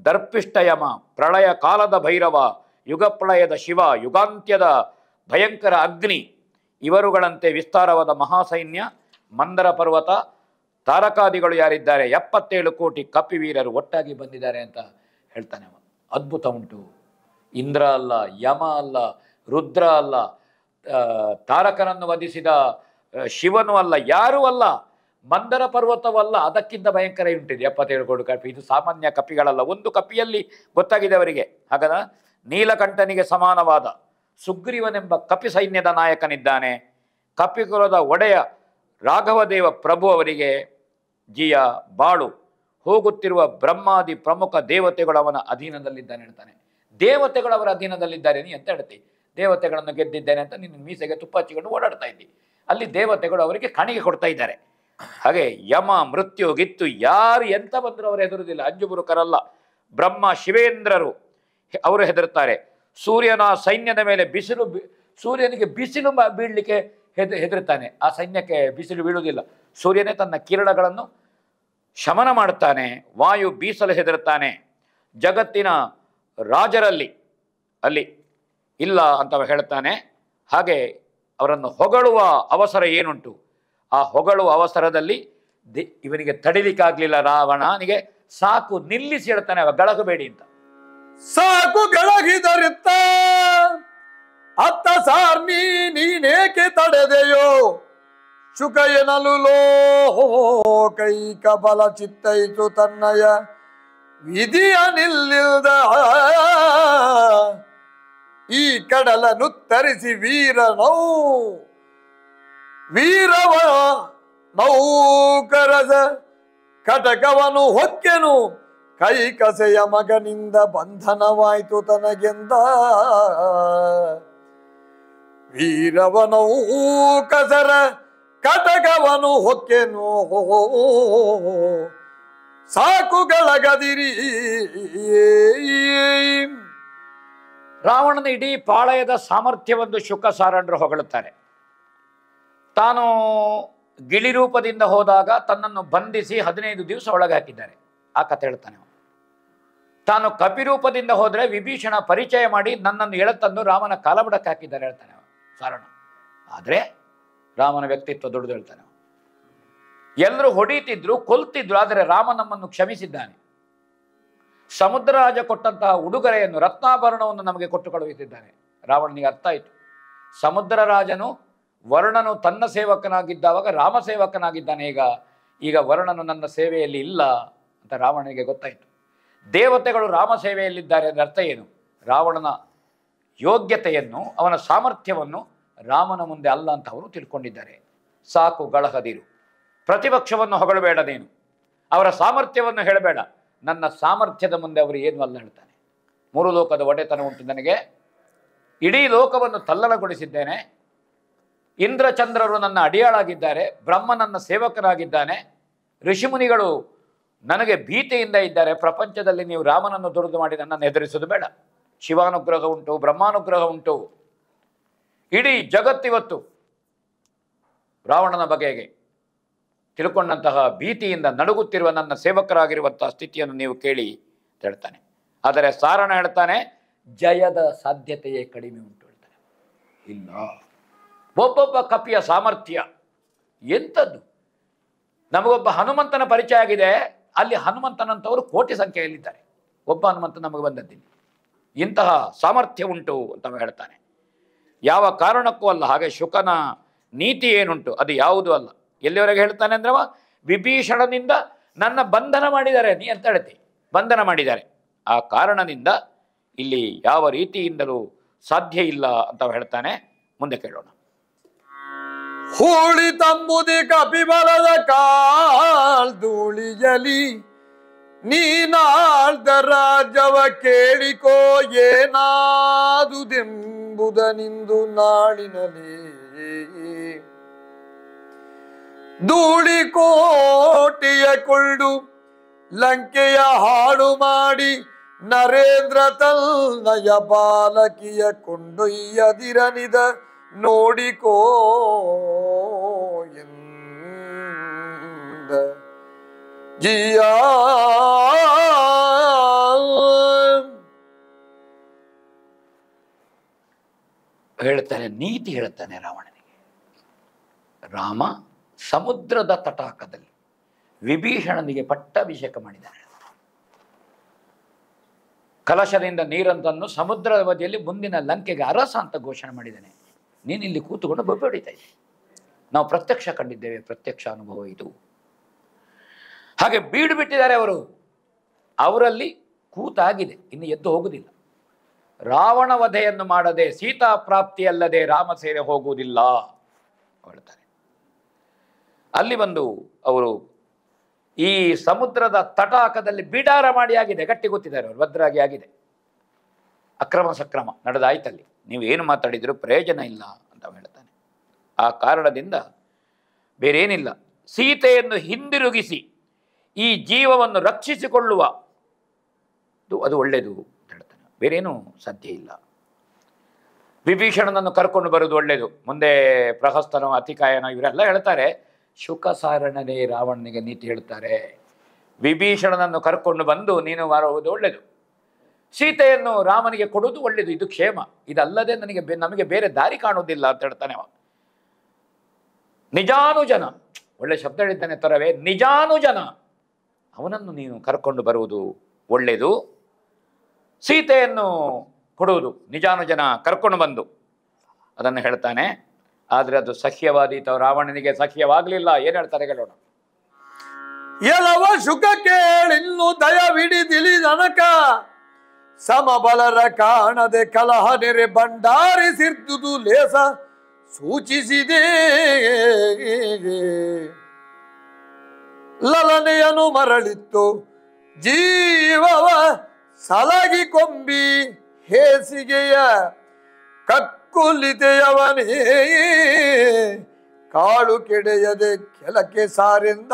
ದರ್ಪಿಷ್ಟಯಮ, ಪ್ರಳಯ ಕಾಲದ ಭೈರವ, ಯುಗಪ್ರಳಯದ ಶಿವ, ಯುಗಾಂತ್ಯದ ಭಯಂಕರ ಅಗ್ನಿ, ಇವರುಗಳಂತೆ ವಿಸ್ತಾರವಾದ ಮಹಾಸೈನ್ಯ, ಮಂದರ ಪರ್ವತ, ತಾರಕಾದಿಗಳು ಯಾರಿದ್ದಾರೆ, 77 ಕೋಟಿ ಕಪಿವೀರರು ಒಟ್ಟಾಗಿ ಬಂದಿದ್ದಾರೆ ಅಂತ ಹೇಳ್ತಾನೆ. ಅದ್ಭುತ ಉಂಟು. ಇಂದ್ರ ಅಲ್ಲ, ಯಮ ಅಲ್ಲ, ರುದ್ರ ಅಲ್ಲ, ತಾರಕನನ್ನು ವಧಿಸಿದ ಶಿವನು ಅಲ್ಲ, ಯಾರೂ ಅಲ್ಲ, ಮಂದರ ಪರ್ವತವಲ್ಲ, ಅದಕ್ಕಿಂತ ಭಯಂಕರ ಉಂಟಿದೆ 77 ಕೋಟಿ ಕಪಿ. ಇದು ಸಾಮಾನ್ಯ ಕಪಿಗಳಲ್ಲ. ಒಂದು ಕಪಿಯಲ್ಲಿ ಗೊತ್ತಾಗಿದೆ ಅವರಿಗೆ. ಹಾಗಾದ ನೀಲಕಂಠನಿಗೆ ಸಮಾನವಾದ ಸುಗ್ರೀವನೆಂಬ ಕಪಿ ಸೈನ್ಯದ ನಾಯಕನಿದ್ದಾನೆ. ಕಪಿಕುಲದ ಒಡೆಯ ರಾಘವದೇವ ಪ್ರಭು ಅವರಿಗೆ ಜಿಯ ಬಾಳು, ಹೋಗುತ್ತಿರುವ ಬ್ರಹ್ಮಾದಿ ಪ್ರಮುಖ ದೇವತೆಗಳು ಅವನ ಅಧೀನದಲ್ಲಿದ್ದಾನೆ ಹೇಳ್ತಾನೆ. ದೇವತೆಗಳು ಅವರ ಅಧೀನದಲ್ಲಿದ್ದಾರೆ ನೀ ಅಂತ ಹೇಳ್ತಿ. ದೇವತೆಗಳನ್ನು ಗೆದ್ದಿದ್ದೇನೆ ಅಂತ ನಿನ್ನ ಮೀಸೆಗೆ ತುಪ್ಪ ಹಚ್ಚಿಕೊಂಡು ಓಡಾಡ್ತಾ ಇದ್ದಿ. ಅಲ್ಲಿ ದೇವತೆಗಳು ಅವರಿಗೆ ಕಾಣಿಕೆ ಕೊಡ್ತಾ ಇದ್ದಾರೆ. ಹಾಗೆ ಯಮ, ಮೃತ್ಯು, ಗಿತ್ತು ಯಾರು ಎಂತ ಬಂದರೂ ಅವರು ಹೆದರುವುದಿಲ್ಲ. ಅಂಜುಬುರುಕರಲ್ಲ. ಬ್ರಹ್ಮ, ಶಿವೇಂದ್ರರು ಅವರು ಹೆದರುತ್ತಾರೆ. ಸೂರ್ಯನ ಸೈನ್ಯದ ಮೇಲೆ ಸೂರ್ಯನಿಗೆ ಬಿಸಿಲು ಬೀಳಲಿಕ್ಕೆ ಹೆದರುತ್ತಾನೆ. ಆ ಸೈನ್ಯಕ್ಕೆ ಬಿಸಿಲು ಬೀಳುವುದಿಲ್ಲ. ಸೂರ್ಯನೇ ತನ್ನ ಕಿರಣಗಳನ್ನು ಶಮನ ಮಾಡುತ್ತಾನೆ. ವಾಯು ಬೀಸಲು ಹೆದರುತ್ತಾನೆ. ಜಗತ್ತಿನ ರಾಜರಲ್ಲಿ ಅಲ್ಲಿ ಇಲ್ಲ ಅಂತ ಹೇಳ್ತಾನೆ. ಹಾಗೆ ಅವರನ್ನು ಹೊಗಳುವ ಅವಸರ ಏನುಂಟು, ಆ ಹೊಗಳುವ ಅವಸರದಲ್ಲಿ ಇವನಿಗೆ ತಡಿಲಿಕ್ಕಾಗಲಿಲ್ಲ ರಾವಣನಿಗೆ. ಸಾಕು, ನಿಲ್ಲಿಸಿ ಹೇಳ್ತಾನೆ, ಗಳಗಬೇಡಿ ಅಂತ. ಸಾಕು ಗಳಗಿದರಿತ್ತ ಅತ್ತ ಸಾರ್ನಿ ನೀನೇಕೆ ತಡೆದೆಯೋ, ಶುಕ ಎನಲು ಲೋಕೈಕ ಬಲ ಚಿತ್ತೈತು ತನ್ನಯ ವಿಧಿಯ ನಿಲ್ಲಿಲ್ದ ಈ ಕಡಲನ್ನು ತರಿಸಿ ವೀರವ ನೌಕರಸ ಕಟಕವನು ಹೊಕ್ಕೆನು, ಕೈ ಕಸೆಯ ಮಗನಿಂದ ಬಂಧನವಾಯ್ತು ತನಗೆಂದ. ವೀರವನೌಕಸರ ಕಟಕವನು ಹೊಕ್ಕೆನು, ಸಾಕುಗಳಗದಿರಿ. ರಾವಣನ ಇಡೀ ಪಾಳಯದ ಸಾಮರ್ಥ್ಯವನ್ನು ಶುಕಸಾರಣರು ಹೊಗಳುತ್ತಾರೆ. ತಾನು ಗಿಳಿರೂಪದಿಂದ ಹೋದಾಗ ತನ್ನನ್ನು ಬಂಧಿಸಿ 15 ದಿವಸ ಒಳಗೆ ಹಾಕಿದ್ದಾರೆ. ಆ ಕಥೆ ಹೇಳ್ತಾನೆ. ತಾನು ಕಪಿರೂಪದಿಂದ ಹೋದರೆ ವಿಭೀಷಣ ಪರಿಚಯ ಮಾಡಿ ನನ್ನನ್ನು ಎಳೆತಂದು ರಾಮನ ಕಾಲಬುಡಕ್ಕೆ ಹಾಕಿದ್ದಾರೆ ಹೇಳ್ತಾನೆ ಸಾರಣ. ಆದರೆ ರಾಮನ ವ್ಯಕ್ತಿತ್ವ ದೊಡ್ಡದು ಹೇಳ್ತಾನೆ. ಎಲ್ಲರೂ ಹೊಡೀತಿದ್ರು, ಕೊಲ್ತಿದ್ರು, ಆದರೆ ರಾಮ ನಮ್ಮನ್ನು ಕ್ಷಮಿಸಿದ್ದಾನೆ. ಸಮುದ್ರ ರಾಜ ಕೊಟ್ಟಂತಹ ಉಡುಗೊರೆಯನ್ನು, ರತ್ನಾಭರಣವನ್ನು ನಮಗೆ ಕೊಟ್ಟು ಕಳುಹಿಸಿದ್ದಾನೆ. ರಾವಣನಿಗೆ ಅರ್ಥ ಆಯಿತು. ಸಮುದ್ರ ರಾಜನು ವರ್ಣನು ತನ್ನ ಸೇವಕನಾಗಿದ್ದಾವಾಗ ರಾಮ ಸೇವಕನಾಗಿದ್ದಾನೆ. ಈಗ ವರ್ಣನು ನನ್ನ ಸೇವೆಯಲ್ಲಿ ಇಲ್ಲ ಅಂತ ರಾವಣನಿಗೆ ಗೊತ್ತಾಯಿತು. ದೇವತೆಗಳು ರಾಮ ಸೇವೆಯಲ್ಲಿದ್ದಾರೆ ಅದರ ಅರ್ಥ ಏನು? ರಾವಣನ ಯೋಗ್ಯತೆಯನ್ನು, ಅವನ ಸಾಮರ್ಥ್ಯವನ್ನು ರಾಮನ ಮುಂದೆ ಅಲ್ಲ ಅಂತ ಅವರು ತಿಳ್ಕೊಂಡಿದ್ದಾರೆ. ಸಾಕು ಗಳಹದಿರು. ಪ್ರತಿಪಕ್ಷವನ್ನು ಹೊಗಳಬೇಡ, ನೀನು ಅವರ ಸಾಮರ್ಥ್ಯವನ್ನು ಹೇಳಬೇಡ. ನನ್ನ ಸಾಮರ್ಥ್ಯದ ಮುಂದೆ ಅವರು ಏನು ಅಲ್ಲ ಹೇಳ್ತಾನೆ. 3 ಲೋಕದ ಒಡೆತನ ಉಂಟು ನನಗೆ. ಇಡೀ ಲೋಕವನ್ನು ತಲ್ಲಣಗೊಳಿಸಿದ್ದೇನೆ. ಇಂದ್ರಚಂದ್ರರು ನನ್ನ ಅಡಿಯಾಳಾಗಿದ್ದಾರೆ. ಬ್ರಹ್ಮ ನನ್ನ ಸೇವಕರಾಗಿದ್ದಾನೆ. ಋಷಿಮುನಿಗಳು ನನಗೆ ಭೀತಿಯಿಂದ ಇದ್ದಾರೆ. ಪ್ರಪಂಚದಲ್ಲಿ ನೀವು ರಾಮನನ್ನು ದುರುದು ಮಾಡಿ ನನ್ನನ್ನು ಹೆದರಿಸೋದು ಬೇಡ. ಶಿವಾನುಗ್ರಹ ಉಂಟು, ಬ್ರಹ್ಮಾನುಗ್ರಹ ಉಂಟು. ಇಡೀ ಜಗತ್ತಿವತ್ತು ರಾವಣನ ಬಗೆಗೆ ತಿಳ್ಕೊಂಡಂತಹ ಭೀತಿಯಿಂದ ನಡುಗುತ್ತಿರುವ ನನ್ನ ಸೇವಕರಾಗಿರುವಂತಹ ಸ್ಥಿತಿಯನ್ನು ನೀವು ಕೇಳಿ ಅಂತ ಹೇಳ್ತಾನೆ. ಆದರೆ ಸಾರಣ ಹೇಳ್ತಾನೆ, ಜಯದ ಸಾಧ್ಯತೆಯೇ ಕಡಿಮೆ ಉಂಟು ಹೇಳ್ತಾನೆ. ಇಲ್ಲ, ಒಬ್ಬೊಬ್ಬ ಕಪಿಯ ಸಾಮರ್ಥ್ಯ ಎಂಥದ್ದು. ನಮಗೊಬ್ಬ ಹನುಮಂತನ ಪರಿಚಯ ಆಗಿದೆ, ಅಲ್ಲಿ ಹನುಮಂತನಂತವರು ಕೋಟಿ ಸಂಖ್ಯೆಯಲ್ಲಿದ್ದಾರೆ, ಒಬ್ಬ ಹನುಮಂತ ನಮಗೆ ಬಂದದ್ದಿಲ್ಲ. ಇಂತಹ ಸಾಮರ್ಥ್ಯ ಉಂಟು ಅಂತ ಹೇಳ್ತಾನೆ. ಯಾವ ಕಾರಣಕ್ಕೂ ಅಲ್ಲ. ಹಾಗೆ ಶುಕನ ನೀತಿ ಏನುಂಟು ಅದು ಯಾವುದೂ ಅಲ್ಲ. ಎಲ್ಲಿವರೆಗೆ ಹೇಳ್ತಾನೆ ಅಂದ್ರೆ, ವಿಭೀಷಣನಿಂದ ನನ್ನ ಬಂಧನ ಮಾಡಿದ್ದಾರೆ ನೀ ಅಂತ ಹೇಳ್ತಿ, ಬಂಧನ ಮಾಡಿದ್ದಾರೆ. ಆ ಕಾರಣದಿಂದ ಇಲ್ಲಿ ಯಾವ ರೀತಿಯಿಂದಲೂ ಸಾಧ್ಯ ಇಲ್ಲ ಅಂತ ಹೇಳ್ತಾನೆ. ಮುಂದೆ ಕೇಳೋಣ. ಹೂಳಿ ತಂಬುದಿ ಕಪಿಬಲದ ಕಾಲ್ಧೂಳಿಯಲಿ ನೀನಾಳ್ದ ರಾಜವ ಕೇಳಿಕೋ ಏನಾದುದೆಂಬುದನಿಂದು ನಾಳಿನಲ್ಲಿ ಧೂಳಿ ಕೋಟೆಯ ಕೊಳ್ಳು ಲಂಕೆಯ ಹಾಳು ಮಾಡಿ ನರೇಂದ್ರ ತನ್ನಯ ಬಾಲಕಿಯ ಕೊಂಡೊಯ್ಯದಿರನಿದ ನೋಡಿಕೋ ಎಂದ ಜಿಯ. ಹೇಳ್ತಾನೆ, ನೀತಿ ಹೇಳ್ತಾನೆ ರಾವಣನಿಗೆ. ರಾಮ ಸಮುದ್ರದ ತಟಾಕದಲ್ಲಿ ವಿಭೀಷಣನಿಗೆ ಪಟ್ಟಾಭಿಷೇಕ ಮಾಡಿದ್ದಾನೆ. ಕಲಶದಿಂದ ನೀರಂತನ್ನು ಸಮುದ್ರದ ಬದಿಯಲ್ಲಿ ಮುಂದಿನ ಲಂಕೆಗೆ ಅರಸ ಅಂತ ಘೋಷಣೆ ಮಾಡಿದ್ದಾನೆ. ನೀನಿಲ್ಲಿ ಕೂತುಕೊಂಡು ಬೊಬ್ಬೆ ಹೊಡಿತಾ ಇದ್ದೆ. ನಾವು ಪ್ರತ್ಯಕ್ಷ ಕಂಡಿದ್ದೇವೆ, ಪ್ರತ್ಯಕ್ಷ ಅನುಭವ ಇದು. ಹಾಗೆ ಬೀಡು ಬಿಟ್ಟಿದ್ದಾರೆ ಅವರು, ಅವರಲ್ಲಿ ಕೂತಾಗಿದೆ, ಇನ್ನು ಎದ್ದು ಹೋಗುವುದಿಲ್ಲ. ರಾವಣ ವಧೆಯನ್ನು ಮಾಡದೆ ಸೀತಾ ಪ್ರಾಪ್ತಿಯಲ್ಲದೆ ರಾಮ ಸೇನೆ ಹೋಗುವುದಿಲ್ಲ ಹೇಳ್ತಾರೆ. ಅಲ್ಲಿ ಬಂದು ಅವರು ಈ ಸಮುದ್ರದ ತಟಾಕದಲ್ಲಿ ಬಿಡಾರ ಮಾಡಿ ಆಗಿದೆ, ಗಟ್ಟಿ ಗೊತ್ತಿದ್ದಾರೆ ಅವರು, ಭದ್ರಾಗಿ ಆಗಿದೆ. ಅಕ್ರಮ ಸಕ್ರಮ ನಡೆದಾಯ್ತಲ್ಲಿ, ನೀವು ಏನು ಮಾತಾಡಿದ್ರು ಪ್ರಯೋಜನ ಇಲ್ಲ ಅಂತ ಹೇಳ್ತಾನೆ. ಆ ಕಾರಣದಿಂದ ಬೇರೇನಿಲ್ಲ, ಸೀತೆಯನ್ನು ಹಿಂದಿರುಗಿಸಿ ಈ ಜೀವವನ್ನು ರಕ್ಷಿಸಿಕೊಳ್ಳುವ ಅದು ಒಳ್ಳೆಯದು ಅಂತ ಹೇಳ್ತಾನೆ. ಬೇರೇನೂ ಸಾಧ್ಯ ಇಲ್ಲ. ವಿಭೀಷಣನನ್ನು ಕರ್ಕೊಂಡು ಬರೋದು ಒಳ್ಳೆಯದು. ಮುಂದೆ ಪ್ರಹಸ್ತನ ಅತಿಕಾಯನ ಇವರೆಲ್ಲ ಹೇಳ್ತಾರೆ. ಶುಕಸಾರಣನೇ ರಾವಣನಿಗೆ ನೀತಿ ಹೇಳ್ತಾರೆ. ವಿಭೀಷಣನನ್ನು ಕರ್ಕೊಂಡು ಬಂದು ನೀನು ಬರುವುದು ಒಳ್ಳೆಯದು, ಸೀತೆಯನ್ನು ರಾಮನಿಗೆ ಕೊಡುವುದು ಒಳ್ಳೆಯದು, ಇದು ಕ್ಷೇಮ. ಇದಲ್ಲದೆ ನಮಗೆ ಬೇರೆ ದಾರಿ ಕಾಣುವುದಿಲ್ಲ ಅಂತ ಹೇಳ್ತಾನೆ ಅವ. ನಿಜಾನುಜನ, ಒಳ್ಳೆ ಶಬ್ದ ಹೇಳಿದ್ದಾನೆ ತರವೇ, ನಿಜಾನುಜನ ಅವನನ್ನು ನೀನು ಕರ್ಕೊಂಡು ಬರುವುದು ಒಳ್ಳೆಯದು, ಸೀತೆಯನ್ನು ಕೊಡುವುದು ನಿಜಾನುಜನ ಕರ್ಕೊಂಡು ಬಂದು ಅದನ್ನು ಹೇಳ್ತಾನೆ. ಆದರೆ ಅದು ಸಖ್ಯವಾದೀತ, ರಾವಣನಿಗೆ ಸಖ್ಯವಾಗಲಿಲ್ಲ. ಏನು ಹೇಳ್ತಾರೆ ಕೇಳೋಣ. ಎಲವ ಶುಕ ಕೇಳಿನ್ನು ದಯವಿಡಿದಿಲಿ ನನಕ ಸಮಬಲರ ಕಾಣದೆ ಕಲಹ ನೆರೆ ಭಂಡಾರಿಸಿರ್ದುದು ಲೇಸ ಸೂಚಿಸಿದೆ. ಲಲನೆಯನು ಮರಳಿತ್ತು ಜೀವವ ಸಲಗಿ ಕೊಂಬಿ ಹೇಸಿಗೆಯ ಕಕ್ಕುಲಿತೆಯವನೇ ಕಾಳು ಕೆಡೆಯದೆ ಕೆಲಕ್ಕೆ ಸಾರೆಂದ.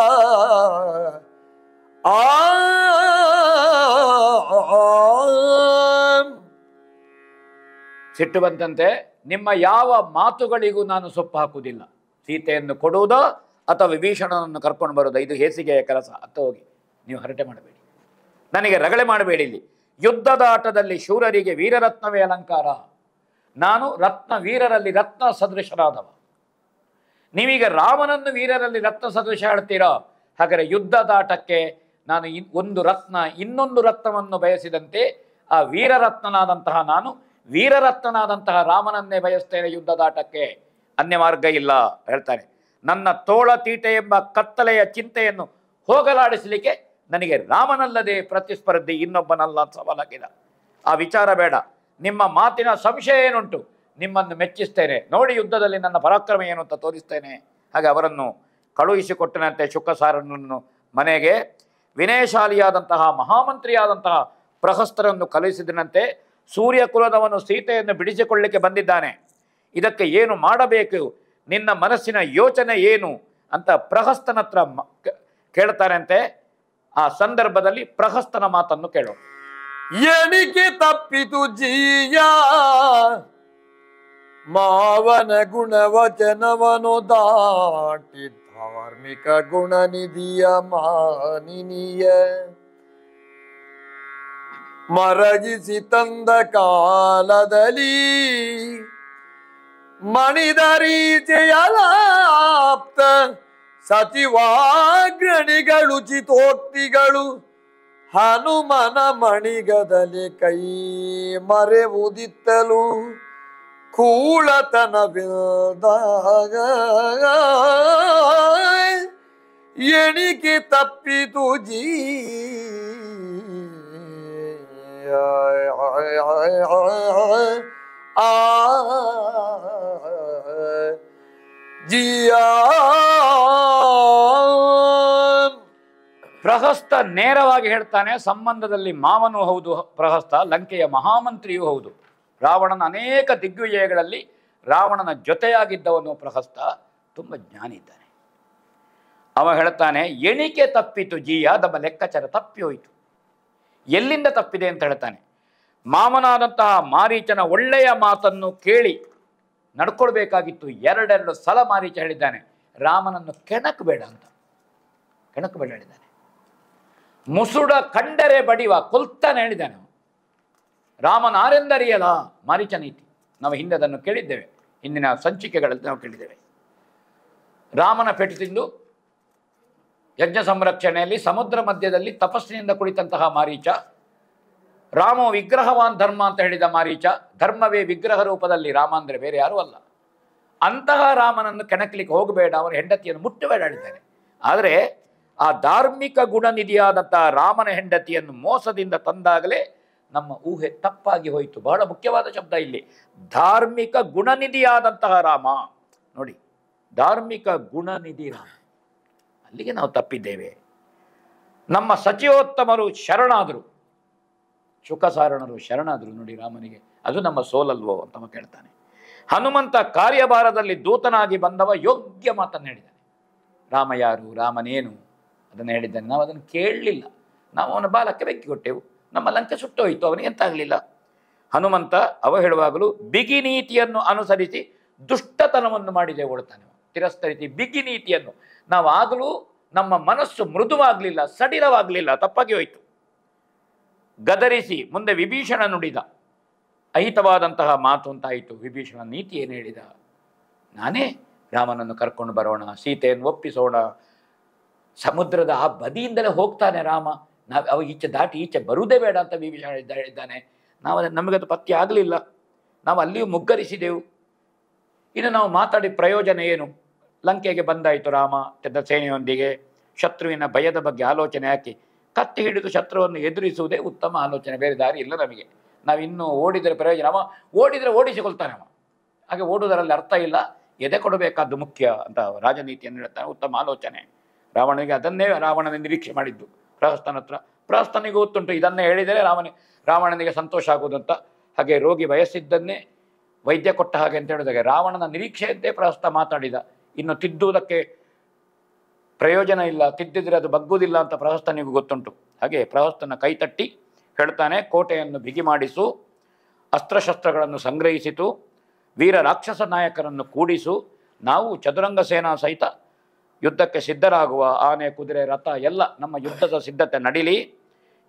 ಸಿಟ್ಟು ಬಂತಂತೆ, ನಿಮ್ಮ ಯಾವ ಮಾತುಗಳಿಗೂ ನಾನು ಸೊಪ್ಪು ಹಾಕುವುದಿಲ್ಲ. ಸೀತೆಯನ್ನು ಕೊಡುವುದೋ ಅಥವಾ ವಿಭೀಷಣನನ್ನು ಕರ್ಕೊಂಡು ಬರೋದು ಇದು ಹೇಸಿಗೆಯ ಕೆಲಸ. ಅತ್ತ ಹೋಗಿ ನೀವು ಹರಟೆ ಮಾಡಬೇಡಿ, ನನಗೆ ರಗಳೆ ಮಾಡಬೇಡಿ. ಇಲ್ಲಿ ಯುದ್ಧದ ಆಟದಲ್ಲಿ ಶೂರರಿಗೆ ವೀರರತ್ನವೇ ಅಲಂಕಾರ. ನಾನು ವೀರರಲ್ಲಿ ರತ್ನ ಸದೃಶರಾದವ. ನೀವೀಗ ರಾಮನನ್ನು ವೀರರಲ್ಲಿ ರತ್ನ ಸದೃಶ ಹೇಳ್ತೀರಾ. ಹಾಗಾದರೆ ಯುದ್ಧದಾಟಕ್ಕೆ ನಾನು ಒಂದು ರತ್ನ ಇನ್ನೊಂದು ರತ್ನವನ್ನು ಬಯಸಿದಂತೆ ಆ ವೀರರತ್ನನಾದಂತಹ ನಾನು ವೀರರತ್ನನಾದಂತಹ ರಾಮನನ್ನೇ ಬಯಸ್ತೇನೆ ಯುದ್ಧದಾಟಕ್ಕೆ, ಅನ್ಯ ಮಾರ್ಗ ಇಲ್ಲ ಹೇಳ್ತಾನೆ. ನನ್ನ ತೋಳ ತೀಟೆ ಎಂಬ ಕತ್ತಲೆಯ ಚಿಂತೆಯನ್ನು ಹೋಗಲಾಡಿಸಲಿಕ್ಕೆ ನನಗೆ ರಾಮನಲ್ಲದೆ ಪ್ರತಿಸ್ಪರ್ಧಿ ಇನ್ನೊಬ್ಬನಲ್ಲ ಸವಾಲಾಗಿದ. ಆ ವಿಚಾರ ಬೇಡ. ನಿಮ್ಮ ಮಾತಿನ ಸಂಶಯ ಏನುಂಟು, ನಿಮ್ಮನ್ನು ಮೆಚ್ಚಿಸ್ತೇನೆ, ನೋಡಿ ಯುದ್ಧದಲ್ಲಿ ನನ್ನ ಪರಾಕ್ರಮ ಏನು ಅಂತ ತೋರಿಸ್ತೇನೆ. ಹಾಗೆ ಅವರನ್ನು ಕಳುಹಿಸಿಕೊಟ್ಟನಂತೆ ಶುಕಸಾರನನ್ನು ಮನೆಗೆ. ವಿನಯಶಾಲಿಯಾದಂತಹ ಮಹಾಮಂತ್ರಿಯಾದಂತಹ ಪ್ರಹಸ್ತರನ್ನು ಕಳುಹಿಸಿದನಂತೆ. ಸೂರ್ಯಕುಲದವನು ಸೀತೆಯನ್ನು ಬಿಡಿಸಿಕೊಳ್ಳಲಿಕ್ಕೆ ಬಂದಿದ್ದಾನೆ, ಇದಕ್ಕೆ ಏನು ಮಾಡಬೇಕು, ನಿನ್ನ ಮನಸ್ಸಿನ ಯೋಚನೆ ಏನು ಅಂತ ಪ್ರಹಸ್ತನ ಹತ್ರ ಕೇಳ್ತಾರೆ ಅಂತೆ. ಆ ಸಂದರ್ಭದಲ್ಲಿ ಪ್ರಹಸ್ತನ ಮಾತನ್ನು ಕೇಳೋಣ. ಎಣಿಕೆ ತಪ್ಪಿತು ಜೀಯ ಮಾವನ ಗುಣವಚನವನು ದಾಟಿ ಧಾರ್ಮಿಕ ಗುಣನಿಧಿಯ ಮಾನಿನಿಯ ಮರಗಿಸಿ ತಂದ ಕಾಲದಲ್ಲಿ ಮಣಿದರೀಚೆಯಲಾಪ್ತ ಸಚಿವಾಗ್ರಣಿಗಳು ಚಿತೋಕ್ತಿಗಳು ಹನುಮನ ಮಣಿಗದಲ್ಲಿ ಕೈ ಮರೆವುದಿತ್ತಲು ಕೂಳತನವಿಲ್ದಾಗ ಎಣಿಕೆ ತಪ್ಪಿತು ಜೀ ಜಿಯಾ. ಪ್ರಹಸ್ತ ನೇರವಾಗಿ ಹೇಳ್ತಾನೆ, ಸಂಬಂಧದಲ್ಲಿ ಮಾವನೂ ಹೌದು ಪ್ರಹಸ್ತ, ಲಂಕೆಯ ಮಹಾಮಂತ್ರಿಯೂ ಹೌದು. ರಾವಣನ ಅನೇಕ ದಿಗ್ವಿಜಯಗಳಲ್ಲಿ ರಾವಣನ ಜೊತೆಯಾಗಿದ್ದವನು ಪ್ರಹಸ್ತ, ತುಂಬ ಜ್ಞಾನಿ ಇದ್ದಾನೆ. ಅವ ಹೇಳ್ತಾನೆ, ಎಣಿಕೆ ತಪ್ಪಿತು ಜೀಯ, ನಮ್ಮ ಲೆಕ್ಕಾಚಾರ ತಪ್ಪಿ ಹೋಯಿತು. ಎಲ್ಲಿಂದ ತಪ್ಪಿದೆ ಅಂತ ಹೇಳ್ತಾನೆ. ಮಾಮನಾದಂತಹ ಮಾರೀಚನ ಒಳ್ಳೆಯ ಮಾತನ್ನು ಕೇಳಿ ನಡ್ಕೊಳ್ಬೇಕಾಗಿತ್ತು. ಎರಡೆರಡು ಸಲ ಮಾರೀಚ ಹೇಳಿದ್ದಾನೆ, ರಾಮನನ್ನು ಕೆಣಕಬೇಡ ಅಂತ. ಕೆಣಕಬೇಡ ಹೇಳಿದ್ದಾನೆ. ಮುಸುಡ ಕಂಡರೆ ಬಡಿವ, ಕೊಲ್ತಾನೆ ಹೇಳಿದ್ದಾನೆ. ರಾಮನಾರೆಂದರಿಯಲ್ಲ ಮಾರೀಚ ನೀತಿ. ನಾವು ಹಿಂದೆ ಅದನ್ನು ಕೇಳಿದ್ದೇವೆ, ಹಿಂದಿನ ಸಂಚಿಕೆಗಳಲ್ಲಿ ನಾವು ಕೇಳಿದ್ದೇವೆ. ರಾಮನ ಪೆಟ್ಟು ತಿಂದು ಯಜ್ಞ ಸಂರಕ್ಷಣೆಯಲ್ಲಿ ಸಮುದ್ರ ಮಧ್ಯದಲ್ಲಿ ತಪಸ್ಸಿನಿಂದ ಕುಳಿತಂತಹ ಮಾರೀಚ, ರಾಮ ವಿಗ್ರಹವಾನ್ ಧರ್ಮ ಅಂತ ಹೇಳಿದ ಮಾರೀಚ, ಧರ್ಮವೇ ವಿಗ್ರಹ ರೂಪದಲ್ಲಿ ರಾಮ ಅಂದರೆ ಬೇರೆ ಯಾರೂ ಅಲ್ಲ. ಅಂತಹ ರಾಮನನ್ನು ಕೆಣಕಲಿಕ್ಕೆ ಹೋಗಬೇಡ, ಅವರ ಹೆಂಡತಿಯನ್ನು ಮುಟ್ಟಬೇಡ ಹೇಳಿದ್ದಾನೆ. ಆದರೆ ಆ ಧಾರ್ಮಿಕ ಗುಣನಿಧಿಯಾದಂತಹ ರಾಮನ ಹೆಂಡತಿಯನ್ನು ಮೋಸದಿಂದ ತಂದಾಗಲೇ ನಮ್ಮ ಊಹೆ ತಪ್ಪಾಗಿ ಹೋಯಿತು. ಬಹಳ ಮುಖ್ಯವಾದ ಶಬ್ದ ಇಲ್ಲಿ, ಧಾರ್ಮಿಕ ಗುಣನಿಧಿಯಾದಂತಹ ರಾಮ. ನೋಡಿ, ಧಾರ್ಮಿಕ ಗುಣನಿಧಿ ರಾಮ, ಅಲ್ಲಿಗೆ ನಾವು ತಪ್ಪಿದ್ದೇವೆ. ನಮ್ಮ ಸಚಿವೋತ್ತಮರು ಶರಣಾದರು, ಶುಕಸಾರಣರು ಶರಣಾದರು ನೋಡಿ ರಾಮನಿಗೆ, ಅದು ನಮ್ಮ ಸೋಲಲ್ವೋ ಅಂತ ಕೇಳ್ತಾನೆ. ಹನುಮಂತ ಕಾರ್ಯಭಾರದಲ್ಲಿ ದೂತನಾಗಿ ಬಂದವ ಯೋಗ್ಯ ಮಾತನ್ನು ಹೇಳಿದ್ದಾನೆ. ರಾಮ ಯಾರು, ರಾಮನೇನು ಅದನ್ನು ಹೇಳಿದ್ದಾನೆ. ನಾವು ಅದನ್ನು ಕೇಳಲಿಲ್ಲ, ನಾವು ಅವನ ಬಾಲಕ್ಕೆ ಬೆಂಕಿ ಕೊಟ್ಟೆವು, ನಮ್ಮ ಲಂಕೆ ಸುಟ್ಟೋಯಿತು, ಅವನಿಗೆ ಎಂತಾಗಲಿಲ್ಲ. ಹನುಮಂತ ಅವ ಹೇಳುವಾಗಲೂ ಬಿಗಿ ನೀತಿಯನ್ನು ಅನುಸರಿಸಿ ದುಷ್ಟತನವನ್ನು ಮಾಡಿದೆ ಓಡ್ತಾನೆ, ತಿರಸ್ಕರಿಸಿ ಬಿಗಿ ನೀತಿಯನ್ನು. ನಾವು ಆಗಲೂ ನಮ್ಮ ಮನಸ್ಸು ಮೃದುವಾಗಲಿಲ್ಲ, ಸಡಿಲವಾಗಲಿಲ್ಲ, ತಪ್ಪಾಗಿ ಹೋಯಿತು. ಗದರಿಸಿ ಮುಂದೆ ವಿಭೀಷಣ ನುಡಿದ ಅಹಿತವಾದಂತಹ ಮಾತು ಅಂತಾಯಿತು. ವಿಭೀಷಣ ನೀತಿ ಏನು ಹೇಳಿದ, ನಾನೇ ರಾಮನನ್ನು ಕರ್ಕೊಂಡು ಬರೋಣ, ಸೀತೆಯನ್ನು ಒಪ್ಪಿಸೋಣ, ಸಮುದ್ರದ ಆ ಬದಿಯಿಂದಲೇ ಹೋಗ್ತಾನೆ ರಾಮ, ನಾವು ಅವ ಈಚೆ ದಾಟಿ ಈಚೆ ಬರುವುದೇ ಬೇಡ ಅಂತ ವಿಭೀಷಣ ಹೇಳಿದ್ದಾನೆ. ನಮಗದು ಪತ್ಯ ಆಗಲಿಲ್ಲ, ನಾವು ಅಲ್ಲಿಯೂ ಮುಗ್ಗರಿಸಿದೆವು. ಇನ್ನು ನಾವು ಮಾತಾಡಿ ಪ್ರಯೋಜನ ಏನು? ಲಂಕೆಗೆ ಬಂದಾಯಿತು ರಾಮ ತೆದ್ದ ಸೇನೆಯೊಂದಿಗೆ, ಶತ್ರುವಿನ ಭಯದ ಬಗ್ಗೆ ಆಲೋಚನೆ ಹಾಕಿ ಕತ್ತಿ ಹಿಡಿದು ಶತ್ರುವನ್ನು ಎದುರಿಸುವುದೇ ಉತ್ತಮ ಆಲೋಚನೆ, ಬೇರೆ ದಾರಿ ಇಲ್ಲ ನಮಗೆ. ನಾವು ಇನ್ನೂ ಓಡಿದರೆ ಪ್ರಯೋಜನ, ಅವ ಓಡಿದರೆ ಓಡಿಸಿಕೊಳ್ತಾನೆ ಅವ, ಹಾಗೆ ಓಡುವುದರಲ್ಲಿ ಅರ್ಥ ಇಲ್ಲ, ಎದೆ ಕೊಡಬೇಕಾದ್ದು ಮುಖ್ಯ ಅಂತ ರಾಜನೀತಿಯನ್ನು ಹೇಳ್ತಾನೆ. ಉತ್ತಮ ಆಲೋಚನೆ. ರಾವಣನಿಗೆ ಅದನ್ನೇ ರಾವಣನ ನಿರೀಕ್ಷೆ ಮಾಡಿದ್ದು ಪ್ರಹಸ್ತನ ಹತ್ರ. ಪ್ರಹಸ್ತನಿಗೆ ಗೊತ್ತುಂಟು, ಇದನ್ನೇ ಹೇಳಿದರೆ ರಾವಣನಿಗೆ ಸಂತೋಷ ಆಗುವುದಂತ. ಹಾಗೆ ರೋಗಿ ಬಯಸಿದ್ದನ್ನೇ ವೈದ್ಯ ಕೊಟ್ಟ ಹಾಗೆ ಅಂತ ಹೇಳಿದಾಗ ರಾವಣನ ನಿರೀಕ್ಷೆಯಂತೆ ಪ್ರಹಸ್ತ ಮಾತಾಡಿದ. ಇನ್ನು ತಿದ್ದುವುದಕ್ಕೆ ಪ್ರಯೋಜನ ಇಲ್ಲ, ತಿದ್ದಿದ್ರೆ ಅದು ಬಗ್ಗುವುದಿಲ್ಲ ಅಂತ ಪ್ರಹಸ್ತನಿಗೂ ಗೊತ್ತುಂಟು. ಹಾಗೆ ಪ್ರಹಸ್ತನ ಕೈ ತಟ್ಟಿ ಹೇಳ್ತಾನೆ, ಕೋಟೆಯನ್ನು ಬಿಗಿ ಮಾಡಿಸು, ಅಸ್ತ್ರಶಸ್ತ್ರಗಳನ್ನು ಸಂಗ್ರಹಿಸಿತು, ವೀರ ರಾಕ್ಷಸ ನಾಯಕರನ್ನು ಕೂಡಿಸು, ನಾವು ಚದುರಂಗ ಸೇನಾ ಸಹಿತ ಯುದ್ಧಕ್ಕೆ ಸಿದ್ಧರಾಗುವ, ಆನೆ ಕುದುರೆ ರಥ ಎಲ್ಲ ನಮ್ಮ ಯುದ್ಧದ ಸಿದ್ಧತೆ ನಡೀಲಿ,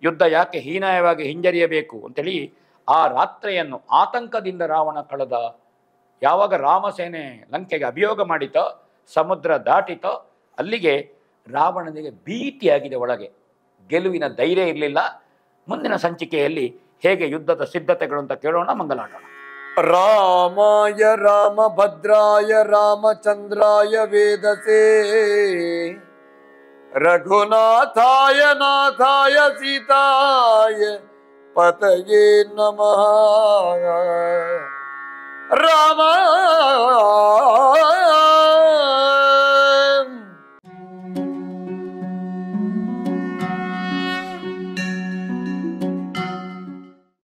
ಯುದ್ಧ ಯಾಕೆ ಹೀನಾಯವಾಗಿ ಹಿಂಜರಿಯಬೇಕು ಅಂತೇಳಿ ಆ ರಾತ್ರಿಯನ್ನು ಆತಂಕದಿಂದ ರಾವಣ ಕಳೆದ. ಯಾವಾಗ ರಾಮಸೇನೆ ಲಂಕೆಗೆ ಅಭಿಯೋಗ ಮಾಡಿತೋ, ಸಮುದ್ರ ದಾಟಿತೋ, ಅಲ್ಲಿಗೆ ರಾವಣನಿಗೆ ಭೀತಿಯಾಗಿದೆ ಒಳಗೆ, ಗೆಲುವಿನ ಧೈರ್ಯ ಇರಲಿಲ್ಲ. ಮುಂದಿನ ಸಂಚಿಕೆಯಲ್ಲಿ ಹೇಗೆ ಯುದ್ಧದ ಸಿದ್ಧತೆಗಳು ಅಂತ ಕೇಳೋಣ. ಮಂಗಲಾಡೋಣ. ರಾಮಾಯ ರಾಮಭದ್ರಾಯ ರಾಮಚಂದ್ರಾಯ ವೇದಸೇ ರಘುನಾಥಾಯ ನಾಥಾಯ ಸೀತಾಯ ಪತಯೇ ನಮಃ.